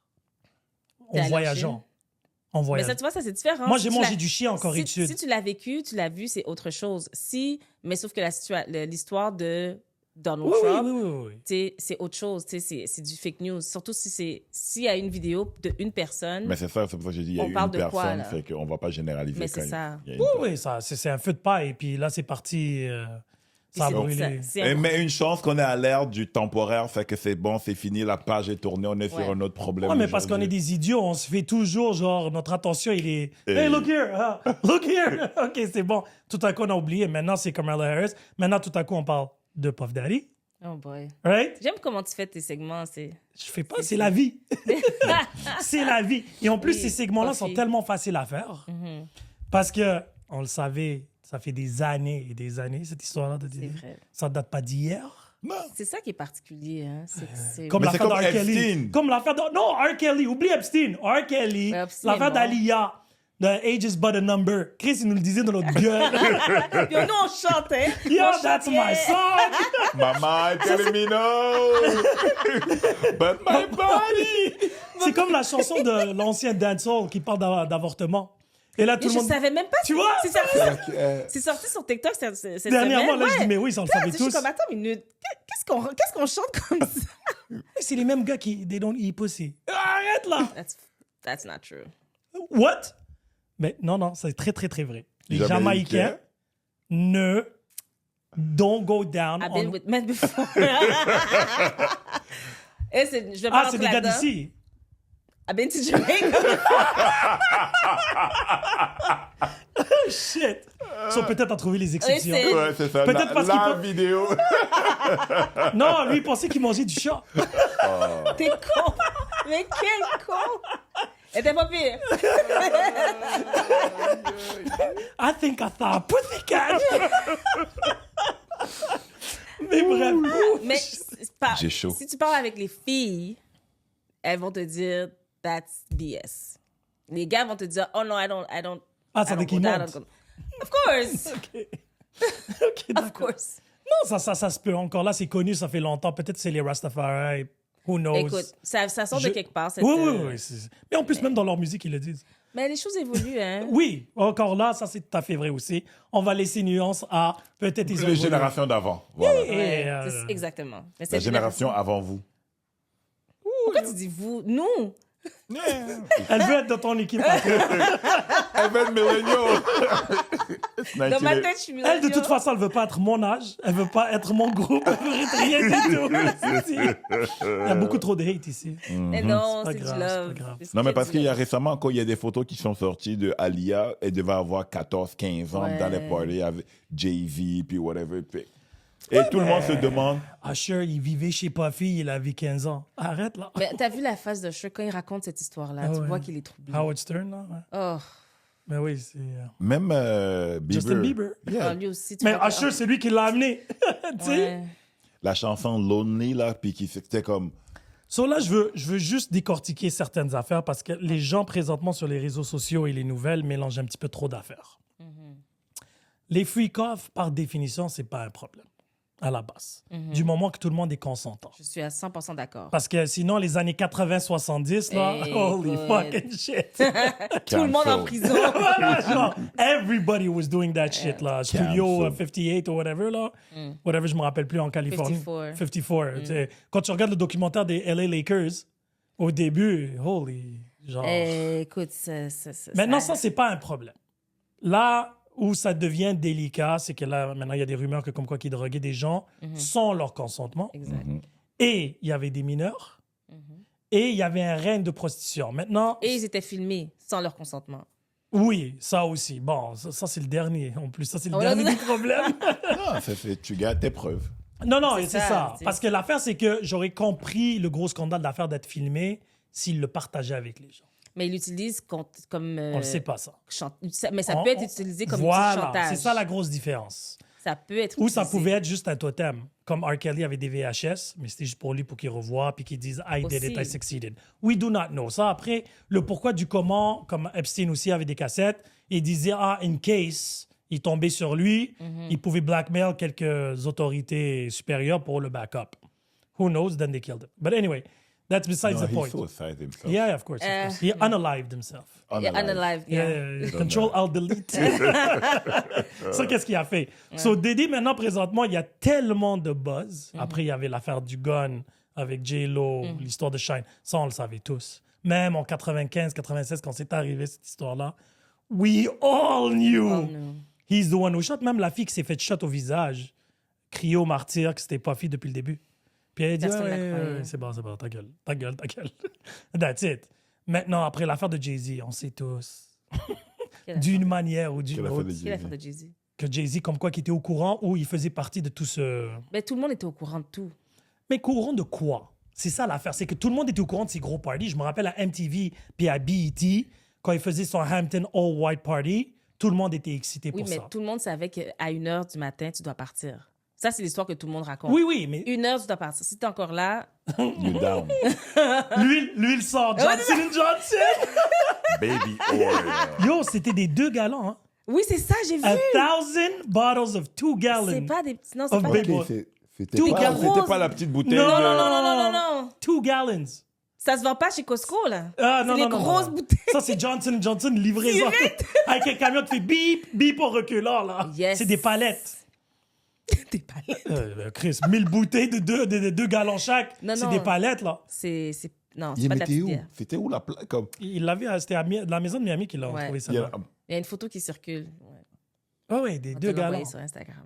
T'es En allé en voyageant. En mais voyageant. ça, tu vois, ça, c'est différent. Moi, Si j'ai tu mangé l'as- du chien en Corée si, du Sud. Si tu l'as vécu, tu l'as vu, c'est autre chose. Mais sauf que l'histoire de Donald Oui, Trump, oui. c'est autre chose. C'est du fake news. Surtout s'il y a une vidéo d'une personne. Mais c'est ça, c'est pour ça que j'ai dit, il y a On eu parle une de quoi, personne, là? fait qu'on va pas généraliser. Mais quand c'est ça. il y a une Oui, personne. oui, ça, c'est un feu de paille. Et puis là, c'est parti. Ça a brûlé. Mais une chance qu'on est à l'ère du temporaire, fait que c'est bon, c'est fini, la page est tournée, on est sur un autre problème. Ouais, mais parce qu'on est aujourd'hui. des idiots, on se fait toujours, genre, notre attention, il est Hey. Hey, look here, look here. OK, c'est bon. Tout à coup, on a oublié. Maintenant, c'est Kamala Harris. Maintenant, tout à coup, on parle de Puff Daddy. Oh boy. Right? J'aime comment tu fais tes segments. Je fais pas, c'est la vie. C'est la vie. Et en plus, Oui, ces segments-là sont Puffy. tellement faciles à faire. Mhm. Parce que, on le savait, ça fait des années et des années, cette histoire-là. C'est vrai. Ça date pas d'hier. Non. C'est ça qui est particulier. Hein? Comme Mais l'affaire c'est comme de R. Kelly. Epstein. Comme l'affaire de... Non, R. Kelly. Oublie Epstein. R. Kelly. Ouais, Epstein L'affaire est mort. d'Aliyah. The age is but a number. Chris, il nous le disait dans notre gueule. Puis nous, on chantait. Yo, On that's chantait. my song. Maman, telling me no. But my body. C'est comme la chanson de l'ancien dancehall qui parle d'avortement. Et là, tout Mais le je monde... savais même pas. Tu vois? C'est sorti sur TikTok cette Dernièrement, semaine. là, je ouais. dis, mais oui, ça, on le Là, savait je suis tous. comme, attends une minute. Qu'est-ce qu'on chante comme ça? C'est les mêmes gars qui... They don't eat pussy. Arrête, là. That's not true. What? Mais non, c'est très, très, très vrai. Les Jamaïcains. Jamaïcains ne... Don't go down I've been on... with men before. Et je vais pas Ah, c'est rentrer des gars là-dedans. d'ici. I've been to Jamaica. Shit. Ils sont peut-être à trouver les exceptions. Oui, Ouais, c'est ça. Peut-être parce la qu'il vidéo. Non, lui, il pensait qu'il mangeait du chat. T'es con. Mais quel con. Elle était pas pire. I think I saw a pussycat. Mais bref. Mais J'ai chaud. si tu parles avec les filles, elles vont te dire that's BS. Les gars vont te dire oh no, I don't. Ah, ça I don't veut qu'ils go down, mentent. I don't go- Of course. OK, Of d'accord. course. Non, ça se peut. Encore là, c'est connu, ça fait longtemps. Peut-être c'est les Rastafari. Who knows? Écoute, ça sort de quelque part. Oui, oui. Mais en plus, même dans leur musique, ils le disent. Mais les choses évoluent, hein. Oui, encore là, ça c'est tout à fait vrai aussi. On va laisser nuance à peut-être ils ont Les évolué. générations d'avant. Voilà. Et, Ouais, exactement. Mais La cette génération avant vous. Pourquoi tu dis vous? Nous? Elle veut être dans ton équipe. Even millennial. Dans ma tête, je suis Elle, de toute façon, elle veut pas être mon âge. Elle veut pas être mon groupe. Elle veut être rien du tout. Il y a beaucoup trop de hate ici. Mais non, C'est pas c'est du grave, love. c'est pas grave. C'est Non, mais que parce du qu'il y a love. récemment, encore, il y a des photos qui sont sorties de Alia. Elle devait avoir 14, 15 ans Ouais. dans les parties avec Jay-Z, puis whatever. Et tout le monde se demande. Usher, il vivait chez Puffy, il avait 15 ans. Arrête, là. Mais t'as vu la face de Usher quand il raconte cette histoire-là? Ah tu ouais. vois qu'il est troublé. Howard Stern, là. Ouais. Oh, Mais oui, c'est... Même Bieber. Justin Bieber. Yeah. Ah, lui aussi. Tu Mais vois que- Usher, c'est lui qui l'a amené. Tu sais? Ouais. La chanson Lonely, là, puis qui c'était comme. So là, je veux juste décortiquer certaines affaires parce que les gens présentement sur les réseaux sociaux et les nouvelles mélangent un petit peu trop d'affaires. Les freak-off, par définition, c'est pas un problème à la base. Du moment que tout le monde est consentant. Je suis à 100% d'accord. Parce que sinon, les années 80-70, là, Hey, holy good. fucking shit. Tout le monde en Cancel. prison. Voilà, genre, everybody was doing that shit, là. Studio Cancel. 58 ou whatever, là. Whatever, je me rappelle plus en Californie. 54. 54. Tu sais, quand tu regardes le documentaire des LA Lakers, au début, holy, genre... Écoute, Maintenant, ça, c'est pas un problème. Là où ça devient délicat, c'est que là, maintenant, il y a des rumeurs que comme quoi qu'ils droguaient des gens sans leur consentement. Exact. Et il y avait des mineurs. Et il y avait un règne de prostitution. Maintenant, Et ils étaient filmés sans leur consentement. oui, ça aussi. Bon, ça c'est le dernier. En plus, ça, c'est le Oh, dernier là, des problèmes. Non, tu gardes tes preuves. Non, C'est c'est ça, ça. c'est- Parce que l'affaire, c'est que j'aurais compris le gros scandale d'affaire d'être filmé s'il le partageait avec les gens. Mais ils l'utilisent comme... On le sait pas, ça. Mais ça peut être utilisé comme outil de Voilà, chantage. c'est ça la grosse différence. Ça peut être Ou ça utilisé. pouvait être juste un totem. Comme R. Kelly avait des VHS, mais c'était juste pour lui, pour qu'il revoie, puis qu'il dise « I did it, I Aussi. succeeded ». We do not know. Ça, après, le pourquoi du comment, comme Epstein aussi avait des cassettes, il disait « Ah, in case », il tombait sur lui, il pouvait blackmail quelques autorités supérieures pour le backup. Who knows? Then they killed him. But anyway, that's besides No, the he point. suicided himself. Yeah, of course. He unalived himself. Yeah, unalive. Yeah. Yeah. Control Alt Delete. Ça, qu'est-ce qu'il a fait? So, Diddy, maintenant, présentement, il y a tellement de buzz. Après, il y avait l'affaire du gun avec J-Lo, l'histoire de Shine. Ça, on le savait tous. Même en 95, 96, quand c'est arrivé, cette histoire-là, we all knew. Oh, no. He's the one who shot. Même la fille qui s'est fait shot au visage, crié au martyr que c'était pas fille depuis le début. Puis elle a dit, Personne l'a ouais, croyé. c'est bon, ta gueule. That's it. Maintenant, après l'affaire de Jay-Z, on sait tous, Quelle d'une manière ou d'une Quelle affaire autre, de Quelle affaire de Jay-Z? que Jay-Z, comme quoi, qui était au courant ou il faisait partie de tout ce... Mais tout le monde était au courant de tout. Mais courant de quoi? C'est ça l'affaire, c'est que tout le monde était au courant de ces gros parties. Je me rappelle à MTV puis à BET, quand il faisait son Hampton All White Party, tout le monde était excité Oui, pour mais ça. tout le monde savait qu'à 1h du matin, tu dois partir. Ça, c'est l'histoire que tout le monde raconte. Oui, oui, mais 1h, tu dois partir. Si t'es encore là, You down. lui, il sort Johnson & Johnson. Baby oil. Yo, c'était des 2 gallons, hein? oui, c'est ça, j'ai vu. 1,000 bottles of 2 gallons. C'est pas des petits. Non, c'est Of pas baby. des. Ok, c'était Tout pas, gallons. c'était pas la petite bouteille. Non, de- non, Non, non, non, non. 2 gallons. Ça se vend pas chez Costco, là. Ah, non, c'est non, les non, grosses non. bouteilles. Ça, c'est Johnson & Johnson livraison. Avec un camion qui fait bip, bip au reculant, là. Yes. C'est des palettes. Des palettes. Chris, 1000 bouteilles de 2 gallons chaque. Non, C'est non. des palettes, là. Non, c'est Il pas de la mettait petite où? bière. C'était où la plaque? Comme... Il l'avait, c'était à la maison de Miami qu'il a Ouais. trouvé ça. Il y a- Il y a une photo qui circule. Ouais. Ah oui, des On 2 te l'a gallons. envoyé sur Instagram.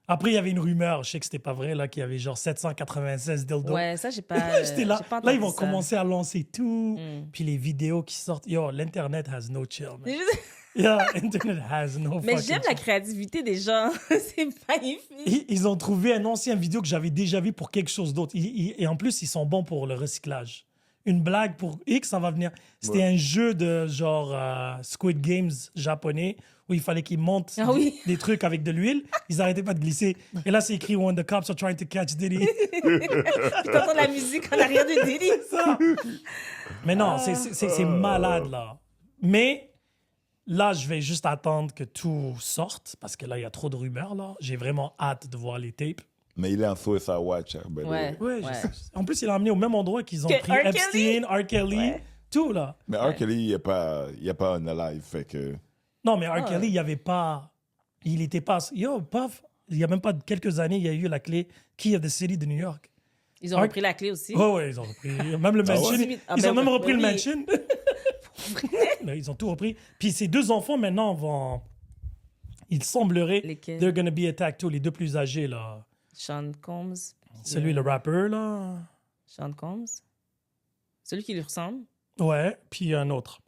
Après, il y avait une rumeur, je sais que c'était pas vrai, là, qu'il y avait genre 796 dildos. Ouais, ça, j'ai pas. J'étais là. j'ai pas Là, ils entendu vont ça. commencer à lancer tout. Mm. Puis les vidéos qui sortent. Yo, l'Internet has no chill, man. C'est juste- Yeah, Internet has no Mais fucking j'aime la chill. créativité des gens. C'est magnifique. Ils ont trouvé un ancien vidéo que j'avais déjà vu pour quelque chose d'autre. Et en plus, ils sont bons pour le recyclage. Une blague pour X, ça va venir. C'était un jeu de genre Squid Games japonais où il fallait qu'ils montent Ah oui. des trucs avec de l'huile. Ils arrêtaient pas de glisser. Et là, c'est écrit When the cops are trying to catch Diddy. T'entends la musique en arrière de Diddy. Ça. Mais non, c'est malade, là. Mais là, je vais juste attendre que tout sorte parce que là, il y a trop de rumeurs, là. J'ai vraiment hâte de voir les tapes. Mais il est en Suicide Watch. By the way. Ouais. Ouais, en plus, il a amené au même endroit qu'ils ont Que pris R. Epstein, R. Kelly, Ouais. tout, là. Mais R. Kelly, il n'y a pas un alive. Fait que... Non, mais R. Ah, Kelly, ouais. il n'y avait pas... Il était pas... Yo, paf, il y a même pas quelques années, il y a eu la clé Key of the City de New York. Ils ont repris la clé aussi. Oh, ouais, ils ont repris. Même le Ah ouais? mansion. Ah, Ils ben ont même ouais. repris le Oui. mansion. Là, ils ont tout repris. Puis ces 2 enfants, maintenant, vont... Il semblerait... Lesquels? They're gonna be attacked too, les 2 plus âgés, là. Sean Combs. Celui, le rapper, là. Sean Combs. Celui qui lui ressemble. Ouais, puis un autre.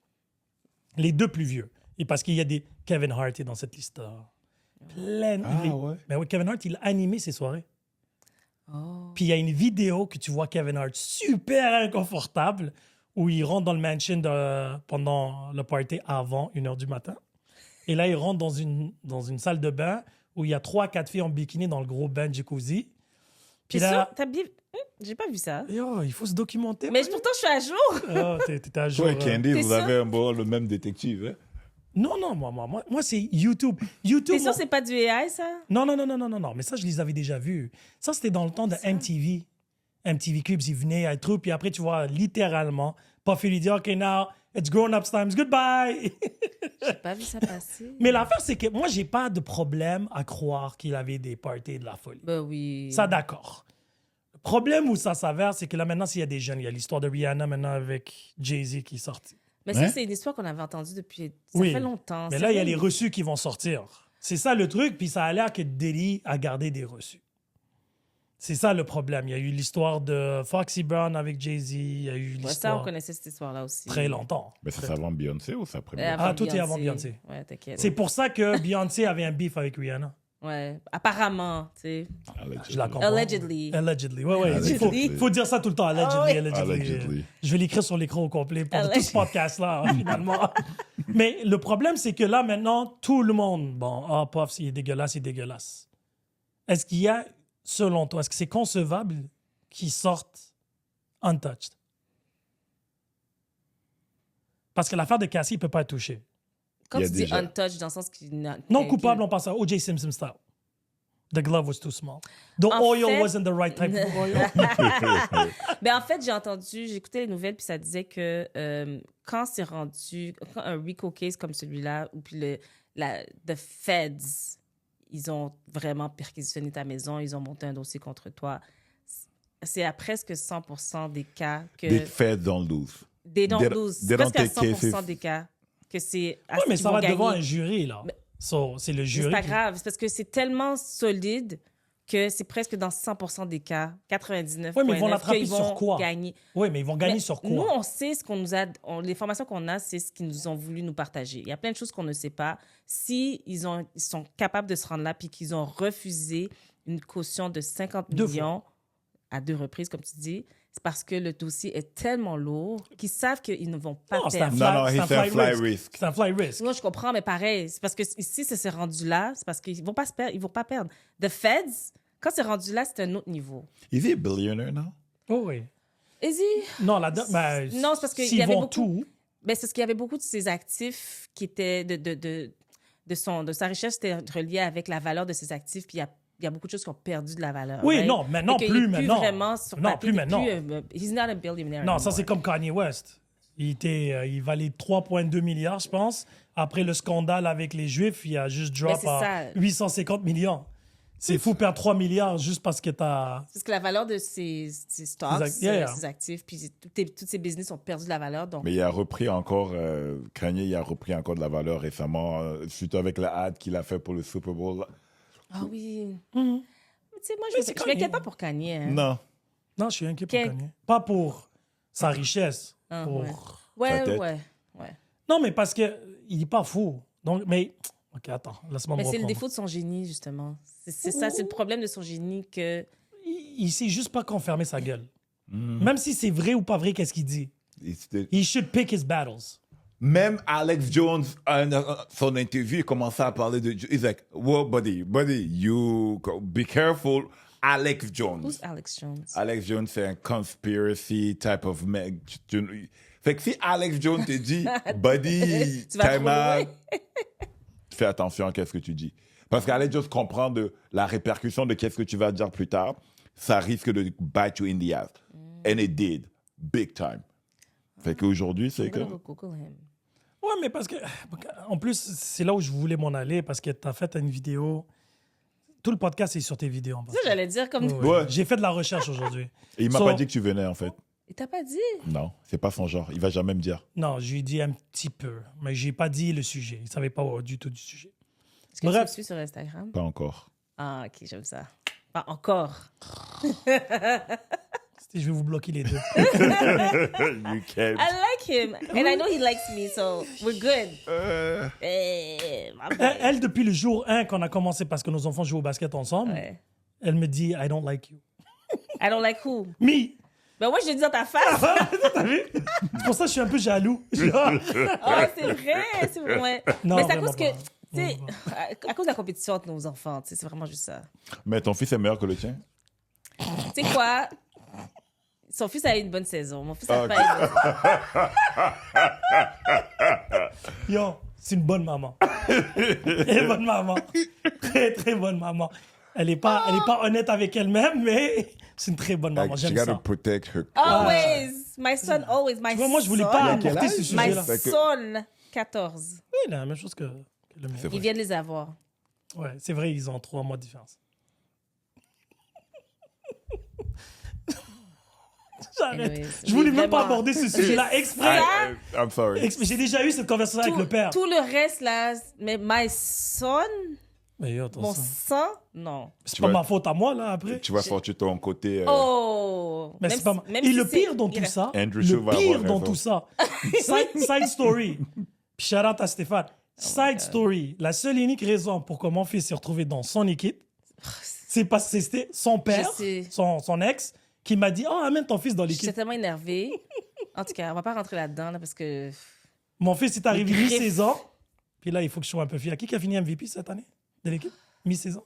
Les 2 plus vieux. Et parce qu'il y a des... Kevin Hart est dans cette liste-là. Plein. Ah, ouais. Mais oui, Kevin Hart, il a animé ses soirées. Oh. Puis il y a une vidéo que tu vois Kevin Hart super inconfortable où il rentre dans le mansion pendant le party avant 1h du matin. Et là, il rentre dans une salle de bain où il y a 3-4 filles en bikini dans le gros bain jacuzzi. Puis T'es sûr? là, T'as bien. J'ai pas vu ça. yo, il faut se documenter. Mais pourtant, je suis à jour. Oh, t'es à jour. Toi et Candy, T'es vous sûr? avez un bon, le même détective. Hein? Non, non, moi c'est YouTube. T'es YouTube. sûr que c'est pas du AI, ça? Non, mais ça, je les avais déjà vus. Ça, c'était dans le temps de MTV. MTV Cribs, ils venaient à être puis après, tu vois, littéralement, Puffy lui dit, OK, now, it's grown-ups times, goodbye. J'ai pas vu ça passer. Mais l'affaire, c'est que moi, j'ai pas de problème à croire qu'il avait des parties de la folie. Ben oui. Ça, d'accord. Le problème où ça s'avère, c'est que là, maintenant, s'il y a des jeunes, il y a l'histoire de Rihanna maintenant avec Jay-Z qui est sorti. Mais ça, Hein? c'est une histoire qu'on avait entendue depuis. Ça Oui. fait longtemps. Mais C'est là, il y a vrai. les reçus qui vont sortir. C'est ça le truc, puis ça a l'air que Diddy a gardé des reçus. C'est ça le problème. Il y a eu l'histoire de Foxy Brown avec Jay-Z, il y a eu Ouais, ça, l'histoire on connaissait cette histoire-là aussi. très longtemps. Mais c'est avant Beyoncé ou ça après Euh, Beyoncé? avant Ah, tout est avant Beyoncé. Ouais, t'inquiète. C'est pour ça que Beyoncé avait un beef avec Rihanna. Ouais, apparemment, tu sais. Je la comprends. Allegedly. Allegedly. Ouais. Allegedly. Il faut dire ça tout le temps. Allegedly, Ah oui. allegedly. Allegedly. Je vais l'écrire sur l'écran au complet pour tout Allegedly. ce podcast-là, hein, finalement. Mais le problème, c'est que là, maintenant, tout le monde, bon, Puff, il est dégueulasse, il est dégueulasse. est-ce qu'il y a, selon toi, est-ce que c'est concevable qu'ils sortent untouched? Parce que l'affaire de Cassie, il ne peut pas être touché. Quand Il y a tu dis déjà- untouched, dans le sens qu'il n'a... Non qu'il- coupable, on passe à O.J. Simpson style. The glove was too small. The En oil fait- wasn't the right type of oil. Ben, en fait, j'ai écouté les nouvelles, puis ça disait que quand un RICO case comme celui-là, ou puis the Feds, ils ont vraiment perquisitionné ta maison, ils ont monté un dossier contre toi, c'est à presque 100% des cas que... They fed don't lose. They don't they- lose. they don't Presque à take 100% cases. des cas que c'est... Oui, mais qu'ils ça vont va devant gagner. un jury, là. So, c'est le Mais jury. c'est pas qui- grave, c'est parce que c'est tellement solide que c'est presque dans 100% des cas, 99,9 Ouais, mais ils vont l'attraper qu'ils sur vont quoi? gagner. Oui, mais ils vont gagner Mais sur quoi? Nous, on sait ce qu'on nous a... les formations qu'on a, c'est ce qu'ils nous ont voulu nous partager. Il y a plein de choses qu'on ne sait pas. Si ils sont capables de se rendre là puis qu'ils ont refusé une caution de 50 Deux millions à 2 reprises, comme tu dis, c'est parce que le dossier est tellement lourd qu'ils savent qu'ils ne vont pas Non, c'est un perdre. fly, Non, c'est un c'est un fly fly risk. risk. C'est un fly risk. Moi, je comprends, mais pareil, c'est parce que ici, ça s'est rendu là, c'est parce qu'ils vont pas se perdre, ils vont pas perdre. The Feds, quand c'est rendu là, c'est un autre niveau. Is he a billionaire now? Oh, oui. Easy. Non, là-dedans, ben, Non, c'est parce qu'il s'ils y avait vont beaucoup- tout, Ben, c'est parce qu'il y avait beaucoup de ses actifs qui étaient de sa richesse était reliée avec la valeur de ses actifs, puis il y a beaucoup de choses qui ont perdu de la valeur. Oui, right? non, maintenant, Fait qu'il est plus maintenant. Vraiment sur Non, papier, plus il est maintenant. he's not a billionaire. non, ça anymore. c'est comme Kanye West. Il valait 3,2 milliards, je pense. Après le scandale avec les Juifs, il a juste drop c'est à ça. 850 millions. C'est fou perdre 3 milliards juste parce que t'as... Parce que la valeur de ses stocks, Yeah. ses actifs, puis toutes ses business ont perdu de la valeur. Donc, Mais il a repris encore, Kanye, il a repris encore de la valeur récemment, suite avec la ad qu'il a fait pour le Super Bowl. ah oui. Mhm. Mais tu sais, moi, Mais je c'est ne Kanye. m'inquiète pas pour Kanye. Hein. Non. Non, je suis inquiet pour Quel- Kanye. Pas pour sa richesse. Ah, pour... ouais. Sa tête. Ouais. Non, mais parce qu'il n'est pas fou. Donc, mais... OK, attends, laisse-moi me Mais c'est le reprendre. défaut de son génie, justement. C'est ça, c'est le problème de son génie que... Il sait juste pas qu'on fermer sa gueule. Même si c'est vrai ou pas vrai, qu'est-ce qu'il dit? He should pick his battles. Même Alex Jones, son interview, il commençait à parler de... He's like, whoa, buddy, you be careful. Alex Jones. Who's Alex Jones? Alex Jones, c'est un conspiracy type of man. Fait que si Alex Jones te dit, buddy, Tu vas time trop loin. out, fais attention à ce que tu dis. Parce qu'Alex Jones comprend de la répercussion de qu'est-ce que tu vas dire plus tard, ça risque de bite you in the ass. And it did, big time. Fait qu'aujourd'hui, c'est I'm que... gonna go Google him. Ouais, mais parce que... En plus, c'est là où je voulais m'en aller, parce que tu as fait une vidéo... Tout le podcast est sur tes vidéos. en Ça, passant. j'allais dire comme... Ouais. Ouais. J'ai fait de la recherche aujourd'hui. Et il m'a So- pas dit que tu venais, en fait. Il t'a pas dit? Non, c'est pas son genre. Il va jamais me dire. Non, je lui ai dit un petit peu, mais j'ai pas dit le sujet. Il savait pas du tout du sujet. Est-ce que Bref. tu me suis sur Instagram? Pas encore. Ah, OK, j'aime ça. Pas encore. Je vais vous bloquer les deux. You can't. I like him. And I know he likes me, so we're good. My boy. Elle, depuis le jour 1, qu'on a commencé parce que nos enfants jouent au basket ensemble, Ouais. elle me dit « I don't like you I don't like who? ». Me! Ben moi, je l'ai dit dans ta face. C'est pour ça que je suis un peu jaloux. Oh, c'est vrai. C'est vrai. Ouais. Non, Mais c'est à vraiment cause que... pas. Tu sais, à cause de la compétition entre nos enfants, tu sais, c'est vraiment juste ça. Mais ton fils est meilleur que le tien? Tu sais quoi? Son fils a eu une bonne saison. Mon fils a Ok. pas eu. Yo, c'est une bonne maman. Très bonne maman. Très, très bonne maman. Elle n'est pas honnête avec elle-même, mais c'est une très bonne maman. Like, she J'aime gotta ça. protect her. Always. My son, always. My Tu vois, moi, je voulais son. pas Il a quel apporter âge? ce My sujet-là. Fait que- son, 14. Oui, il a la même chose que le mien. C'est Ils vrai. viennent les avoir. Ouais, c'est vrai, ils ont 3 mois de différence. J'arrête. Anyways, Je voulais oui, même pas vraiment. aborder ce sujet-là exprès. I'm sorry. J'ai déjà eu cette conversation avec le père. Tout le reste, là, mais my son, Mais yo, attends, mon ça. sang, non. C'est Tu pas vois- ma faute à moi, là, après. Tu vas sortir ton côté. Oh! Mais Même c'est pas si- ma- même Et si le c'est- pire dans il tout reste- ça, Andrew le Shaw va pire avoir dans raison. tout ça, side story, puis shout out à Stéphane, side story, la seule et unique raison pour que mon fils s'est retrouvé dans son équipe, c'est parce que c'était son père, Je sais. son ex, qui m'a dit « Oh, amène ton fils dans J'étais l'équipe. tellement énervée. En tout cas, on va pas rentrer là-dedans, là, parce que... » Mon fils est arrivé Les griffes. mi-saison, puis là, il faut que je sois un peu fier. Qui a fini MVP cette année de l'équipe? Mi-saison.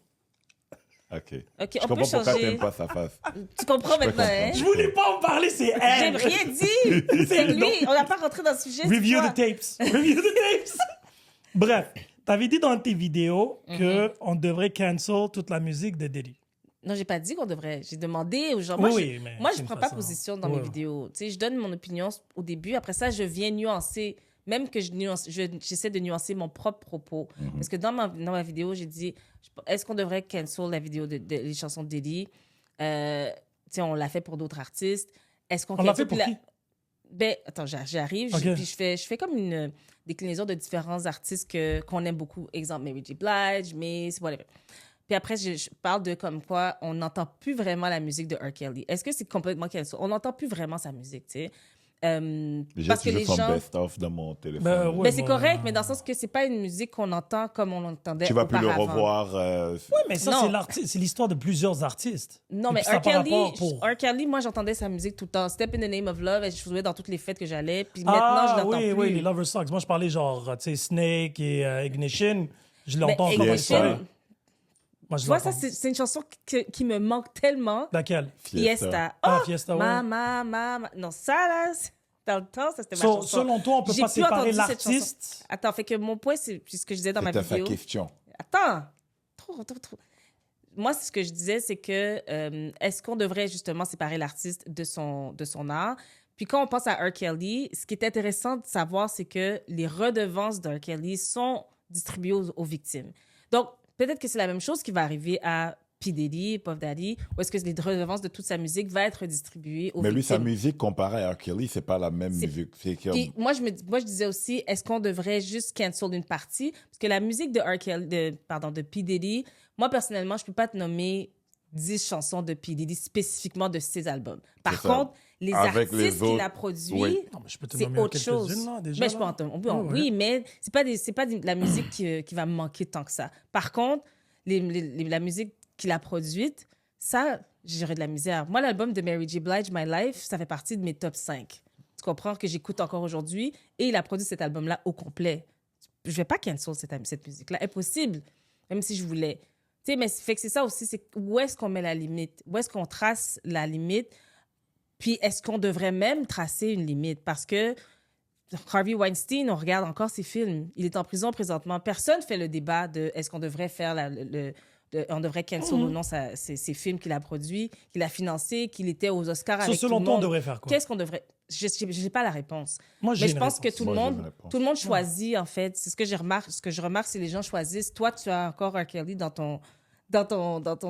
OK. OK, Je on peut comprends pourquoi changer. t'aimes pas sa face. Tu comprends maintenant, comprendre. hein? Je voulais pas en parler, c'est J'ai elle. rien dit. C'est lui. On n'a pas rentré dans le sujet. c'est Review toi. the tapes. Review the tapes. Bref, t'avais dit dans tes vidéos qu'on devrait cancel toute la musique de Diddy. Non, j'ai pas dit qu'on devrait. J'ai demandé aux gens. Oui, Moi, oui, mais moi c'est je une prends pas façon. position dans Oui, mes oui. vidéos. Tu sais, je donne mon opinion au début. Après ça, je viens nuancer. Même que j'essaie de nuancer mon propre propos. Parce que dans ma vidéo, j'ai dit, est-ce qu'on devrait cancel la vidéo les chansons de Diddy? Tu sais, on l'a fait pour d'autres artistes. Est-ce qu'on On l'a fait cancel- pour puis qui? Ben, attends, j'arrive, Ok. puis je fais comme une déclinaison de différents artistes qu'on aime beaucoup. Exemple, Mary J. Blige, Miss, whatever. Puis après, je parle de comme quoi on n'entend plus vraiment la musique de R. Kelly. Est-ce que c'est complètement cancel? On n'entend plus vraiment sa musique, tu sais. J'ai Parce que toujours les son gens... best-of dans mon téléphone. Ben, ouais. Ben, c'est correct, mais dans le sens que c'est pas une musique qu'on entend comme on l'entendait Tu vas plus le auparavant. revoir. Oui, mais ça, Non. c'est l'histoire de plusieurs artistes. Non, Et mais puis ça R. par Kelly, rapport pour- R. Kelly, moi, j'entendais sa musique tout le temps. Step in the Name of Love, et je jouais dans toutes les fêtes que j'allais. Puis maintenant, je l'entends oui, plus. oui, les Lover Songs. Moi, je parlais genre, tu sais, Snake et Ignition. Je Mais l'entends comme un Ignition, seul. Ignition. Moi, je Tu vois, ça, l'entends. c'est une chanson qui me manque tellement. Laquelle? Fiesta. Ah, Oh, Fiesta, ouais. ma. Non, ça, là, dans le temps, ça, c'était ma chanson. Selon toi, on peut J'ai pas plus séparer entendu cette l'artiste. Attends, fait que mon point, c'est ce que je disais dans ma C'était sa vidéo. question. Attends. Trop. Moi, ce que je disais, c'est que est-ce qu'on devrait justement séparer l'artiste de son art? Puis quand on pense à R. Kelly, ce qui est intéressant de savoir, c'est que les redevances de R. Kelly sont distribuées aux victimes. Donc, peut-être que c'est la même chose qui va arriver à P. Diddy, Puff Daddy, ou est-ce que les redevances de toute sa musique va être distribuée aux Mais lui, sa victimes? musique comparée à R. Kelly, c'est pas la même C'est- musique. C'est comme... Puis moi, je disais aussi, est-ce qu'on devrait juste cancel une partie? Parce que la musique de R. Kelly, de P. Diddy, moi, personnellement, je peux pas te nommer 10 chansons de P. Diddy spécifiquement de ses albums. Par ça. contre, les Avec les artistes qu'il autres, a produits, oui. Non, mais je peux te c'est nommer autre quelques-unes, chose. là, déjà, Mais je peux là. en nommer. Ouais, ouais. Oui, mais c'est pas de la musique qui va me manquer tant que ça. Par contre, la musique qu'il a produite, ça, j'aurais de la misère. Moi, l'album de Mary J. Blige, My Life, ça fait partie de mes top 5. Tu comprends que j'écoute encore aujourd'hui et il a produit cet album-là au complet. Je vais pas cancel cette musique-là. Impossible, même si je voulais. Tu sais, mais fait que c'est ça aussi, c'est où est-ce qu'on met la limite? Où est-ce qu'on trace la limite? Puis est-ce qu'on devrait même tracer une limite? Parce que Harvey Weinstein, on regarde encore ses films. Il est en prison présentement. Personne fait le débat de est-ce qu'on devrait faire on devrait cancel ou non ces films qu'il a produits, qu'il a financés, qu'il était aux Oscars avec tout Selon le toi, on monde. devrait faire quoi? Qu'est-ce qu'on devrait... Je n'ai pas la réponse. Moi, j'ai Mais je une pense que réponse. tout le Moi, j'ai une monde, réponse. tout le monde choisit, en fait. C'est ce que je remarque. Ce que je remarque, c'est que les gens choisissent. Toi, tu as encore R. Kelly dans ton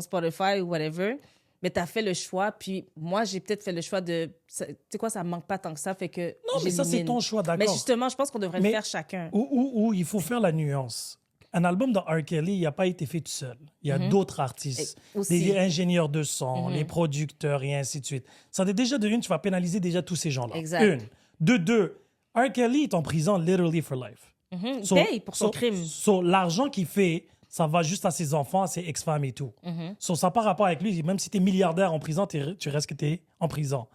Spotify ou whatever, mais tu as fait le choix. Puis moi, j'ai peut-être fait le choix de... Tu sais quoi, ça me manque pas tant que ça, fait que Non, mais ça, c'est j'élimine. ton choix, Mais d'accord. justement, je pense qu'on devrait Mais- le faire chacun. Où il faut faire la nuance. Un album de R. Kelly, il n'a pas été fait tout seul. Il y a d'autres artistes, Et aussi. des ingénieurs de son, les producteurs et ainsi de suite. Ça, déjà, de une, tu vas pénaliser déjà tous ces gens-là. Exact. Une. De deux, R. Kelly est en prison literally for life. Il paye pour son crime. L'argent qu'il fait, ça va juste à ses enfants, à ses ex-femmes et tout. Ça n'a pas rapport avec lui. Même si tu es milliardaire en prison, tu restes que tu es en prison.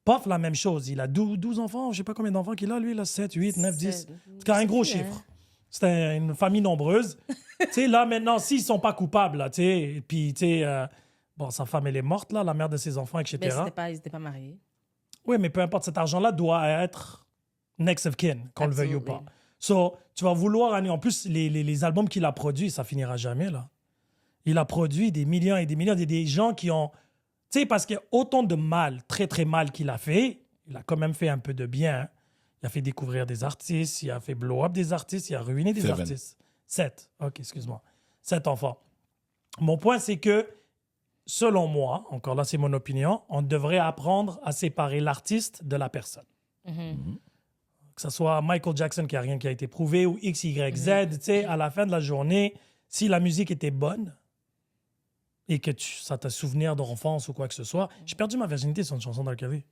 Puff, la même chose. Il a 12 enfants. Je ne sais pas combien d'enfants qu'il a, lui. Là, 7, 8, 9, 10. C'est un gros chiffre. C'était une famille nombreuse. Tu sais, là, maintenant, s'ils ne sont pas coupables, là, tu sais, et puis, tu sais, bon, sa femme, elle est morte, là, la mère de ses enfants, etc. Mais ils n'étaient pas mariés. Oui, mais peu importe, cet argent-là doit être next of kin, qu'on le veuille ou pas. Absolutely. So, tu vas vouloir... En plus, les albums qu'il a produits, ça finira jamais, là. Il a produit des millions et des millions. Il y a des gens qui ont... Tu sais, parce qu'il y a autant de mal, très, très mal qu'il a fait, il a quand même fait un peu de bien. Hein. Il a fait découvrir des artistes, il a fait blow up des artistes, il a ruiné des 7. artistes. 7. OK, excuse-moi. 7 enfants. Mon point, c'est que, selon moi, encore là, c'est mon opinion, on devrait apprendre à séparer l'artiste de la personne. Que ce soit Michael Jackson, qui n'a rien qui a été prouvé, ou X, Y, Z, tu sais, à la fin de la journée, si la musique était bonne et que ça t'a souvenir d'enfance ou quoi que ce soit, j'ai perdu ma virginité sur une chanson d'R. Kelly.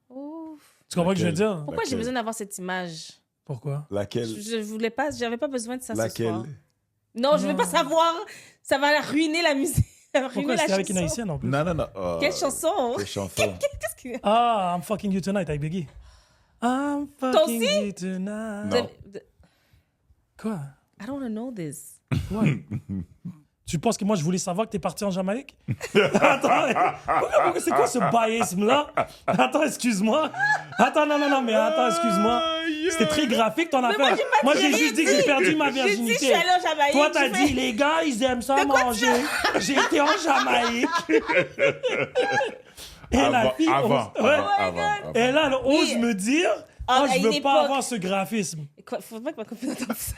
Ouf. Tu comprends ce que je veux dire? Pourquoi j'ai Laquelle? besoin d'avoir cette image? Pourquoi? Laquelle? Je voulais pas, j'avais pas besoin de ça ce Laquelle? soir. Non, je veux pas savoir. Ça va ruiner la musique. Ça va ruiner Pourquoi? la C'était avec une chanson. haïtienne en plus. Non. Quelle chanson? Quelle chanson? Qu'est-ce que... Ah, I'm fucking you tonight avec Biggie. I'm fucking aussi? you tonight. Non. Quoi? I don't want to know this. Ouais. Tu penses que moi, je voulais savoir que t'es parti en Jamaïque? Attends, c'est quoi ce biaisme-là? Attends, excuse-moi. Attends, non, mais attends, excuse-moi. C'était très graphique, ton affaire. Moi, j'ai juste dit que j'ai perdu ma J'ai dit, je virginité. suis allée en Jamaïque. Toi, t'as dit, les gars, ils aiment ça manger. J'ai été en Jamaïque. Et la fille, avant. Et là, elle ose me dire, à je une veux époque. pas avoir ce graphisme. Faut pas que ma copine entende ça.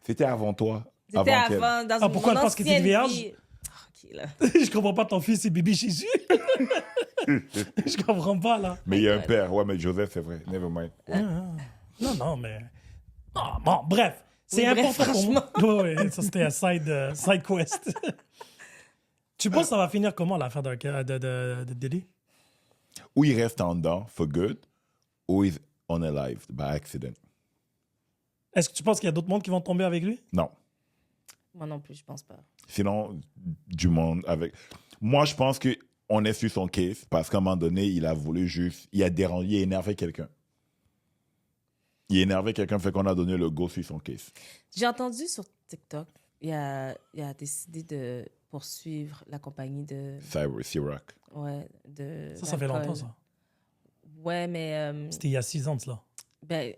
C'était avant toi. C'était qu'elle. avant, dans Ah, pourquoi mon elle pense que t'es ancienne vierge? vie. Ok, là. Je comprends pas ton fils, c'est bébé Jésus. Je comprends pas, là. Mais il y a un père. Ouais, mais Joseph, c'est vrai. Never mind. Ouais. Non, mais... Ah, bon, bref. C'est Oui, bref, important pour moi. Ouais, ça, c'était un side quest. Tu penses que ça va finir comment, l'affaire de Diddy? Ou il reste en dedans, for good, ou il on alive, by accident. Est-ce que tu penses qu'il y a d'autres mondes qui vont tomber avec lui? Non. Moi non plus, je pense pas. Sinon, du monde avec... Moi, je pense qu'on est sur son case parce qu'à un moment donné, il a voulu juste... Il a dérangé, il a énervé quelqu'un. Il a énervé quelqu'un, fait qu'on a donné le go sur son case. J'ai entendu sur TikTok, il a décidé de poursuivre la compagnie de... Ciroc. Ouais, de... Ça fait d'alcool. longtemps, ça. Ouais, mais... C'était il y a 6 ans de cela. ben,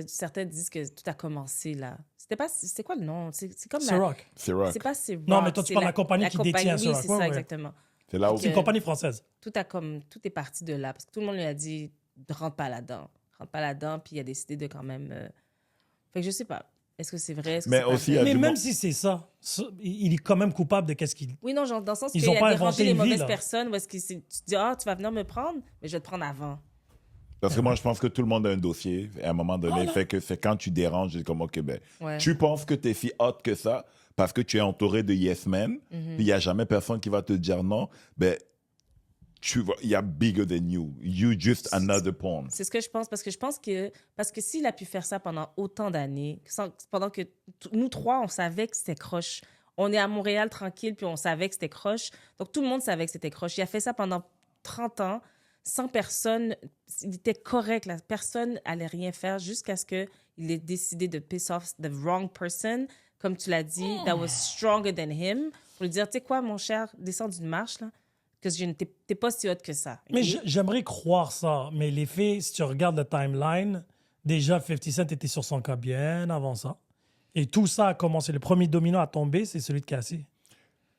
certains disent que tout a commencé là. C'était quoi le nom? C'est comme Ciroc. Ciroc. C'est pas Ciroc. Non, mais toi, tu c'est parles de la compagnie qui détient oui, Ciroc. c'est Ouais, ça, ouais. exactement. C'est là où... C'est une compagnie française. Tout est parti de là. Parce que tout le monde lui a dit, rentre pas là-dedans. Rentre pas là-dedans. Puis il a décidé de quand même... Fait que je sais pas. Est-ce que c'est vrai? Est-ce que Mais c'est pas aussi, vrai? il y a Mais du même monde- si c'est ça, il est quand même coupable de qu'est-ce qu'il... Oui, non, genre, dans le sens Ils qu'il ont pas a inventé dérangé les une vie, mauvaises là. personnes. Où est-ce que tu te dis, tu vas venir me prendre, mais je vais te prendre avant. Parce que moi, je pense que tout le monde a un dossier. Et à un moment donné, fait que c'est quand tu déranges, c'est comme, OK, ben, Ouais. tu penses que t'es si hot que ça parce que tu es entouré de yes men, puis il n'y a jamais personne qui va te dire non, ben, il y a bigger than you. You just another pawn. C'est ce que je pense, parce que s'il a pu faire ça pendant autant d'années, pendant que nous trois, on savait que c'était croche. On est à Montréal tranquille, puis on savait que c'était croche. Donc, tout le monde savait que c'était croche. Il a fait ça pendant 30 ans, sans personne. Il était correct, là. Personne allait rien faire jusqu'à ce qu'il ait décidé de piss off the wrong person, comme tu l'as dit, that was stronger than him, pour lui dire, tu sais quoi, mon cher, descends d'une marche, là, que t'es pas si hot que ça. Mais ok? j'aimerais croire ça. Mais les faits, si tu regardes le timeline, déjà 50 Cent était sur son cas bien avant ça. Et tout ça a commencé. Le premier domino à tomber, c'est celui de Cassie.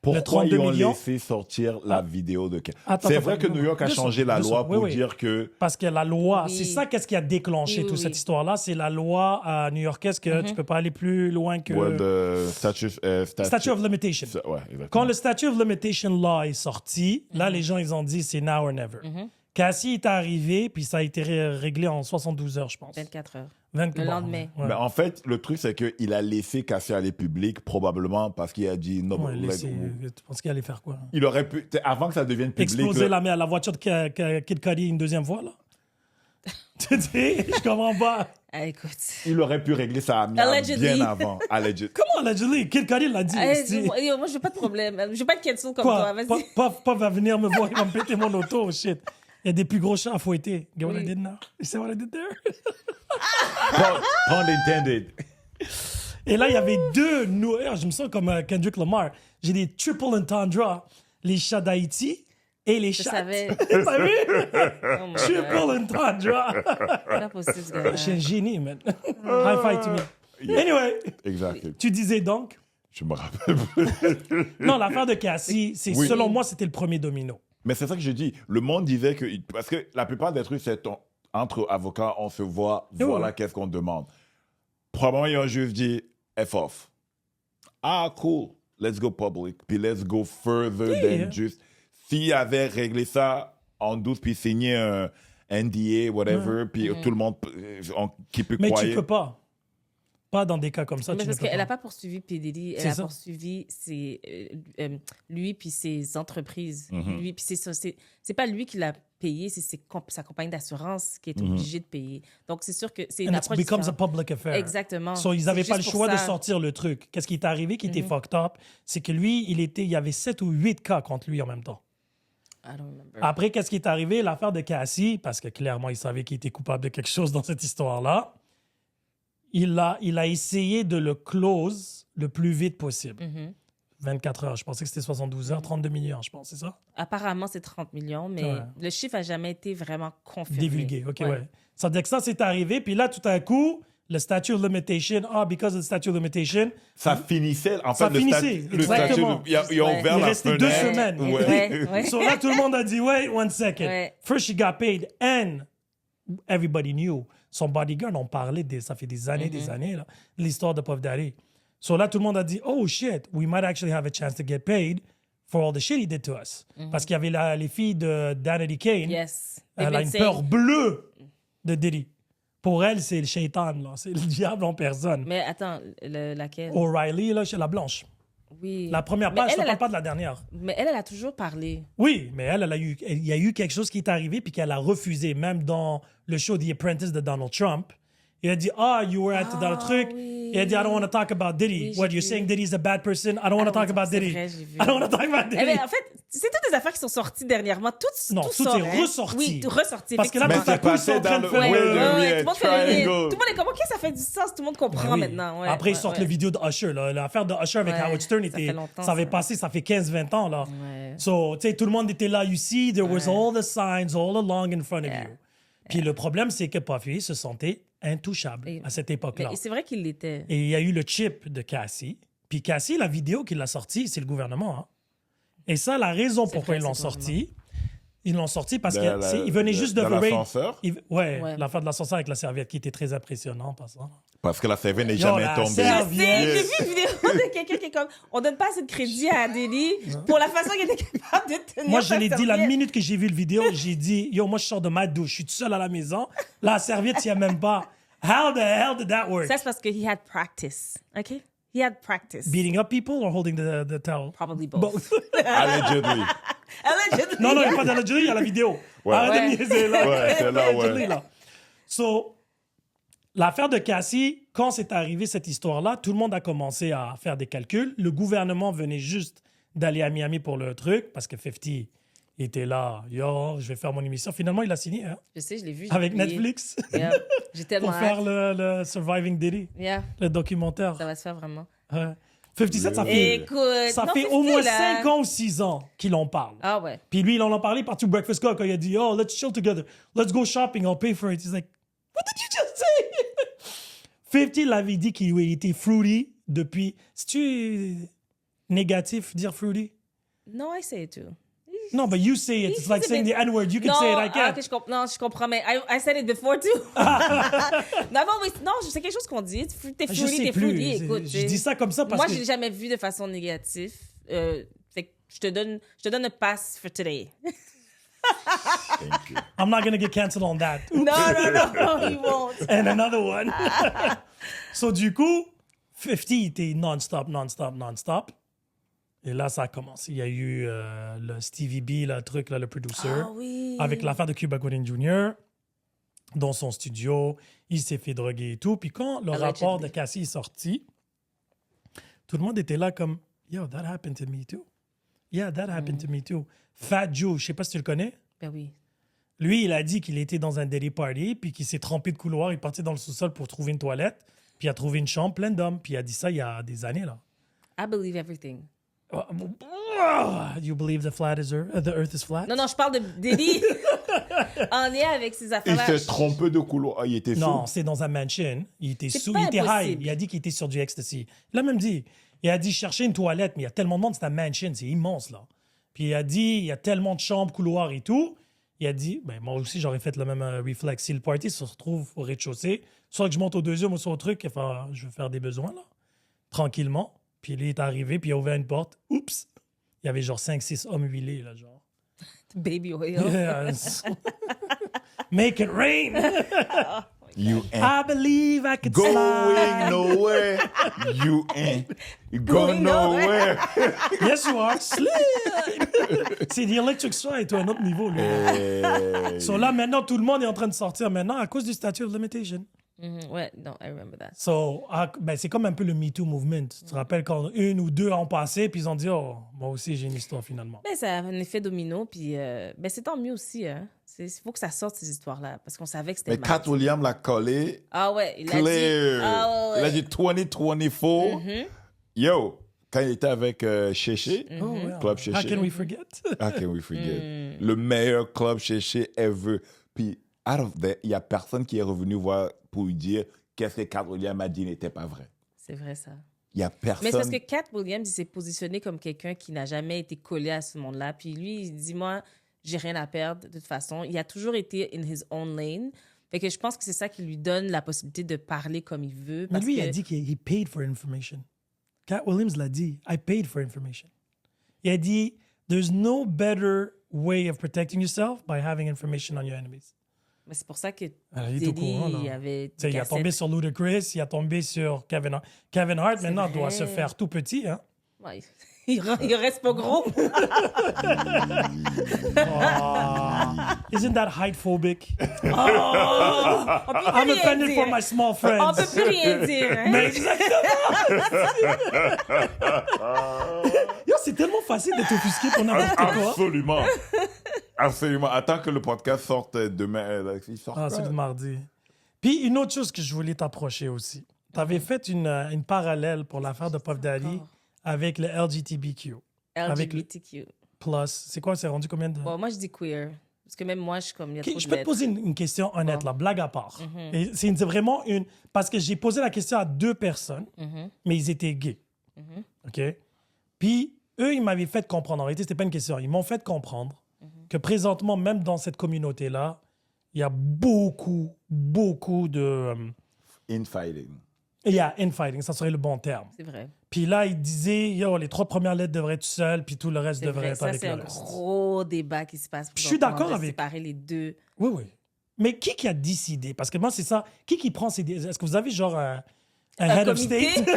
Pourquoi 32 ils ont millions? laissé sortir la vidéo de... Attends, C'est attends, vrai que attends. New York a Deux changé secondes, la deux loi secondes. pour Oui, oui. dire que... Parce que la loi, Oui. c'est ça qu'est-ce qui a déclenché Oui, toute oui, cette oui. histoire-là. C'est la loi new-yorkaise que tu peux pas aller plus loin que... Statute of Limitation. Ouais, exactement. Quand le Statute of Limitation Law est sorti, là, les gens, ils ont dit c'est now or never. Cassie est arrivé, puis ça a été réglé en 72 heures, je pense. 24 heures. 24 Le lendemain. Ouais. Mais en fait, le truc, c'est qu'il a laissé Cassie aller public, probablement parce qu'il a dit... Non, Ouais, like, tu penses qu'il allait faire quoi? il aurait pu... Avant que ça devienne public... Exploser là, la voiture de Kid Cudi une deuxième fois, là? Tu sais, je comprends pas. Ah, écoute. il aurait pu régler ça amiable Allegedly. bien avant. Allegedly. Comment allegedly? Kid Cudi l'a dit. Hey, esti. moi, je veux pas de problème. Je veux pas de cancel comme Quoi? toi. Vas-y. Pop va venir me voir, il va me péter mon auto, shit. Il y a des plus gros chats à fouetter. Get what I Oui. did now? You see what I did there? Pun intended. Et là, il y avait deux... Je me sens comme Kendrick Lamar. J'ai des triple entendre. Les chats d'Haïti et les Je chats. savais. T'as vu? Oh my Triple God. entendre. C'est pas possible, ce gars-là. Je suis un génie, man. High five to me. Anyway, Exact. tu disais donc... Je me rappelle plus. Non, l'affaire de Cassie, Oui. selon moi, c'était le premier domino. Mais c'est ça que je dis. Le monde disait que... Parce que la plupart des trucs, c'est entre avocats, on se voit, Oui, voilà oui. qu'est-ce qu'on demande. Probablement, ils ont juste dit, F off. Ah, cool. Let's go public. Puis let's go further Yeah. than just... S'il avait réglé ça en douce, puis signé un NDA, whatever, puis tout le monde qui peut Mais croire... tu peux pas. Pas dans des cas comme ça. Mais tu parce ne peux qu'elle n'a pas. pas poursuivi P. Diddy, C'est elle a ça. poursuivi lui puis ses entreprises. Lui, puis c'est pas lui qui l'a payé, c'est sa compagnie d'assurance qui est obligée de payer. Donc, c'est sûr que c'est une And it approche becomes a différente. public affair. Exactement. So, ils C'est n'avaient pas le juste pour choix de ça. sortir le truc. Qu'est-ce qui est arrivé qui était fucked up? C'est que lui, il y avait 7 ou 8 cas contre lui en même temps. I don't remember. Après, qu'est-ce qui est arrivé? L'affaire de Cassie, parce que clairement, il savait qu'il était coupable de quelque chose dans cette histoire-là, il a essayé de le close le plus vite possible. 24 heures. Je pensais que c'était 72 heures, 32 millions, je pense, c'est ça? Apparemment, c'est 30 millions, mais Ouais. le chiffre n'a jamais été vraiment confirmé. Divulgué, OK, ouais. Ça veut dire que ça, c'est arrivé, puis là, tout à coup, le statute of limitation, because of the statute of limitation, Ça finissait, en Ça fait, finissait, le statut, exactement. ils ont Ouais. ouvert Il la restait fenêtre. 2 semaines. Ouais. So là, tout le monde a dit, wait one second. Ouais. First, she got paid, and everybody knew. Son bodyguard en parlait, ça fait des années, là, l'histoire de Puff Daddy. So là, tout le monde a dit, oh shit, we might actually have a chance to get paid for all the shit he did to us. Parce qu'il y avait les filles de Danity Kane. Yes. Elle a une peur bleue de Diddy. Pour elle, c'est le shaitan, là. C'est le diable en personne. Mais attends, laquelle? O'Reilly, là, chez la blanche. Oui. La première Mais page, je elle, ne elle a- parle pas de la dernière. Mais elle a toujours parlé. Oui, mais il y a eu quelque chose qui est arrivé puis qu'elle a refusé, même dans le show The Apprentice de Donald Trump. Il a dit, you were dans le truc. oui. Il a dit, I don't want to talk about Diddy. Oui, What, j'ai you're vu. saying Diddy's a bad person? I don't want to talk about c'est Diddy. vrai, j'ai vu. I don't want to talk about Eh Diddy. ben, en fait, c'est toutes des affaires qui sont sorties dernièrement. Non, tout tout sort, est hein. ressorti. Oui, tout ressorti. Parce que là, Mais tout à c'est coup, ils sont en passé train de dans faire le- Ouais, Oui, ouais, oui, ouais, tout le monde fait le lien. triangle. Tout le monde est comme, OK, ça fait du sens. Tout le monde comprend Oui. maintenant. Ouais, Après, ils ouais, sortent ouais. le vidéo de Usher. Là. L'affaire de Usher avec Ouais, Howard Stern, ça fait longtemps, ça avait ça. passé, ça fait 15-20 ans. Là. Ouais. So, tu sais, tout le monde était là. You see, there was Ouais. all the signs all along in front of Yeah. you. Puis le problème, c'est que Puffy se sentait intouchable Et- à cette époque-là. Mais c'est vrai qu'il l'était. Et il y a eu le chip de Cassie. Puis Cassie, la vidéo qu'il a sortie, c'est le gouvernement. Hein. Et ça, la raison pourquoi vrai, ils l'ont c'est le sorti, ils l'ont sorti parce De qu'il venait juste de dans raid- l'ascenseur? Ouais, Ouais. l'affaire de l'ascenseur avec la serviette qui était très impressionnant en passant. Parce que la CV n'est Yo, jamais la tombée. serviette. Je sais, Yes. j'ai vu une vidéo de quelqu'un qui est comme, on donne pas assez de crédit à Diddy pour la façon qu'il était capable de tenir Moi, je sa l'ai dit la serviette. minute que j'ai vu le vidéo, j'ai dit, yo, moi, je sors de ma douche, je suis tout seul à la maison, la serviette, il n'y a même pas. How the hell did that work? Ça, c'est parce que he had practice. OK? He had practice. Beating up people or holding the towel? Probably both. Both. Allegedly. Allegedly. Non, non, il n'y a pas d'allegedly, il y a la vidéo. Ouais. Arrête Ouais. de niaiser, là. Ouais, c'est là, ouais. Allegedly, là. So, l'affaire de Cassie, quand c'est arrivé cette histoire-là, tout le monde a commencé à faire des calculs. Le gouvernement venait juste d'aller à Miami pour le truc, parce que 50 était là. Yo, je vais faire mon émission. Finalement, il a signé, hein, Je sais, je l'ai vu. j'ai avec oublié. Netflix, Yeah. J'ai tellement pour faire hâte. le Surviving Diddy, Yeah. le documentaire. Ça va se faire vraiment. Ouais. 50 Cent, ça fait, Écoute. ça non, fait 50, au moins là. 5 ans ou 6 ans qu'il en parle. Ah ouais. Puis lui, il en a parlé partout au Breakfast Club quand il a dit, oh, let's chill together. Let's go shopping, I'll pay for it. He's like, what did you just say? 50 l'avait dit qu'il était fruity depuis. C'est-tu négatif, dire fruity? Non, I say it too. Non, but you say it. It's like saying the N-word. You can say it, I can't. ok, non, je comprends, mais I said it before too. non, c'est quelque chose qu'on dit. T'es Je fruity, sais t'es plus. fruity. Écoute, Je dis ça comme ça parce moi, que... je l'ai jamais vu de façon négative. Fait que je te donne un pass for today. Thank you. I'm not going to get canceled on that. non, he won't. And another one. So, du coup, 50 était non-stop. Et là, ça a commencé. Il y a eu le Stevie B, le truc, là, le producer, Ah oui. avec l'affaire de Cuba Gooding Jr. dans son studio. Il s'est fait droguer et tout. Puis quand le Allegedly. rapport de Cassie est sorti, tout le monde était là comme « Yo, that happened to me too. Yeah, that happened to me too. » Fat Joe, je sais pas si tu le connais. Ben oui. Lui, il a dit qu'il était dans un deli party, puis qu'il s'est trempé de couloir, il est parti dans le sous-sol pour trouver une toilette, puis il a trouvé une chambre pleine d'hommes, puis il a dit ça il y a des années, là. I believe everything. You believe the earth is flat? Non, je parle de Diddy en lien avec ces Il affaires-là. s'est trompé de couloir. Ah, il était sous. Non, c'est dans un mansion. Il était C'est sous, pas il était high. impossible. Il a dit qu'il était sur du ecstasy. Il a même dit, il a dit chercher une toilette, mais il y a tellement de monde, c'est un mansion, c'est immense, là. Puis il a dit, il y a tellement de chambres, couloirs et tout. Il a dit, ben moi aussi, j'aurais fait le même réflexe. Si le party se retrouve au rez-de-chaussée, soit que je monte au deuxième ou soit au truc, enfin, je vais faire des besoins, là, tranquillement. Puis il est arrivé, puis il a ouvert une porte. Oups! Il y avait genre 5-6 hommes huilés, là, genre. Baby oil. Yes. Make it rain! You ain't I believe I could slide. going nowhere. You ain't going nowhere. Yes, you are. Slide! C'est The Electric Slide, toi, un autre niveau, lui. Hey. So là, maintenant, tout le monde est en train de sortir maintenant à cause du statute of limitation. Mhm, ouais, non, I remember that. So, ben, c'est comme un peu le Me Too movement. Tu te rappelles quand une ou deux ont passé, puis ils ont dit, oh, moi aussi, j'ai une histoire finalement. Ben, ça a un effet domino, puis ben, c'est tant mieux aussi. Hein. Il faut que ça sorte, ces histoires-là, parce qu'on savait que c'était Mais mal. Cat Williams l'a collé Ah ouais, il a dit... clear. Ah ouais, Il a ouais. dit 2024. Yo, Quand il était avec Chéché, Oh, ouais. Club Chéché. How can we forget? How can we forget? Le meilleur club Chéché ever. Puis, out of that, il n'y a personne qui est revenu voir pour lui dire qu'est-ce que Cat Williams a dit n'était pas vrai. C'est vrai, ça. Il n'y a personne. Mais c'est parce que Cat Williams, il s'est positionné comme quelqu'un qui n'a jamais été collé à ce monde-là. Puis lui, il dit, moi, j'ai rien à perdre de toute façon. Il a toujours été in his own lane. Fait que je pense que c'est ça qui lui donne la possibilité de parler comme il veut. Mais Parce lui, il que... a dit qu'il paid for information. Cat Williams l'a dit. I paid for information. Il a dit, there's no better way of protecting yourself by having information on your enemies. Mais c'est pour ça que Il est au Diddy, courant, là. il avait... Il a tombé sur Ludacris, il a tombé sur Kevin Hart. Kevin Hart, maintenant, vrai. doit se faire tout petit. Hein? Ouais. Il reste pas gros. Isn't that height phobic? On peut I'm plus rien offended for dire. my small On friends. peut plus rien dire. Hein? Mais Yo, c'est tellement facile d'être offusqué pour n'importe quoi. Absolument. Absolument. Attends que le podcast sorte demain. Il sort Ah, quand? c'est le mardi. Puis une autre chose que je voulais t'approcher aussi. Tu avais fait une parallèle pour l'affaire de Puff Daddy avec le LGBTQ. Avec le LGBTQ. plus. C'est quoi, c'est rendu combien de... Bon, moi, je dis queer. Parce que même moi, je suis comme... Il y a Ok, trop je de peux te lettres. poser une question honnête, là, blague à part. Et c'est vraiment une... Parce que j'ai posé la question à 2 personnes, mais ils étaient gays. OK? Puis, eux, ils m'avaient fait comprendre. En réalité, c'était pas une question. Ils m'ont fait comprendre que présentement, même dans cette communauté-là, il y a beaucoup de... Infighting. il y a infighting, ça serait le bon terme. C'est vrai. Puis là, ils disaient, yo, les 3 premières lettres devraient être seules, puis tout le reste C'est devrait vrai. être Ça, avec c'est le un reste. gros débat qui se passe. Je suis présentement, d'accord de avec- séparer les deux. Oui, oui. Mais qui a décidé? Parce que moi, c'est ça. Qui prend ces... Est-ce que vous avez genre un head of comité? state?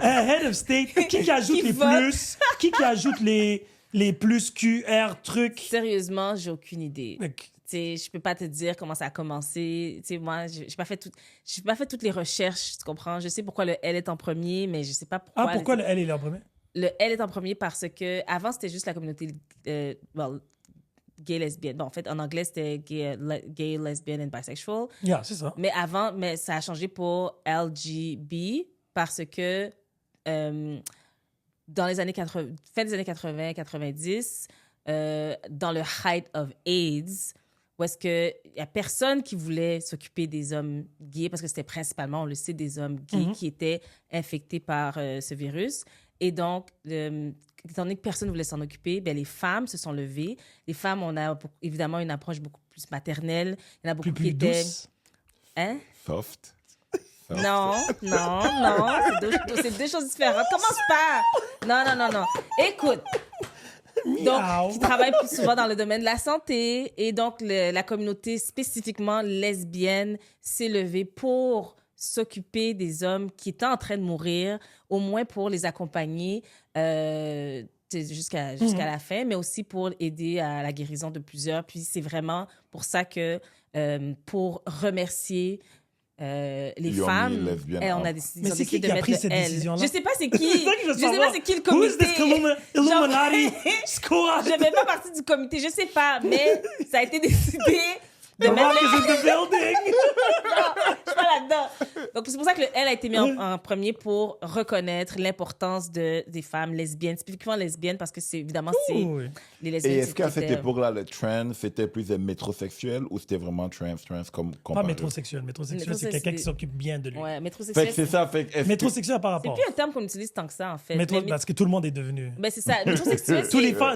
Un head of state? Qui ajoute Qui les vote? plus? Qui ajoute les plus QR trucs? Sérieusement, j'ai aucune idée. Mais- Tu sais, je peux pas te dire comment ça a commencé. Tu sais, moi, j'ai pas fait toutes les recherches, tu comprends? Je sais pourquoi le L est en premier, mais je sais pas pourquoi. Ah, pourquoi le L est là en premier? Le L est en premier parce que avant c'était juste la communauté gay lesbienne. Bon, en fait, en anglais c'était gay, lesbian and bisexual. Yeah, c'est ça. Mais avant, mais ça a changé pour LGB parce que dans les années 80, fin des années 80, 90, dans le height of AIDS, où est-ce qu'il n'y a personne qui voulait s'occuper des hommes gays, parce que c'était principalement, on le sait, des hommes gays qui étaient infectés par ce virus. Et donc, étant donné que personne ne voulait s'en occuper, ben, les femmes se sont levées. Les femmes, on a évidemment une approche beaucoup plus maternelle. Il y en a beaucoup Plus qui étaient... douce. Hein? Soft. Non, c'est deux choses différentes. Commence pas. Non. Écoute, donc, Miaou. qui travaillent plus souvent dans le domaine de la santé. Et donc, la communauté spécifiquement lesbienne s'est levée pour s'occuper des hommes qui étaient en train de mourir, au moins pour les accompagner jusqu'à la fin, mais aussi pour aider à la guérison de plusieurs. Puis c'est vraiment pour ça que, pour remercier les Ils ont mis femmes, lesbienne on a en- décidé, Mais ils ont c'est qui décidé qui a de pris mettre cette le L. décision-là? Je sais pas c'est qui. C'est ça que je veux Je sais savoir. pas c'est qui le Who is comité. this Illuminati squad? Je fais pas partie du comité, je sais pas, mais ça a été décidé de The mettre Rock le is in the building. je suis pas là-dedans. Donc, c'est pour ça que le L a été mis en premier pour reconnaître l'importance des femmes lesbiennes, spécifiquement lesbiennes, parce que c'est évidemment, c'est Oui. les Et lesbiennes. est-ce qu'à cette c'était- époque-là, le trans, c'était plus métrosexuel ou c'était vraiment trans comme Pas comparé? métrosexuel. Métrosexuel, c'est Métrosexuel, quelqu'un qui c'est- s'occupe bien de lui. Ouais, Fait métrosexuel. que c'est ça. Fait que est-ce que- Métrosexuel par C'est rapport. plus un terme qu'on utilise tant que ça, en fait. Métro- Mais- parce que tout le monde est devenu. ben, c'est ça. Métrosexuel,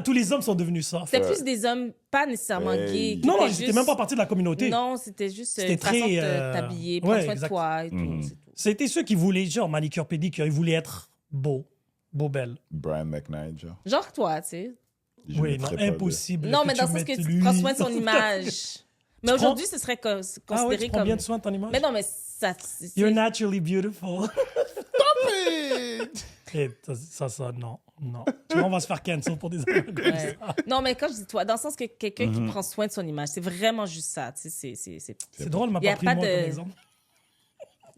Tous les hommes sont devenus ça. c'était plus des hommes, pas nécessairement Hey. gays. qui Non, étaient j'étais juste- même pas partie de la communauté. Non, c'était juste C'était une façon très, de t'habiller, prendre ouais, soin exact. de toi et tout. c'est tout. C'était ceux qui voulaient, genre, manicure, pédicure. Ils voulaient être beaux. Belle. Brian McKnight, genre. Genre toi, tu sais. Je Oui, mettrais non, pas de- impossible. Non, mais tu dans le sens que mettes tu lui. prends soin de son image. Mais prends- aujourd'hui, ce serait Ah ouais, considéré tu prends comme... bien de soin de ton image? Mais non, mais ça... You're naturally beautiful. Et ça, non. Tu vois, on va se faire cancel pour des affaires comme Ouais. ça. Non, mais quand je dis toi, dans le sens que quelqu'un qui prend soin de son image, c'est vraiment juste ça. Tu sais, C'est drôle, m'a Y a pas pris pas moi de- comme exemple.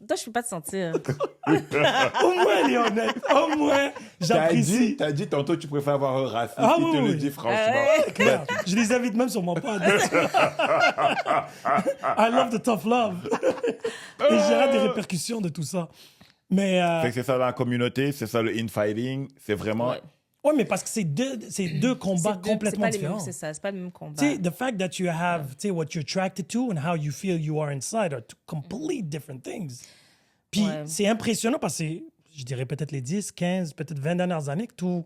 Toi, je peux pas te sentir. Au moins, elle est honnête. Au moins, j'apprécie. T'as dit tantôt tu préfères avoir un raciste Ah qui oui, te le oui. dit franchement. Ouais. Claire. Je les invite même sur mon pod. I love the tough love. Et j'ai hâte des répercussions de tout ça. Mais, Fait que c'est ça la communauté, c'est ça le infighting, c'est vraiment... Ouais. ouais, mais parce que c'est deux combats complètement différents. C'est ça, c'est pas le même combat. Tu sais, the fact that you have, tu sais, what you're attracted to and how you feel you are inside are two complete different things. Puis Ouais. c'est impressionnant parce que je dirais peut-être les 10, 15, peut-être 20 dernières années que tout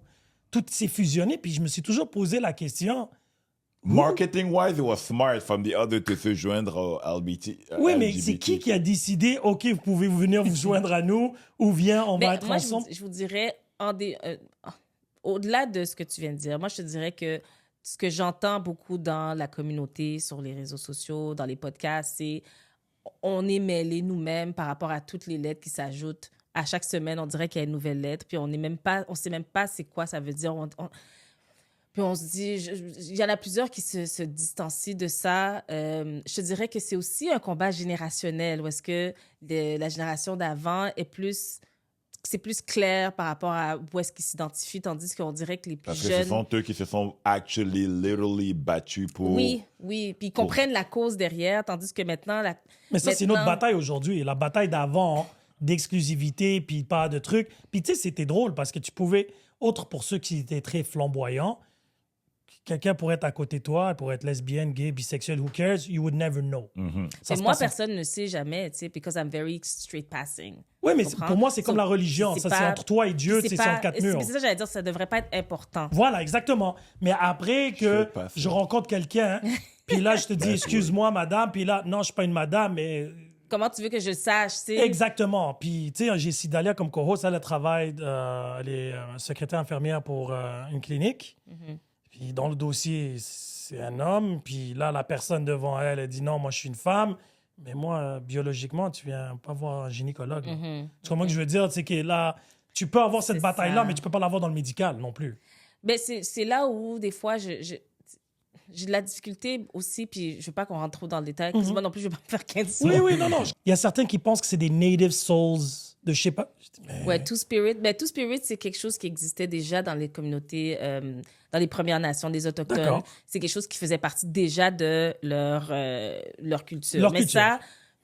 s'est fusionné. Puis je me suis toujours posé la question. Marketing-wise, it was smart from the other to se joindre au LBT. Oui, mais LGBT. c'est qui a décidé, OK, vous pouvez venir vous joindre à nous ou viens, on va être moi, ensemble? je vous dirais, au-delà de ce que tu viens de dire, moi, je te dirais que ce que j'entends beaucoup dans la communauté, sur les réseaux sociaux, dans les podcasts, c'est on est mêlés nous-mêmes par rapport à toutes les lettres qui s'ajoutent. À chaque semaine, on dirait qu'il y a une nouvelle lettre, puis on sait même pas c'est quoi ça veut dire. Puis on se dit, il y en a plusieurs qui se distancient de ça. Je te dirais que c'est aussi un combat générationnel, où est-ce que la génération d'avant c'est plus clair par rapport à où est-ce qu'ils s'identifient, tandis qu'on dirait que les plus Parce que jeunes... ce sont eux qui se sont literally battus pour... Oui, puis ils comprennent la cause derrière, tandis que maintenant... Mais ça, c'est notre maintenant- bataille aujourd'hui. La bataille d'avant, d'exclusivité, puis pas de trucs. Puis tu sais, c'était drôle parce que tu pouvais, autre pour ceux qui étaient très flamboyants, quelqu'un pourrait être à côté de toi, elle pourrait être lesbienne, gay, bisexuelle, who cares, you would never know. Ça Mais se moi, passe- personne ne sait jamais, tu sais, because I'm very straight passing. Oui, mais Comprends? pour moi, c'est comme So, la religion. c'est Ça, pas- c'est entre toi et Dieu, c'est c'est pas- entre quatre murs. C'est ça que j'allais dire, ça devrait pas être important. Voilà, exactement. Mais après que sais pas ça. je rencontre quelqu'un, puis là, je te dis, excuse-moi, madame, puis là, non, je suis pas une madame, mais Comment tu veux que je le sache, tu sais? exactement. Puis, tu sais, j'ai Sidalia comme co-host, elle travaille, elle est secrétaire infirmière pour une clinique. Puis dans le dossier, c'est un homme. Puis là, la personne devant elle, elle dit non, moi, je suis une femme. Mais moi, biologiquement, tu viens pas voir un gynécologue. là. Tu comprends ce que je veux dire? C'est que là, tu peux avoir cette C'est bataille-là, ça. mais tu peux pas l'avoir dans le médical non plus. Ben, c'est là où, des fois, j'ai de la difficulté aussi, puis je veux pas qu'on rentre trop dans le détail, parce que moi non plus, je veux pas me faire 15 Oui, oui, non, non. Il y a certains qui pensent que c'est des native souls de je sais pas. Mais- Ouais, Two Spirit. Ben, Two Spirit, c'est quelque chose qui existait déjà dans les communautés, dans les Premières Nations, des Autochtones. D'accord. C'est quelque chose qui faisait partie déjà de leur culture. Leur Mais culture. ça,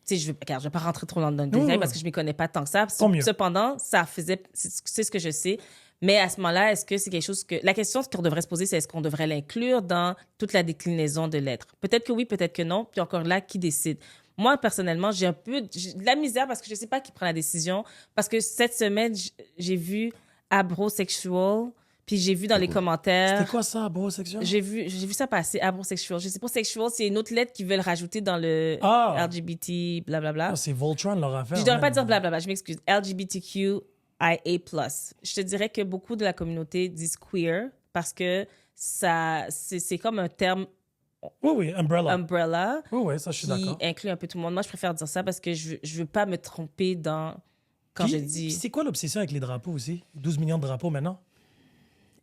tu sais, je vais pas rentrer trop dans le détail ouais. parce que je m'y connais pas tant que ça. Tant mieux. Cependant, ça faisait, c'est ce que je sais. Mais à ce moment-là, est-ce que c'est quelque chose que... La question qu'on devrait se poser, c'est est-ce qu'on devrait l'inclure dans toute la déclinaison de l'être? Peut-être que oui, peut-être que non. Puis encore là, qui décide? Moi, personnellement, j'ai de la misère parce que je sais pas qui prend la décision. Parce que cette semaine, j'ai vu Abrosexual, puis j'ai vu dans les commentaires... C'était quoi ça, brosexuel? J'ai vu ça passer, Abrosexual. Je sais pas, sexual, c'est une autre lettre qu'ils veulent rajouter dans le Ah. LGBT, blablabla. Ah, c'est Voltron leur affaire. Je devrais pas man. dire blablabla, je m'excuse. LGBTQIA+. Je te dirais que beaucoup de la communauté disent queer parce que c'est comme un terme Oui, oui, umbrella. umbrella Oui, oui, ça, je suis qui d'accord. inclut un peu tout le monde. Moi, je préfère dire ça parce que je veux pas me tromper quand Puis, je dis... c'est quoi l'obsession avec les drapeaux aussi? 12 millions de drapeaux maintenant.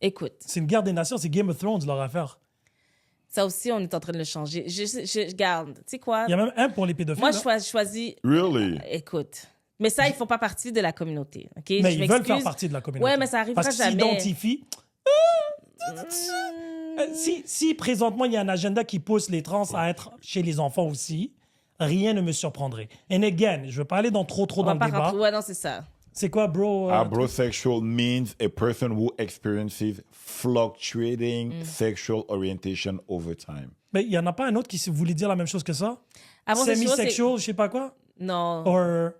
Écoute, C'est une guerre des nations, c'est Game of Thrones leur affaire. ça aussi, on est en train de le changer. Je garde. Tu sais quoi? Il y a même un pour les pédophiles. Moi, là. je choisis... Really? Écoute. Mais ça, ils font pas partie de la communauté. OK? Mais Je ils veulent faire m'excuse. partie de la communauté. Ouais, mais ça arrivera Parce qu'ils jamais. s'identifient. Si présentement, il y a un agenda qui pousse les trans à être chez les enfants aussi, rien ne me surprendrait. And again, je ne veux pas aller trop On dans va le pas débat. rentrer... Ouais, non, c'est ça. C'est quoi, bro? Abrosexual means a person who experiences fluctuating sexual orientation over time. Mais il n'y en a pas un autre qui voulait dire la même chose que ça? Abrosexual, c'est- Semi-sexual, je sais pas quoi? Non. Or...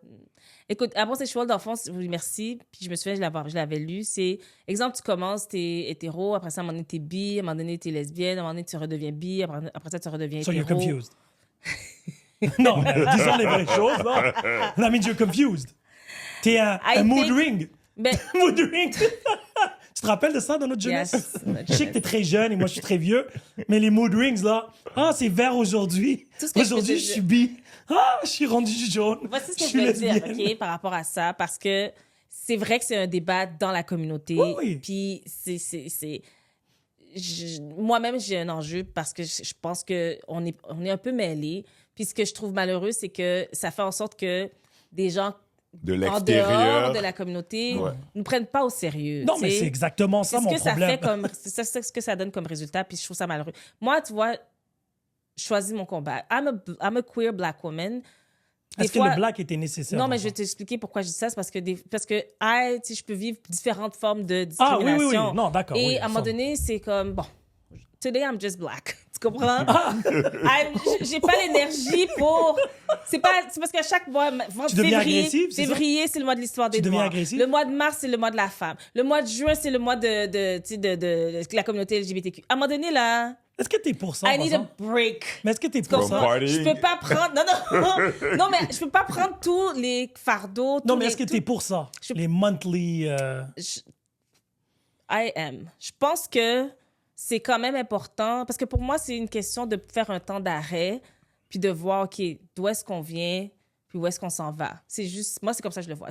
Écoute, Abrosexual, d'enfance, oui, merci. Puis je me souviens, je l'avais lu. C'est, exemple, tu commences, t'es hétéro, après ça, à un moment donné, t'es bi, à un moment donné, t'es lesbienne, à un moment donné, tu redeviens bi, après ça, tu redeviens So hétéro. you're confused. Non, mais disons les vraies choses, non? That means you're confused. T'es un mood think- ring. Ben, Mood ring. Tu te rappelles de ça dans notre jeunesse? Yes, notre Je sais que t'es très jeune et moi je suis très vieux, mais les mood rings là, ah c'est vert aujourd'hui. Tout ce que je Aujourd'hui peux je te suis bi. Ah je suis rendu jaune. voici ce que je suis veux dire, lesbienne. OK, par rapport à ça, parce que c'est vrai que c'est un débat dans la communauté. Oui, oui. Puis moi-même, j'ai un enjeu parce que je pense qu'on est un peu mêlés. Puis ce que je trouve malheureux, c'est que ça fait en sorte que des gens De en dehors l'extérieur. de la communauté Ouais. ne prennent pas au sérieux. Non tu mais sais. c'est exactement C'est ça ce mon que ça problème. fait comme c'est ce que ça donne comme résultat, puis je trouve ça malheureux. Moi, tu vois, je choisis mon combat. I'm a queer black woman. Est-ce que le black était nécessaire? Non, mais je vais t'expliquer pourquoi je dis ça. C'est parce que, je peux vivre différentes formes de discrimination. Ah oui. Non, d'accord. Et oui, à un moment donné, c'est comme, bon, today I'm just black. Tu comprends? J'ai pas l'énergie pour... C'est parce qu'à chaque mois, février, c'est le mois de l'histoire des Noirs. Le mois de mars, c'est le mois de la femme. Le mois de juin, c'est le mois de la communauté LGBTQ. À un moment donné, là... Est-ce que t'es pour ça? I need a break. Mais est-ce que t'es pour ça? Party. Je peux pas prendre... Non, mais je peux pas prendre tous les fardeaux. Non, mais est-ce que t'es pour ça? Les monthly... I am. Je pense que c'est quand même important, parce que pour moi, c'est une question de faire un temps d'arrêt, puis de voir, OK, d'où est-ce qu'on vient, puis où est-ce qu'on s'en va. C'est juste... Moi, c'est comme ça que je le vois.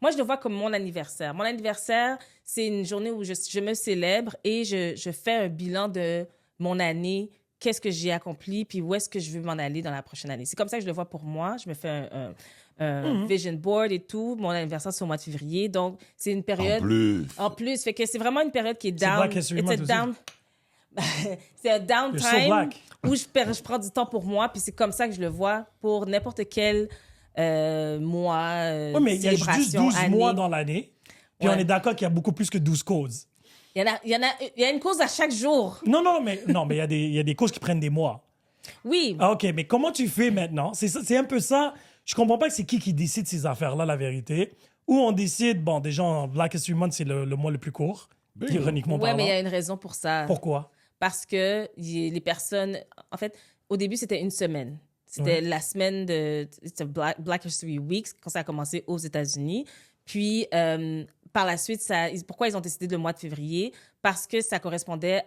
Moi, je le vois comme mon anniversaire. Mon anniversaire, c'est une journée où je me célèbre et je fais un bilan de mon année, qu'est-ce que j'ai accompli, puis où est-ce que je veux m'en aller dans la prochaine année. C'est comme ça que je le vois pour moi. Je me fais un vision board et tout. Mon anniversaire, c'est au mois de février. Donc, c'est une période... En plus. Fait que c'est vraiment une période qui est down. C'est un downtime où je prends du temps pour moi, puis c'est comme ça que je le vois pour n'importe quel mois, oui, mais il y a juste 12 mois dans l'année, puis Ouais. on est d'accord qu'il y a beaucoup plus que 12 causes. Il y a une cause à chaque jour. Non, mais il y a des causes qui prennent des mois. Oui. Ah, OK, mais comment tu fais maintenant? C'est un peu ça. Je comprends pas que c'est qui décide ces affaires-là, la vérité. Ou on décide, bon, déjà, Black History Month, c'est le mois le plus court, ironiquement Ouais, parlant. mais il y a une raison pour ça. Pourquoi? Parce que les personnes... En fait, au début, c'était une semaine. C'était la semaine de Black History Week, quand ça a commencé aux États-Unis. Puis, par la suite, pourquoi ils ont décidé le mois de février? Parce que ça correspondait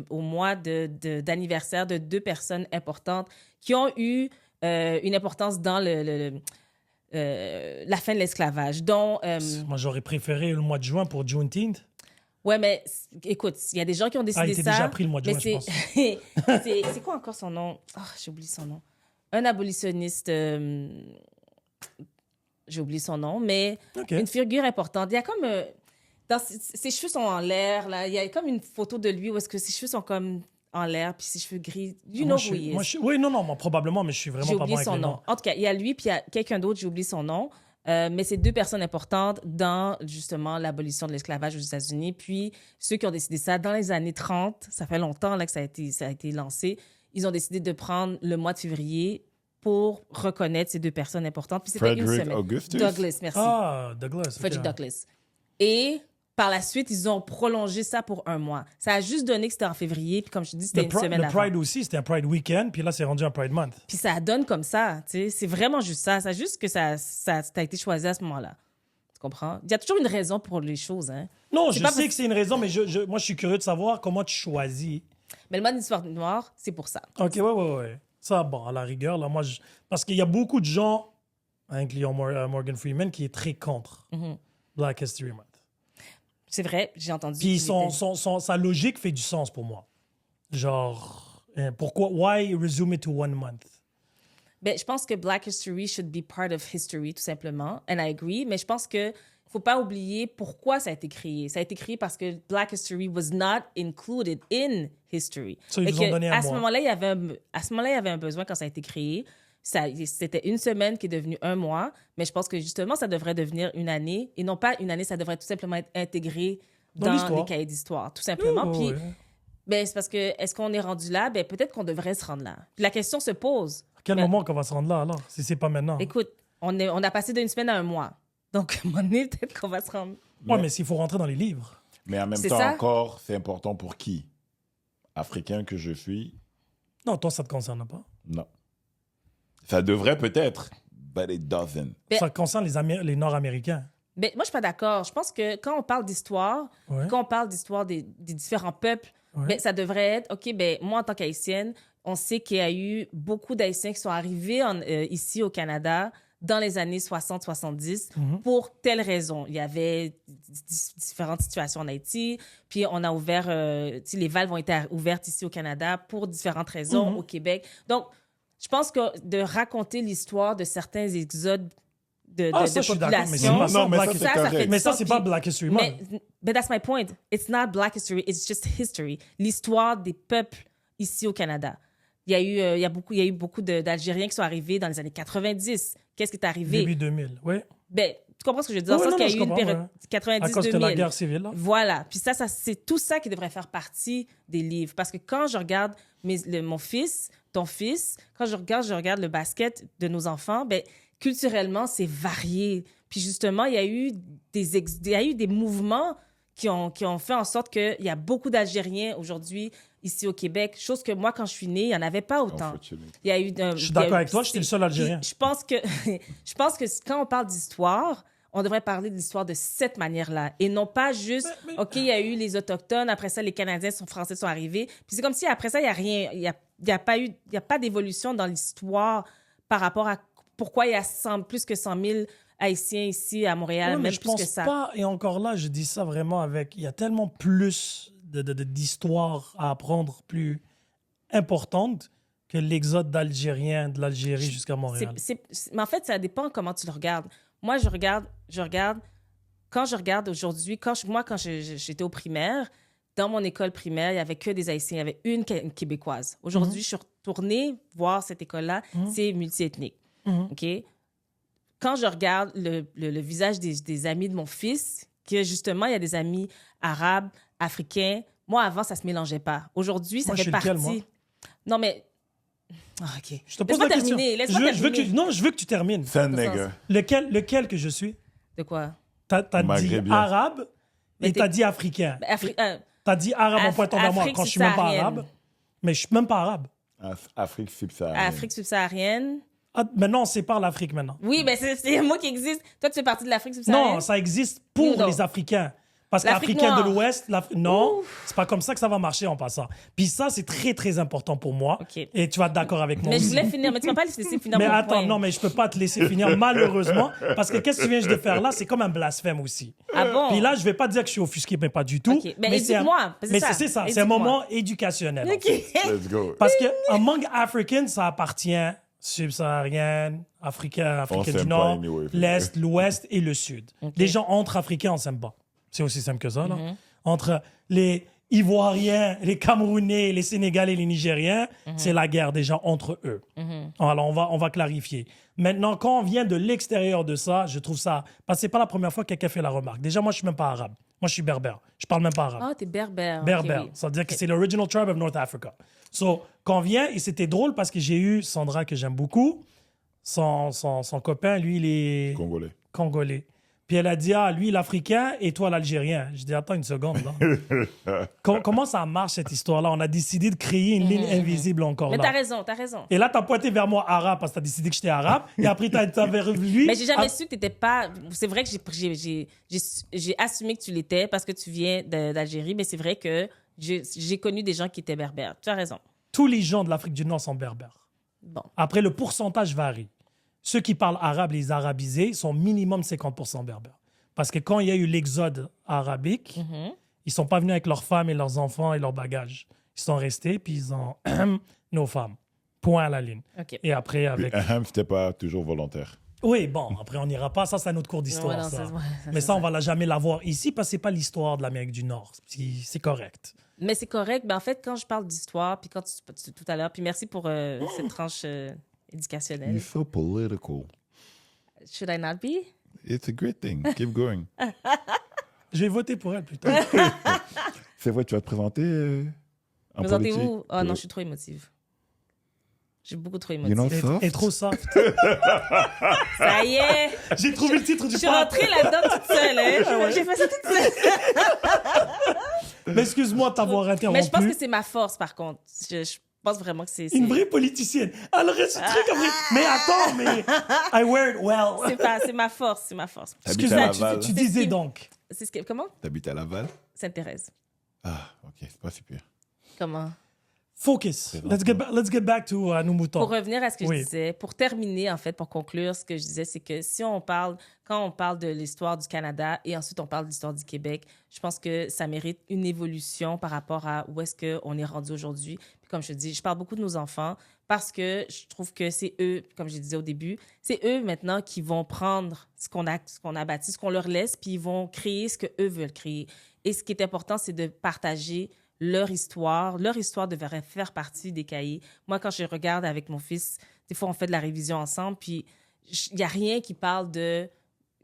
au mois d'anniversaire de deux personnes importantes qui ont eu une importance dans la fin de l'esclavage, dont... Moi, j'aurais préféré le mois de juin pour Juneteenth. Ouais, mais écoute, il y a des gens qui ont décidé ça. Il était déjà pris le mois de juin, je pense. C'est quoi encore son nom? Oh, j'ai oublié son nom. Un abolitionniste... j'ai oublié son nom, mais une figure importante. Il y a comme... ses cheveux sont en l'air, là. Il y a comme une photo de lui où est-ce que ses cheveux sont comme en l'air, puis ses cheveux gris. You know who he is. Oui, non, moi, probablement, mais je suis vraiment pas bon avec son les nom. noms. En tout cas, il y a lui, puis il y a quelqu'un d'autre, j'ai oublié son nom. Mais c'est deux personnes importantes dans, justement, l'abolition de l'esclavage aux États-Unis. Puis, ceux qui ont décidé ça dans les années 30, ça fait longtemps là, que ça a été lancé, ils ont décidé de prendre le mois de février pour reconnaître ces deux personnes importantes. Puis c'était une semaine. Douglas, merci. Ah, Douglas. Frederick Douglass. Et par la suite, ils ont prolongé ça pour un mois. Ça a juste donné que c'était en février, puis comme je te dis, c'était une semaine avant. Le Pride aussi, c'était un Pride Weekend, puis là, c'est rendu un Pride Month. Puis ça donne comme ça, tu sais. C'est vraiment juste ça. C'est juste que ça a été choisi à ce moment-là. Tu comprends? Il y a toujours une raison pour les choses, hein. Non, je sais que c'est une raison, mais moi, je suis curieux de savoir comment tu choisis. Mais le mode d'histoire noire, c'est pour ça. OK, ouais. Ça, bon, à la rigueur, là, parce qu'il y a beaucoup de gens, incluant Morgan Freeman, qui est très contre Black History Month. C'est vrai, j'ai entendu. Puis sa logique fait du sens pour moi. Genre, pourquoi? Why resume it to 1 month? Ben, je pense que Black History should be part of history, tout simplement. And I agree. Mais je pense que faut pas oublier pourquoi ça a été créé. Ça a été créé parce que Black History was not included in history. Ça, ils ont donné à ce moment-là, il y avait un besoin quand ça a été créé. C'était une semaine qui est devenue un mois, mais je pense que justement, ça devrait devenir une année. Et non pas une année, ça devrait tout simplement être intégré dans les cahiers d'histoire, tout simplement. Puis, ben, c'est parce que, est-ce qu'on est rendu là? Ben, peut-être qu'on devrait se rendre là. Puis la question se pose. À quel moment qu'on va se rendre là, alors, si c'est pas maintenant? Écoute, on a passé d'une semaine à un mois. Donc, à un moment donné, peut-être qu'on va se rendre... Oui, mais s'il faut rentrer dans les livres. Mais en même temps, encore, c'est important pour qui? Africain que je suis? Non, toi, ça te concerne pas. Non. Ça devrait peut-être, but it doesn't. Ça concerne les Nord-Américains. Ben, moi, je suis pas d'accord. Je pense que quand on parle d'histoire, quand on parle d'histoire des différents peuples, ben, ça devrait être, OK, ben, moi, en tant qu'Haïtienne, on sait qu'il y a eu beaucoup d'Haïtiens qui sont arrivés ici au Canada dans les années 60-70 pour telle raison. Il y avait différentes situations en Haïti, puis on a ouvert, les valves ont été ouvertes ici au Canada pour différentes raisons au Québec. Donc, je pense que de raconter l'histoire de certains exodes de population... Mais ça, c'est pas Black History Month. But that's my point. It's not Black history, it's just history. L'histoire des peuples ici au Canada. il y a eu beaucoup d'Algériens qui sont arrivés dans les années 90. Qu'est-ce qui est arrivé? Début 2000, oui. Ben, tu comprends ce que je veux dire? Oui, Dans le non, sens non, qu'il y a eu je une période comprends, À 90-2000. cause de la guerre civile, là. Voilà. Puis ça, c'est tout ça qui devrait faire partie des livres. Parce que quand je regarde mon fils, ton fils, quand je regarde le basket de nos enfants, ben, culturellement, c'est varié. Puis justement, il y a eu des mouvements qui ont fait en sorte qu'il y a beaucoup d'Algériens aujourd'hui ici au Québec, chose que moi, quand je suis née, il n'y en avait pas autant. Il y a eu, Je suis d'accord avec toi, j'étais le seul Algérien. Je pense que quand on parle d'histoire, on devrait parler de l'histoire de cette manière-là et non pas juste, OK, il y a eu les Autochtones, après ça, les Canadiens français sont arrivés. Puis c'est comme si après ça, il n'y a rien, il y a pas d'évolution dans l'histoire par rapport à pourquoi il y a plus que 100 000 Haïtiens ici à Montréal, Ouais, mais même je plus pense que ça. pas, et encore là, je dis ça vraiment avec... Il y a tellement plus d'histoires à apprendre, plus importantes, que l'exode d'Algériens de l'Algérie jusqu'à Montréal. Mais en fait, ça dépend comment tu le regardes. Moi, je regarde, quand je regarde aujourd'hui, quand j'étais au primaire, dans mon école primaire, il n'y avait que des Haïtiens, il y avait une Québécoise. Aujourd'hui, je suis retournée voir cette école-là, c'est multiethnique. OK? Quand je regarde le visage des amis de mon fils, que justement, il y a des amis arabes, africains, moi, avant, ça ne se mélangeait pas. Aujourd'hui, ça fait partie... Lequel, moi? Non, mais... Ah, OK. Je te pose la question. Laisse-moi terminer. Non, je veux que tu termines. C'est un nigga. Lequel que je suis? De quoi? T'as dit Maghrébien. arabe Mais et t'as dit africain. T'as dit arabe en pointant vers moi Afrique quand je suis même pas subsaharienne. arabe. Mais je suis même pas arabe. Afrique subsaharienne. Afrique subsaharienne. Ah, maintenant, on sépare l'Afrique maintenant. Oui, mais c'est un mot qui existe. Toi, tu fais partie de l'Afrique subsaharienne? Non, ça existe pour Non. les Africains. Parce L'Afrique qu'Africains de noire. l'Ouest, non, c'est pas comme ça que ça va marcher en passant. Puis ça, c'est très, très important pour moi. OK. Et tu vas être d'accord avec moi Mais je aussi. voulais finir. Mais tu vas pas laisser finir Mais mon attends, point. non, mais je peux pas te laisser finir, malheureusement, parce que qu'est-ce que tu viens de faire là, c'est comme un blasphème aussi. Ah bon? Puis là, je vais pas dire que je suis offusqué, mais pas du tout. OK. Mais éduque-moi, c'est Mais ça. c'est ça, c'est un Éduque-moi. moment éducationnel. OK. Let's go. Parce que among Africans, ça appartient subsaharienne, Africain On du s'aime Nord, pas anyway. l'Est, l'Ouest et le Sud. Les gens entre Africains, on s'aime pas. C'est aussi simple que ça, là. Entre les Ivoiriens, les Camerounais, les Sénégalais et les Nigériens, c'est la guerre déjà entre eux. Alors, on va clarifier. Maintenant, quand on vient de l'extérieur de ça, je trouve ça... Parce que c'est pas la première fois que quelqu'un fait la remarque. Déjà, moi, je suis même pas arabe. Moi, je suis berbère. Je parle même pas arabe. Ah, t'es berbère. OK, Berbère. oui. Ça veut dire que c'est l'original tribe of North Africa. So, quand on vient, et c'était drôle parce que j'ai eu Sandra, que j'aime beaucoup, son copain, lui, il est Congolais. congolais. Puis elle a dit, ah, lui, l'Africain et toi, l'Algérien. Je dis, attends une seconde, là. Comment ça marche, cette histoire-là? On a décidé de créer une ligne invisible encore Mais là. t'as raison. Et là, t'as pointé vers moi arabe parce que t'as décidé que j'étais arabe. Et après, t'as vers lui. Mais j'ai jamais Ah, su que t'étais pas... C'est vrai que j'ai assumé que tu l'étais parce que tu viens d'Algérie, mais c'est vrai que j'ai connu des gens qui étaient berbères. Tu as raison. tous les gens de l'Afrique du Nord sont berbères. Bon. Après, le pourcentage varie. Ceux qui parlent arabe, les arabisés, sont minimum 50% berbères. Parce que quand il y a eu l'exode arabique, ils sont pas venus avec leurs femmes et leurs enfants et leurs bagages. Ils sont restés, puis ils ont nos femmes. Point à la ligne. OK. Et après, avec... C'était pas toujours volontaire. Oui, bon, après, on n'ira pas. Ça, c'est un autre cours d'histoire, Ouais, non, ça. ça, ouais, Mais ça, on va jamais l'avoir ici parce que c'est pas l'histoire de l'Amérique du Nord. C'est correct. Mais c'est correct. Ben, en fait, quand je parle d'histoire, puis quand tout à l'heure, puis merci pour cette tranche éducationnelle. You're so political. Should I not be? It's a great thing. Keep going. Je vais voter pour elle plus tard. C'est vrai, tu vas te présenter en politique? Présentez-vous. Oh non, je suis trop émotive. Je suis beaucoup trop You émotive. know soft? Et trop soft. Ça y est! J'ai trouvé le titre Je du suis podcast. rentrée là-dedans toute seule. Hein? J'ai fait ça toute seule. Mais excuse-moi de t'avoir interrompu. Mais je pense que c'est ma force, par contre. Je pense vraiment que c'est... Une vraie politicienne. Alors, ce truc après. Mais attends, mais. I wear it well. C'est ma force, c'est ma force. T'habites à Excuse-moi, Laval? tu disais donc. C'est ce que... Comment? T'habites à Laval? Sainte-Thérèse. Ah, ok, c'est pas super. Comment? Focus. Let's get back to nos moutons. Pour revenir à ce que Oui. je disais, pour terminer, en fait, pour conclure, ce que je disais, c'est que si on parle, quand on parle de l'histoire du Canada et ensuite on parle de l'histoire du Québec, je pense que ça mérite une évolution par rapport à où est-ce qu'on est rendu aujourd'hui. Puis comme je te dis, je parle beaucoup de nos enfants parce que je trouve que c'est eux, comme je disais au début, c'est eux maintenant qui vont prendre ce qu'on a bâti, ce qu'on leur laisse, puis ils vont créer ce qu'eux veulent créer. Et ce qui est important, c'est de partager leur histoire devrait faire partie des cahiers. Moi, quand je regarde avec mon fils, des fois, on fait de la révision ensemble, puis il n'y a rien qui parle de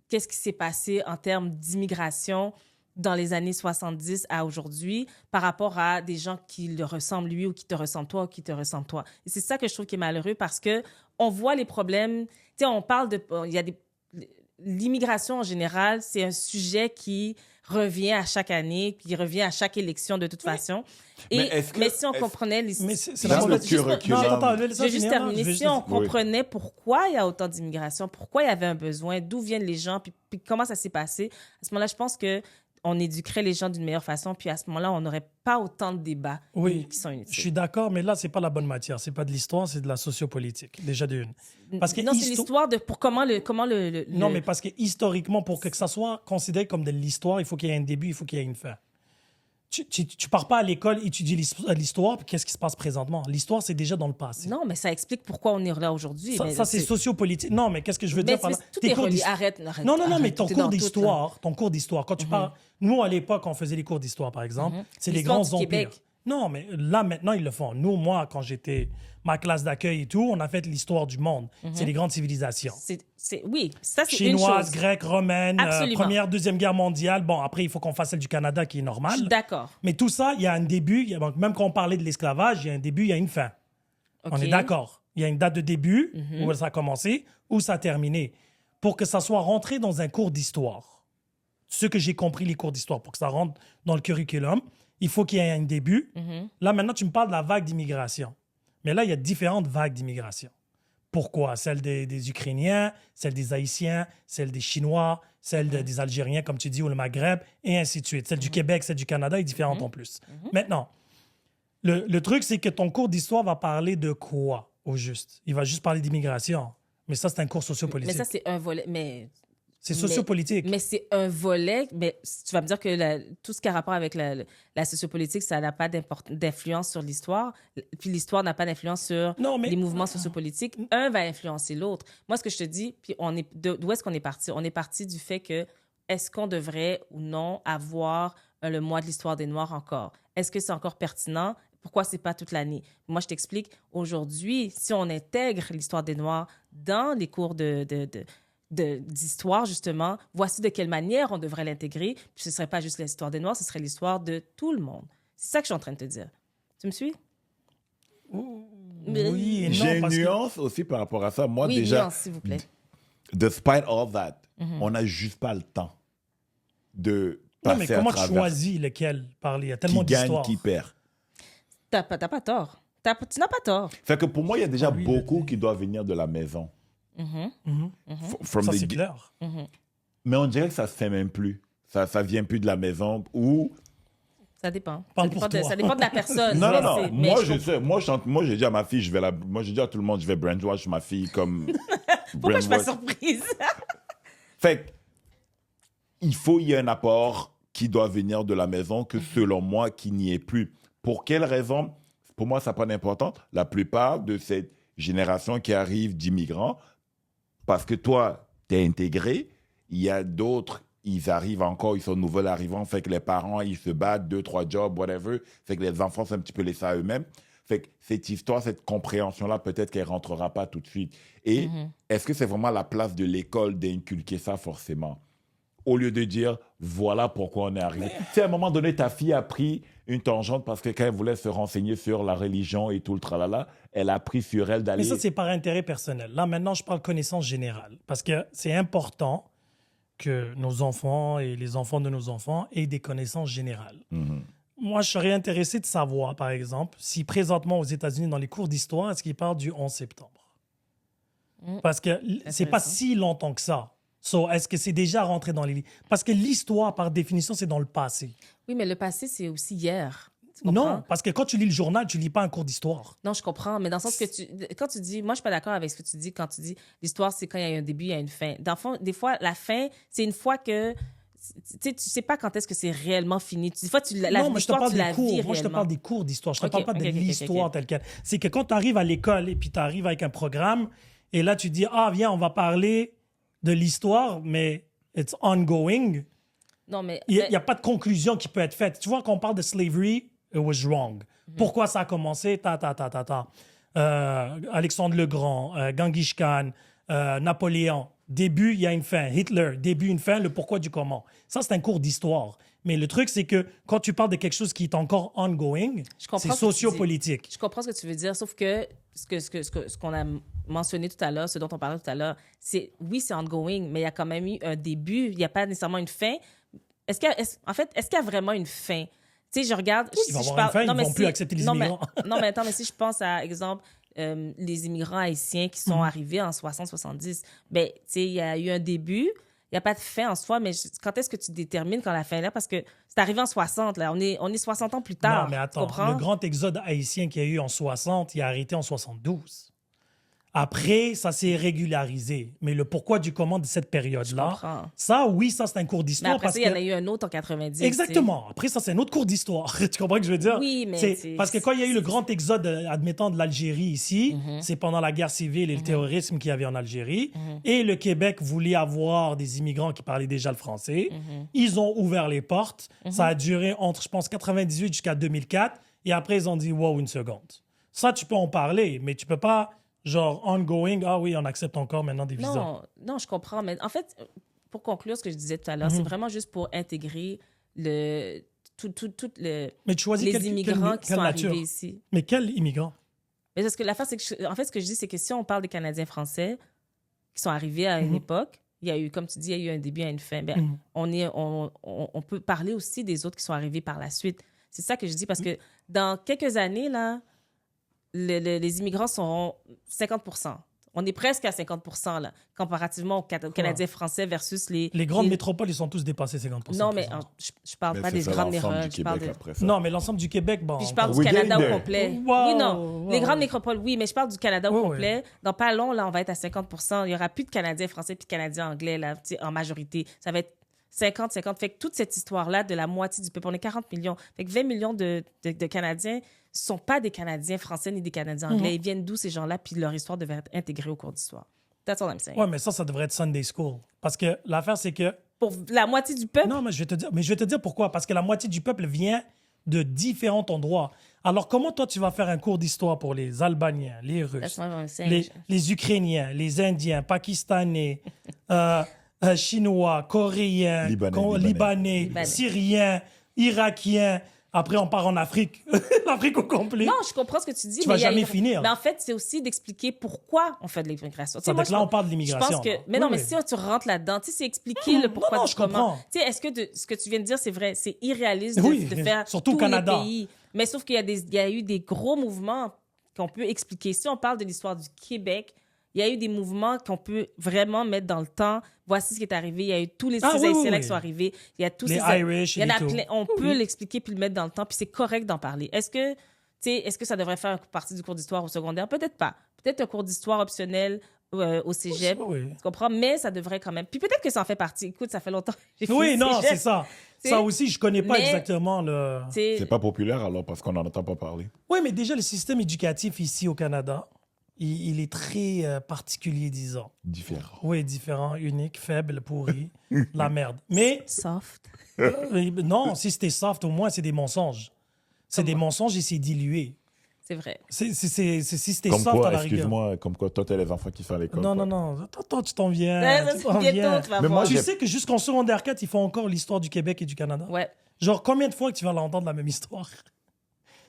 qu'est-ce qui s'est passé en termes d'immigration dans les années 70 à aujourd'hui par rapport à des gens qui le ressemblent lui ou qui te ressemblent toi ou qui te ressemblent toi. Et c'est ça que je trouve qui est malheureux parce que on voit les problèmes. Tu sais, on parle de... Il y a l'immigration en général, c'est un sujet qui revient à chaque année, qui revient à chaque élection de toute façon. Mais si on comprenait... Mais c'est Dans le juste curriculum. je vais juste terminer. Si on comprenait pourquoi il y a autant d'immigration, pourquoi il y avait un besoin, d'où viennent les gens, puis comment ça s'est passé, à ce moment-là, je pense que on éduquerait les gens d'une meilleure façon, puis à ce moment-là, on n'aurait pas autant de débats qui sont inutiles. Je suis d'accord, mais là, c'est pas la bonne matière. C'est pas de l'histoire, c'est de la sociopolitique, déjà d'une. Parce que c'est l'histoire de comment le... Non, mais parce que historiquement, pour que ça soit considéré comme de l'histoire, il faut qu'il y ait un début, il faut qu'il y ait une fin. Tu pars pas à l'école étudier l'histoire, puis qu'est-ce qui se passe présentement? L'histoire, c'est déjà dans le passé. Non, mais ça explique pourquoi on est là aujourd'hui. Ça c'est sociopolitique. Non, mais qu'est-ce que je veux dire par là? Tout est relié. Arrête. Non, mais ton cours d'histoire, quand tu parles... Nous, à l'époque, on faisait les cours d'histoire, par exemple, c'est les grands empires. Québec. Non, mais là, maintenant, ils le font. Nous, moi, quand j'étais ma classe d'accueil et tout, on a fait l'histoire du monde. C'est les grandes civilisations. Oui, ça, c'est chinoise, une chose. grecque, romaine, Première, Deuxième Guerre mondiale. Bon, après, il faut qu'on fasse celle du Canada, qui est normale. Je suis d'accord. Mais tout ça, il y a un début. Même quand on parlait de l'esclavage, il y a un début, il y a une fin. Okay. On est d'accord. Il y a une date de début, où ça a commencé, où ça a terminé. Pour que ça soit rentré dans un cours d'histoire. Ce que j'ai compris, les cours d'histoire, pour que ça rentre dans le curriculum, il faut qu'il y ait un début. Là, maintenant, tu me parles de la vague d'immigration. Mais là, il y a différentes vagues d'immigration. Pourquoi? Celle des Ukrainiens, celle des Haïtiens, celle des Chinois, celle des Algériens, comme tu dis, ou le Maghreb, et ainsi de suite. Celle du Québec, celle du Canada est différente en plus. Maintenant, le truc, c'est que ton cours d'histoire va parler de quoi, au juste? Il va juste parler d'immigration. Mais ça, c'est un cours sociopolitique. Mais ça, c'est un volet... C'est sociopolitique. Mais c'est un volet. Mais tu vas me dire que tout ce qui a rapport avec la sociopolitique, ça n'a pas d'influence sur l'histoire. Puis l'histoire n'a pas d'influence sur les mouvements sociopolitiques. Un va influencer l'autre. Moi, ce que je te dis, puis d'où est-ce qu'on est parti? On est parti du fait que est-ce qu'on devrait ou non avoir le mois de l'histoire des Noirs encore? Est-ce que c'est encore pertinent? Pourquoi c'est pas toute l'année? Moi, je t'explique. Aujourd'hui, si on intègre l'histoire des Noirs dans les cours d'histoire, justement, voici de quelle manière on devrait l'intégrer. Puis ce ne serait pas juste l'histoire des Noirs, ce serait l'histoire de tout le monde. C'est ça que je suis en train de te dire. Tu me suis? Oui et non. J'ai une nuance aussi par rapport à ça. Moi, déjà, nuance, s'il vous plaît. Despite all that, on n'a juste pas le temps de passer à travers. Mais comment tu choisis lequel parler? Il y a tellement d'histoires. Qui gagne, qui perd. T'as pas tort. Tu n'as pas tort. Fait que pour moi, il y a déjà beaucoup qui doivent venir de la maison. Ça, c'est clair. Mais on dirait que ça se fait même plus. Ça vient plus de la maison ou... Ça dépend. Ça dépend de la personne. Non. Moi, je sais. Moi, j'ai dit à ma fille, moi, j'ai dit à tout le monde, je vais brainwash ma fille comme... Pourquoi je suis pas surprise? Fait que, il y a un apport qui doit venir de la maison que, selon moi, qui n'y est plus. Pour quelle raison? Pour moi, ça n'a pas d'importance. La plupart de cette génération qui arrive d'immigrants, parce que toi, tu es intégré, il y a d'autres, ils arrivent encore, ils sont nouveaux arrivants, fait que les parents, ils se battent, 2-3 jobs, whatever, fait que les enfants sont un petit peu laissés à eux-mêmes. Fait que cette histoire, cette compréhension-là, peut-être qu'elle ne rentrera pas tout de suite. Et est-ce que c'est vraiment la place de l'école d'inculquer ça forcément? Au lieu de dire, voilà pourquoi on est arrivé. Tu sais, à un moment donné, ta fille a pris une tangente parce que quand elle voulait se renseigner sur la religion et tout le tralala, elle a pris sur elle d'aller... Mais ça, c'est par intérêt personnel. Là, maintenant, je parle connaissance générale. Parce que c'est important que nos enfants et les enfants de nos enfants aient des connaissances générales. Moi, je serais intéressé de savoir, par exemple, si présentement aux États-Unis, dans les cours d'histoire, est-ce qu'ils parlent du 11 septembre? Parce que c'est pas si longtemps que ça. Est-ce que c'est déjà rentré dans les livres? Parce que l'histoire, par définition, c'est dans le passé. Oui, mais le passé, c'est aussi hier. Non, parce que quand tu lis le journal, tu lis pas un cours d'histoire. Non, je comprends, mais dans le sens que quand tu dis... Moi, je suis pas d'accord avec ce que tu dis quand tu dis l'histoire, c'est quand il y a un début, il y a une fin. Dans le fond, des fois, la fin, c'est une fois que... Tu sais pas quand est-ce que c'est réellement fini. Des fois, non, mais je te parle des cours. Moi, je te parle des cours d'histoire. Je te parle pas de l'histoire telle quelle. C'est que quand tu arrives à l'école et puis tu arrives avec un programme et là, tu dis, viens, on va parler de l'histoire, mais it's ongoing. Non, mais... Il n'y a pas de conclusion qui peut être faite. Tu vois, quand on parle de slavery, It was wrong. Pourquoi ça a commencé? Alexandre le Grand, Genghis Khan, Napoléon. Début, il y a une fin. Hitler, début, une fin, le pourquoi du comment. Ça, c'est un cours d'histoire. Mais le truc, c'est que quand tu parles de quelque chose qui est encore ongoing, c'est sociopolitique. Je comprends ce que tu veux dire, sauf que ce qu'on a mentionné tout à l'heure, ce dont on parlait tout à l'heure, c'est c'est ongoing, mais il y a quand même eu un début, il n'y a pas nécessairement une fin. Est-ce qu'il y a vraiment une fin? Tu sais, je regarde... Oui, il va y avoir une fin, ils ne vont plus accepter les immigrants. Non, mais attends, mais si je pense à, exemple, les immigrants haïtiens qui sont arrivés en 60-70, ben, tu sais, il y a eu un début, il n'y a pas de fin en soi, mais quand est-ce que tu détermines quand la fin est là? Parce que c'est arrivé en 60, là. On est 60 ans plus tard. Non, mais attends, le grand exode haïtien qu'il y a eu en 60, il a arrêté en 72. Après, ça s'est régularisé. Mais le pourquoi du comment de cette période-là, ça, oui, ça, c'est un cours d'histoire. Mais après il y en a eu un autre en 90. Exactement. Après, ça, c'est un autre cours d'histoire. Tu comprends ce que je veux dire? Oui, mais... Parce que quand il y a eu le grand exode, admettons, de l'Algérie ici, c'est pendant la guerre civile et le terrorisme qu'il y avait en Algérie. Et le Québec voulait avoir des immigrants qui parlaient déjà le français. Ils ont ouvert les portes. Ça a duré entre, je pense, 98 jusqu'à 2004. Et après, ils ont dit, wow, une seconde. Ça, tu peux en parler, mais tu peux pas... Genre, ongoing, ah oui, on accepte encore maintenant des visas. Non, je comprends. Mais en fait, pour conclure ce que je disais tout à l'heure, c'est vraiment juste pour intégrer mais tu choisis les immigrants qui sont arrivés ici. Mais quel immigrant? Mais parce que l'affaire, c'est que, en fait, ce que je dis, c'est que si on parle des Canadiens français qui sont arrivés à une époque, il y a eu, comme tu dis, il y a eu un début et une fin. Ben, on peut parler aussi des autres qui sont arrivés par la suite. C'est ça que je dis, parce que dans quelques années, là, les immigrants sont 50%. On est presque à 50%, là, comparativement aux Canadiens français versus les... Les grandes métropoles, ils sont tous dépassés 50%. Non, mais je parle pas des grandes métropoles. Non, mais l'ensemble du Québec, bon... Puis je parle du Canada au complet. Wow, oui, non. Les grandes métropoles, oui, mais je parle du Canada au complet. Oui. Dans pas long, là, on va être à 50%. Il y aura plus de Canadiens français puis de Canadiens anglais, là, en majorité. Ça va être 50-50. Fait que toute cette histoire-là de la moitié du peuple, on est 40 millions. Fait que 20 millions de Canadiens ne sont pas des Canadiens français ni des Canadiens anglais. Ils viennent d'où, ces gens-là? Puis leur histoire devrait être intégrée au cours d'histoire. That's all I'm saying. Oui, mais ça devrait être Sunday School. Parce que l'affaire, c'est que... Pour la moitié du peuple? Non, mais je vais te dire pourquoi. Parce que la moitié du peuple vient de différents endroits. Alors, comment toi, tu vas faire un cours d'histoire pour les Albaniens, les Russes, les Ukrainiens, les Indiens, Pakistanais, Chinois, Coréens, Libanais, Syriens, Irakiens? Après, on part en Afrique. L'Afrique au complet. Non, je comprends ce que tu dis. Tu vas jamais finir. Mais en fait, c'est aussi d'expliquer pourquoi on fait de l'immigration. Donc là, on parle de l'immigration. Je pense que... Mais non, mais si tu rentres là-dedans, tu sais, c'est expliquer le pourquoi non, je comprends. Tu sais, est-ce que ce que tu viens de dire, c'est vrai, c'est irréaliste de faire surtout tous Canada. les pays. Mais sauf qu'il y a eu des gros mouvements qu'on peut expliquer. Si on parle de l'histoire du Québec, il y a eu des mouvements qu'on peut vraiment mettre dans le temps. Voici ce qui est arrivé. Il y a eu tous les Haïtiens qui sont arrivés. Il y a tous les Irish. Il y en a plein. On peut l'expliquer puis le mettre dans le temps. Puis c'est correct d'en parler. Est-ce que ça devrait faire partie du cours d'histoire au secondaire? Peut-être pas. Peut-être un cours d'histoire optionnel au cégep. Tu comprends? Mais ça devrait quand même. Puis peut-être que ça en fait partie. Écoute, ça fait longtemps que j'ai fait Oui, non, c'est ça. Ça aussi, je connais pas exactement le... C'est pas populaire alors parce qu'on n'en entend pas parler. Oui, mais déjà, le système éducatif ici au Canada... Il est très particulier, disons. Différent. Oui, différent, unique, faible, pourri, la merde. Mais... Soft. Non, si c'était soft, au moins, c'est des mensonges. C'est des mensonges et c'est dilué. C'est vrai. Si c'était comme soft quoi, à la rigueur. Excuse-moi, comme quoi, toi, t'as les enfants qui font à l'école. Non. Toi, tu t'en viens. Mais moi, tu sais que jusqu'en secondaire 4, ils font encore l'histoire du Québec et du Canada. Ouais. Genre, combien de fois que tu vas l'entendre la même histoire?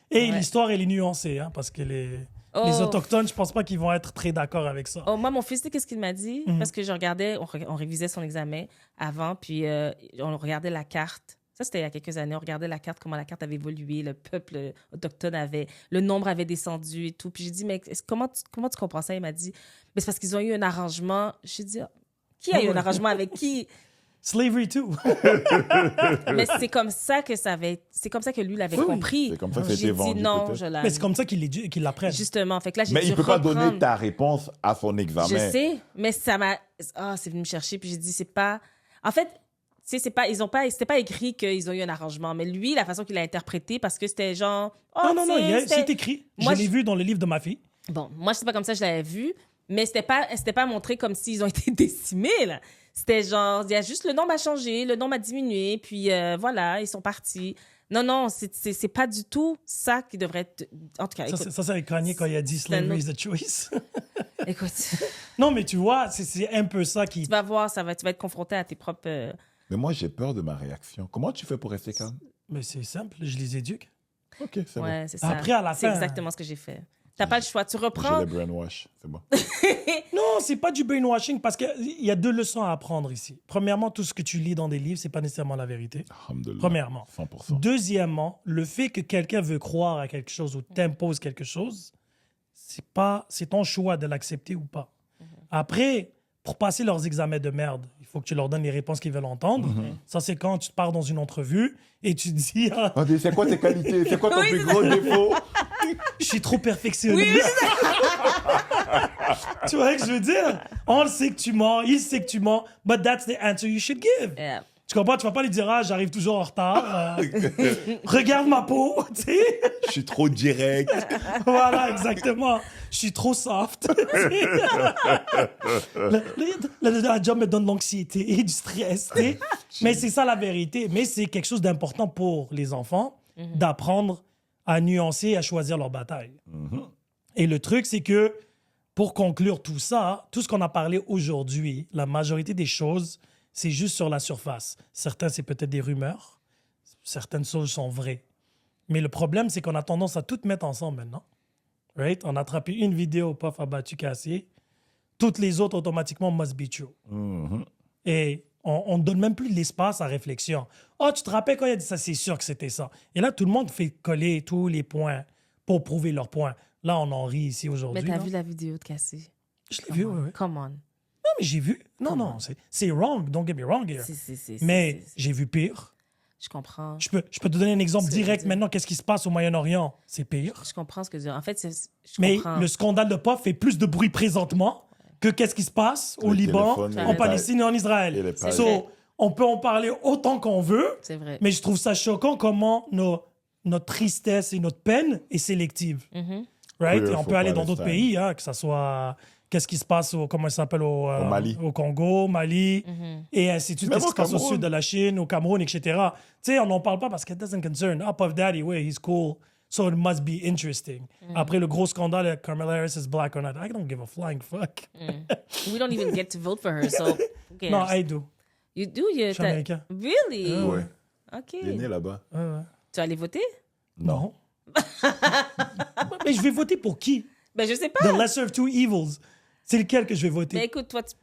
Et l'histoire, elle est nuancée, hein, parce que les Autochtones, je pense pas qu'ils vont être très d'accord avec ça. Moi, mon fils, tu sais qu'est-ce qu'il m'a dit? Parce que je regardais, on révisait son examen avant, puis on regardait la carte. Ça, c'était il y a quelques années. On regardait la carte, comment la carte avait évolué, le peuple autochtone le nombre avait descendu et tout. Puis j'ai dit, mais comment tu comprends ça? Il m'a dit, mais c'est parce qu'ils ont eu un arrangement. J'ai dit, qui a eu un arrangement avec qui? Slavery too. Mais c'est comme ça que c'est comme ça que lui l'avait compris. C'est comme ça que ça a été vendu. Dit non, mais c'est comme ça qu'il l'apprenne. Justement. Fait que là, mais il peut pas donner ta réponse à son examen. Je sais, mais ça m'a... c'est venu me chercher, puis j'ai dit, c'est pas... En fait, c'était pas écrit qu'ils ont eu un arrangement, mais lui, la façon qu'il l'a interprété, parce que c'était genre... non, c'est écrit. Je l'ai vu dans le livre de ma fille. Bon, moi, c'est pas comme ça que je l'avais vu, mais c'était pas montré comme s'ils ont été décimés, là. C'était genre, il y a juste le nombre a changé, le nombre a diminué, puis voilà, ils sont partis. Non, c'est pas du tout ça qui devrait être... En tout cas, écoute. Ça c'est Kanye quand il a dit slavery is a choice. Écoute. Non, mais tu vois, c'est un peu ça qui... Tu vas voir, tu vas être confronté à tes propres... Mais moi, j'ai peur de ma réaction. Comment tu fais pour rester calme? Mais c'est simple, je les éduque. OK, c'est bon. Ouais, c'est ça. Après, à la C'est fin- exactement ce que j'ai fait. T'as pas le choix. Tu Je reprends... les brainwash, c'est bon. Non, c'est pas du brainwashing parce qu'il y a 2 leçons à apprendre ici. Premièrement, tout ce que tu lis dans des livres, c'est pas nécessairement la vérité. Alhamdulillah. Premièrement. 100%. Deuxièmement, le fait que quelqu'un veut croire à quelque chose ou t'impose quelque chose, c'est ton choix de l'accepter ou pas. Après, pour passer leurs examens de merde, il faut que tu leur donnes les réponses qu'ils veulent entendre. Ça, c'est quand tu pars dans une entrevue et tu te dis ah, Ah, c'est quoi tes qualités? C'est quoi ton plus gros défaut? je suis trop perfectionniste. Tu vois ce que je veux dire? On le sait que tu mens, il sait que tu mens, but that's the answer you should give. Yeah. Tu comprends? Tu vas pas lui dire ah, j'arrive toujours en retard. Regarde ma peau, tu sais? Je suis trop direct. Voilà, exactement. Je suis trop soft. La job me donne de l'anxiété et du stress. Tu sais. Mais c'est ça la vérité. Mais c'est quelque chose d'important pour les enfants d'apprendre à nuancer et à choisir leur bataille. Et le truc, c'est que pour conclure tout ça, tout ce qu'on a parlé aujourd'hui, la majorité des choses, c'est juste sur la surface. Certains, c'est peut-être des rumeurs. Certaines choses sont vraies. Mais le problème, c'est qu'on a tendance à tout mettre ensemble maintenant. Right? On a attrapé une vidéo, Puff a battu Cassie. Toutes les autres, automatiquement, must be true. Et on ne donne même plus de l'espace à réflexion. Oh, tu te rappelles quand il a dit ça? C'est sûr que c'était ça. Et là, tout le monde fait coller tous les points pour prouver leurs points. Là, on en rit ici aujourd'hui. Mais t'as non? vu la vidéo de Cassie? Je l'ai vu, oui, oui. Come on. Non, mais j'ai vu. Non, c'est wrong. Don't get me wrong here. Mais j'ai vu pire. Je comprends. Je peux te donner un exemple Ce que je veux direct dire. maintenant. Qu'est-ce qui se passe au Moyen-Orient? C'est pire. Je comprends ce que tu dis. En fait, je Mais comprends. le scandale de Puff fait plus de bruit présentement que qu'est-ce qui se passe au Le Liban, téléphone en et Palestine et en et Israël. les pages. So, on peut en parler autant qu'on veut, C'est vrai. mais je trouve ça choquant comment notre tristesse et notre peine est sélective. Right? Queer Et on for peut aller dans d'autres Palestine. pays, hein, que ce soit... Qu'est-ce qui se passe comment ça s'appelle Mali. au Congo, Mali, et ainsi de suite. Même Qu'est-ce au qui se passe au Cameroun. sud de la Chine, au Cameroun, etc. Tu sais, on n'en parle pas parce que it doesn't concern. Ah, Puff Daddy, ouais, he's cool. So it must be interesting. Après le gros scandale, Kamala Harris is black or not. I don't give a flying fuck. We don't even get to vote for her, so who cares? Non, I do. You do? Je suis américain. Really? Ouais. OK. Il est né là-bas. Ouais, ouais. Tu vas aller voter? Non. Mais je vais voter pour qui? Ben, je sais The pas. lesser of two evils. C'est lequel que je vais voter? Mais écoute, toi, tu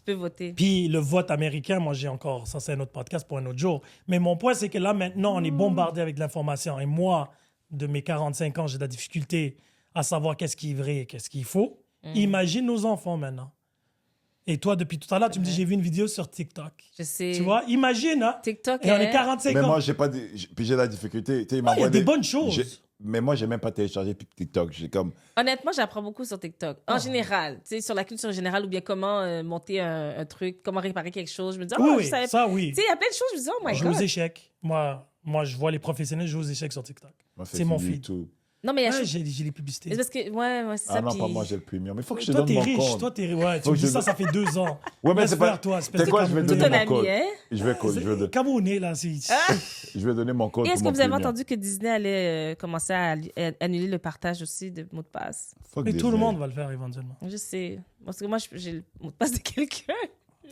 peux voter. Puis le vote américain, moi j'ai encore, ça c'est un autre podcast pour un autre jour. Mais mon point, c'est que là maintenant, on est bombardé avec de l'information. Et moi, de mes 45 ans, j'ai de la difficulté à savoir qu'est-ce qui est vrai et qu'est-ce qu'il faut. Imagine nos enfants maintenant. Et toi, depuis tout à l'heure, tu me dis, j'ai vu une vidéo sur TikTok. Je sais. Tu vois, imagine, hein? TikTok, Et on est hein? 45 Mais ans. moi, j'ai pas puis j'ai la difficulté. Tu sais, il Il y a m'envoie des bonnes choses. Mais moi, j'ai même pas téléchargé TikTok. J'ai comme... Honnêtement, j'apprends beaucoup sur TikTok. En général, tu sais, sur la culture générale ou bien comment monter un truc, comment réparer quelque chose. Je me dis, oh, Oui, je savais ça pas. oui. Tu sais, il y a plein de choses, je me dis, oh my Je joue aux God. échecs. Moi, je vois les professionnels jouer aux échecs sur TikTok. Moi, C'est mon sur feed. YouTube. Non, mais il y a Ouais, chose- j'ai les publicités. c'est parce que, ouais, c'est Ah ça. non, puis- pas moi, j'ai le premium. Mais il faut que je te Toi, donne t'es mon riche. compte. Toi, t'es ouais, tu Faut me que dis je- ça, ça fait 2 ans. Ouais, mais Laisse c'est faire, pas... toi, espèce C'est de quoi, je vais Camerounais. donner Tout un mon ami, code. hein? Je Camerounais, là, c'est... vais donner mon code Et est-ce pour que mon vous avez premium. entendu que Disney allait commencer à annuler le partage aussi de mots de passe? Fuck Mais tout le Disney. monde va le faire éventuellement. Je sais. Parce que moi, j'ai le mot de passe de quelqu'un.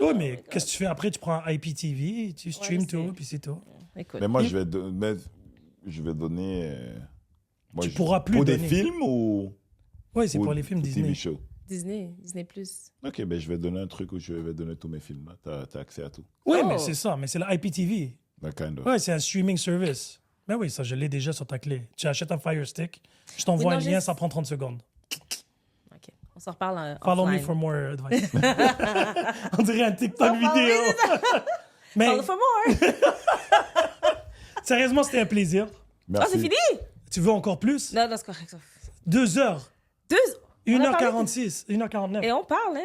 Oui, mais qu'est-ce que tu fais après? Tu prends IPTV, tu stream je sais. tout, puis c'est tout. Écoute. Mais moi, je vais donner... moi, Tu pourras plus pour donner. des films ou... Oui, c'est ou pour les films TV Disney. shows? Disney Plus. Ok, ben je vais donner un truc où je vais donner tous mes films. T'as accès à tout. Oui, Oh. mais c'est ça, mais c'est le IPTV. That kind of. Oui, c'est un streaming service. Ben oui, ça, je l'ai déjà sur ta clé. Tu achètes un Fire Stick, je t'envoie Oui, un non, lien, je- ça prend 30 secondes. OK. On s'en reparle Follow me offline. for more advice. On dirait un TikTok vidéo. Mais Follow for more. sérieusement, c'était un plaisir. Ah, Merci. c'est fini? Tu veux encore plus? Non, non, c'est correct. 2 heures. Deux... on a parlé 1h46, 1h49. Et on parle, hein?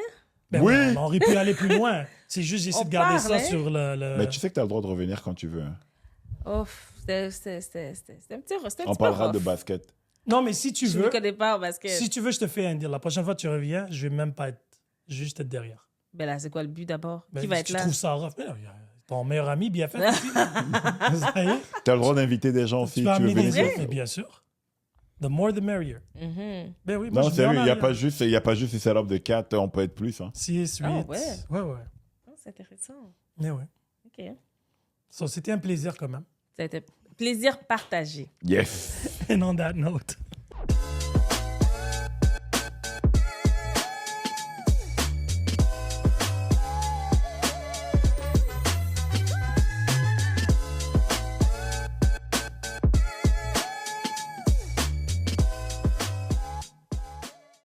Ben Oui. On aurait pu aller plus loin. C'est juste, j'essaie On de garder parle, ça hein. sur le... Mais tu sais que t'as le droit de revenir quand tu veux. Hein. Oh, c'était un petit On peu parlera rough. de basket. Non, mais si tu Je veux, ne connais pas parce que... si tu veux, je te fais un deal. La prochaine fois que tu reviens, je vais même pas être... Je vais juste être derrière. Ben là, c'est quoi le but d'abord? Ben, Qui va si être tu là? trouves ça rough, mais non, Ton meilleur ami, bien fait aussi. Ça y est. T'as le droit d'inviter des gens aussi. Tu peux amener des venir? autres, mais bien sûr. The more, the merrier. Mhm. Ben oui, moi, Non, je viens sérieux, en il n'y a arrière. pas juste une setup de 4, on peut être plus. Hein. 6, 8. Ah, ouais. Ouais, ouais. Oh, c'est intéressant. Mais ouais. OK. So, c'était un plaisir quand même. Ça a été plaisir partagé. Yes. And on that note.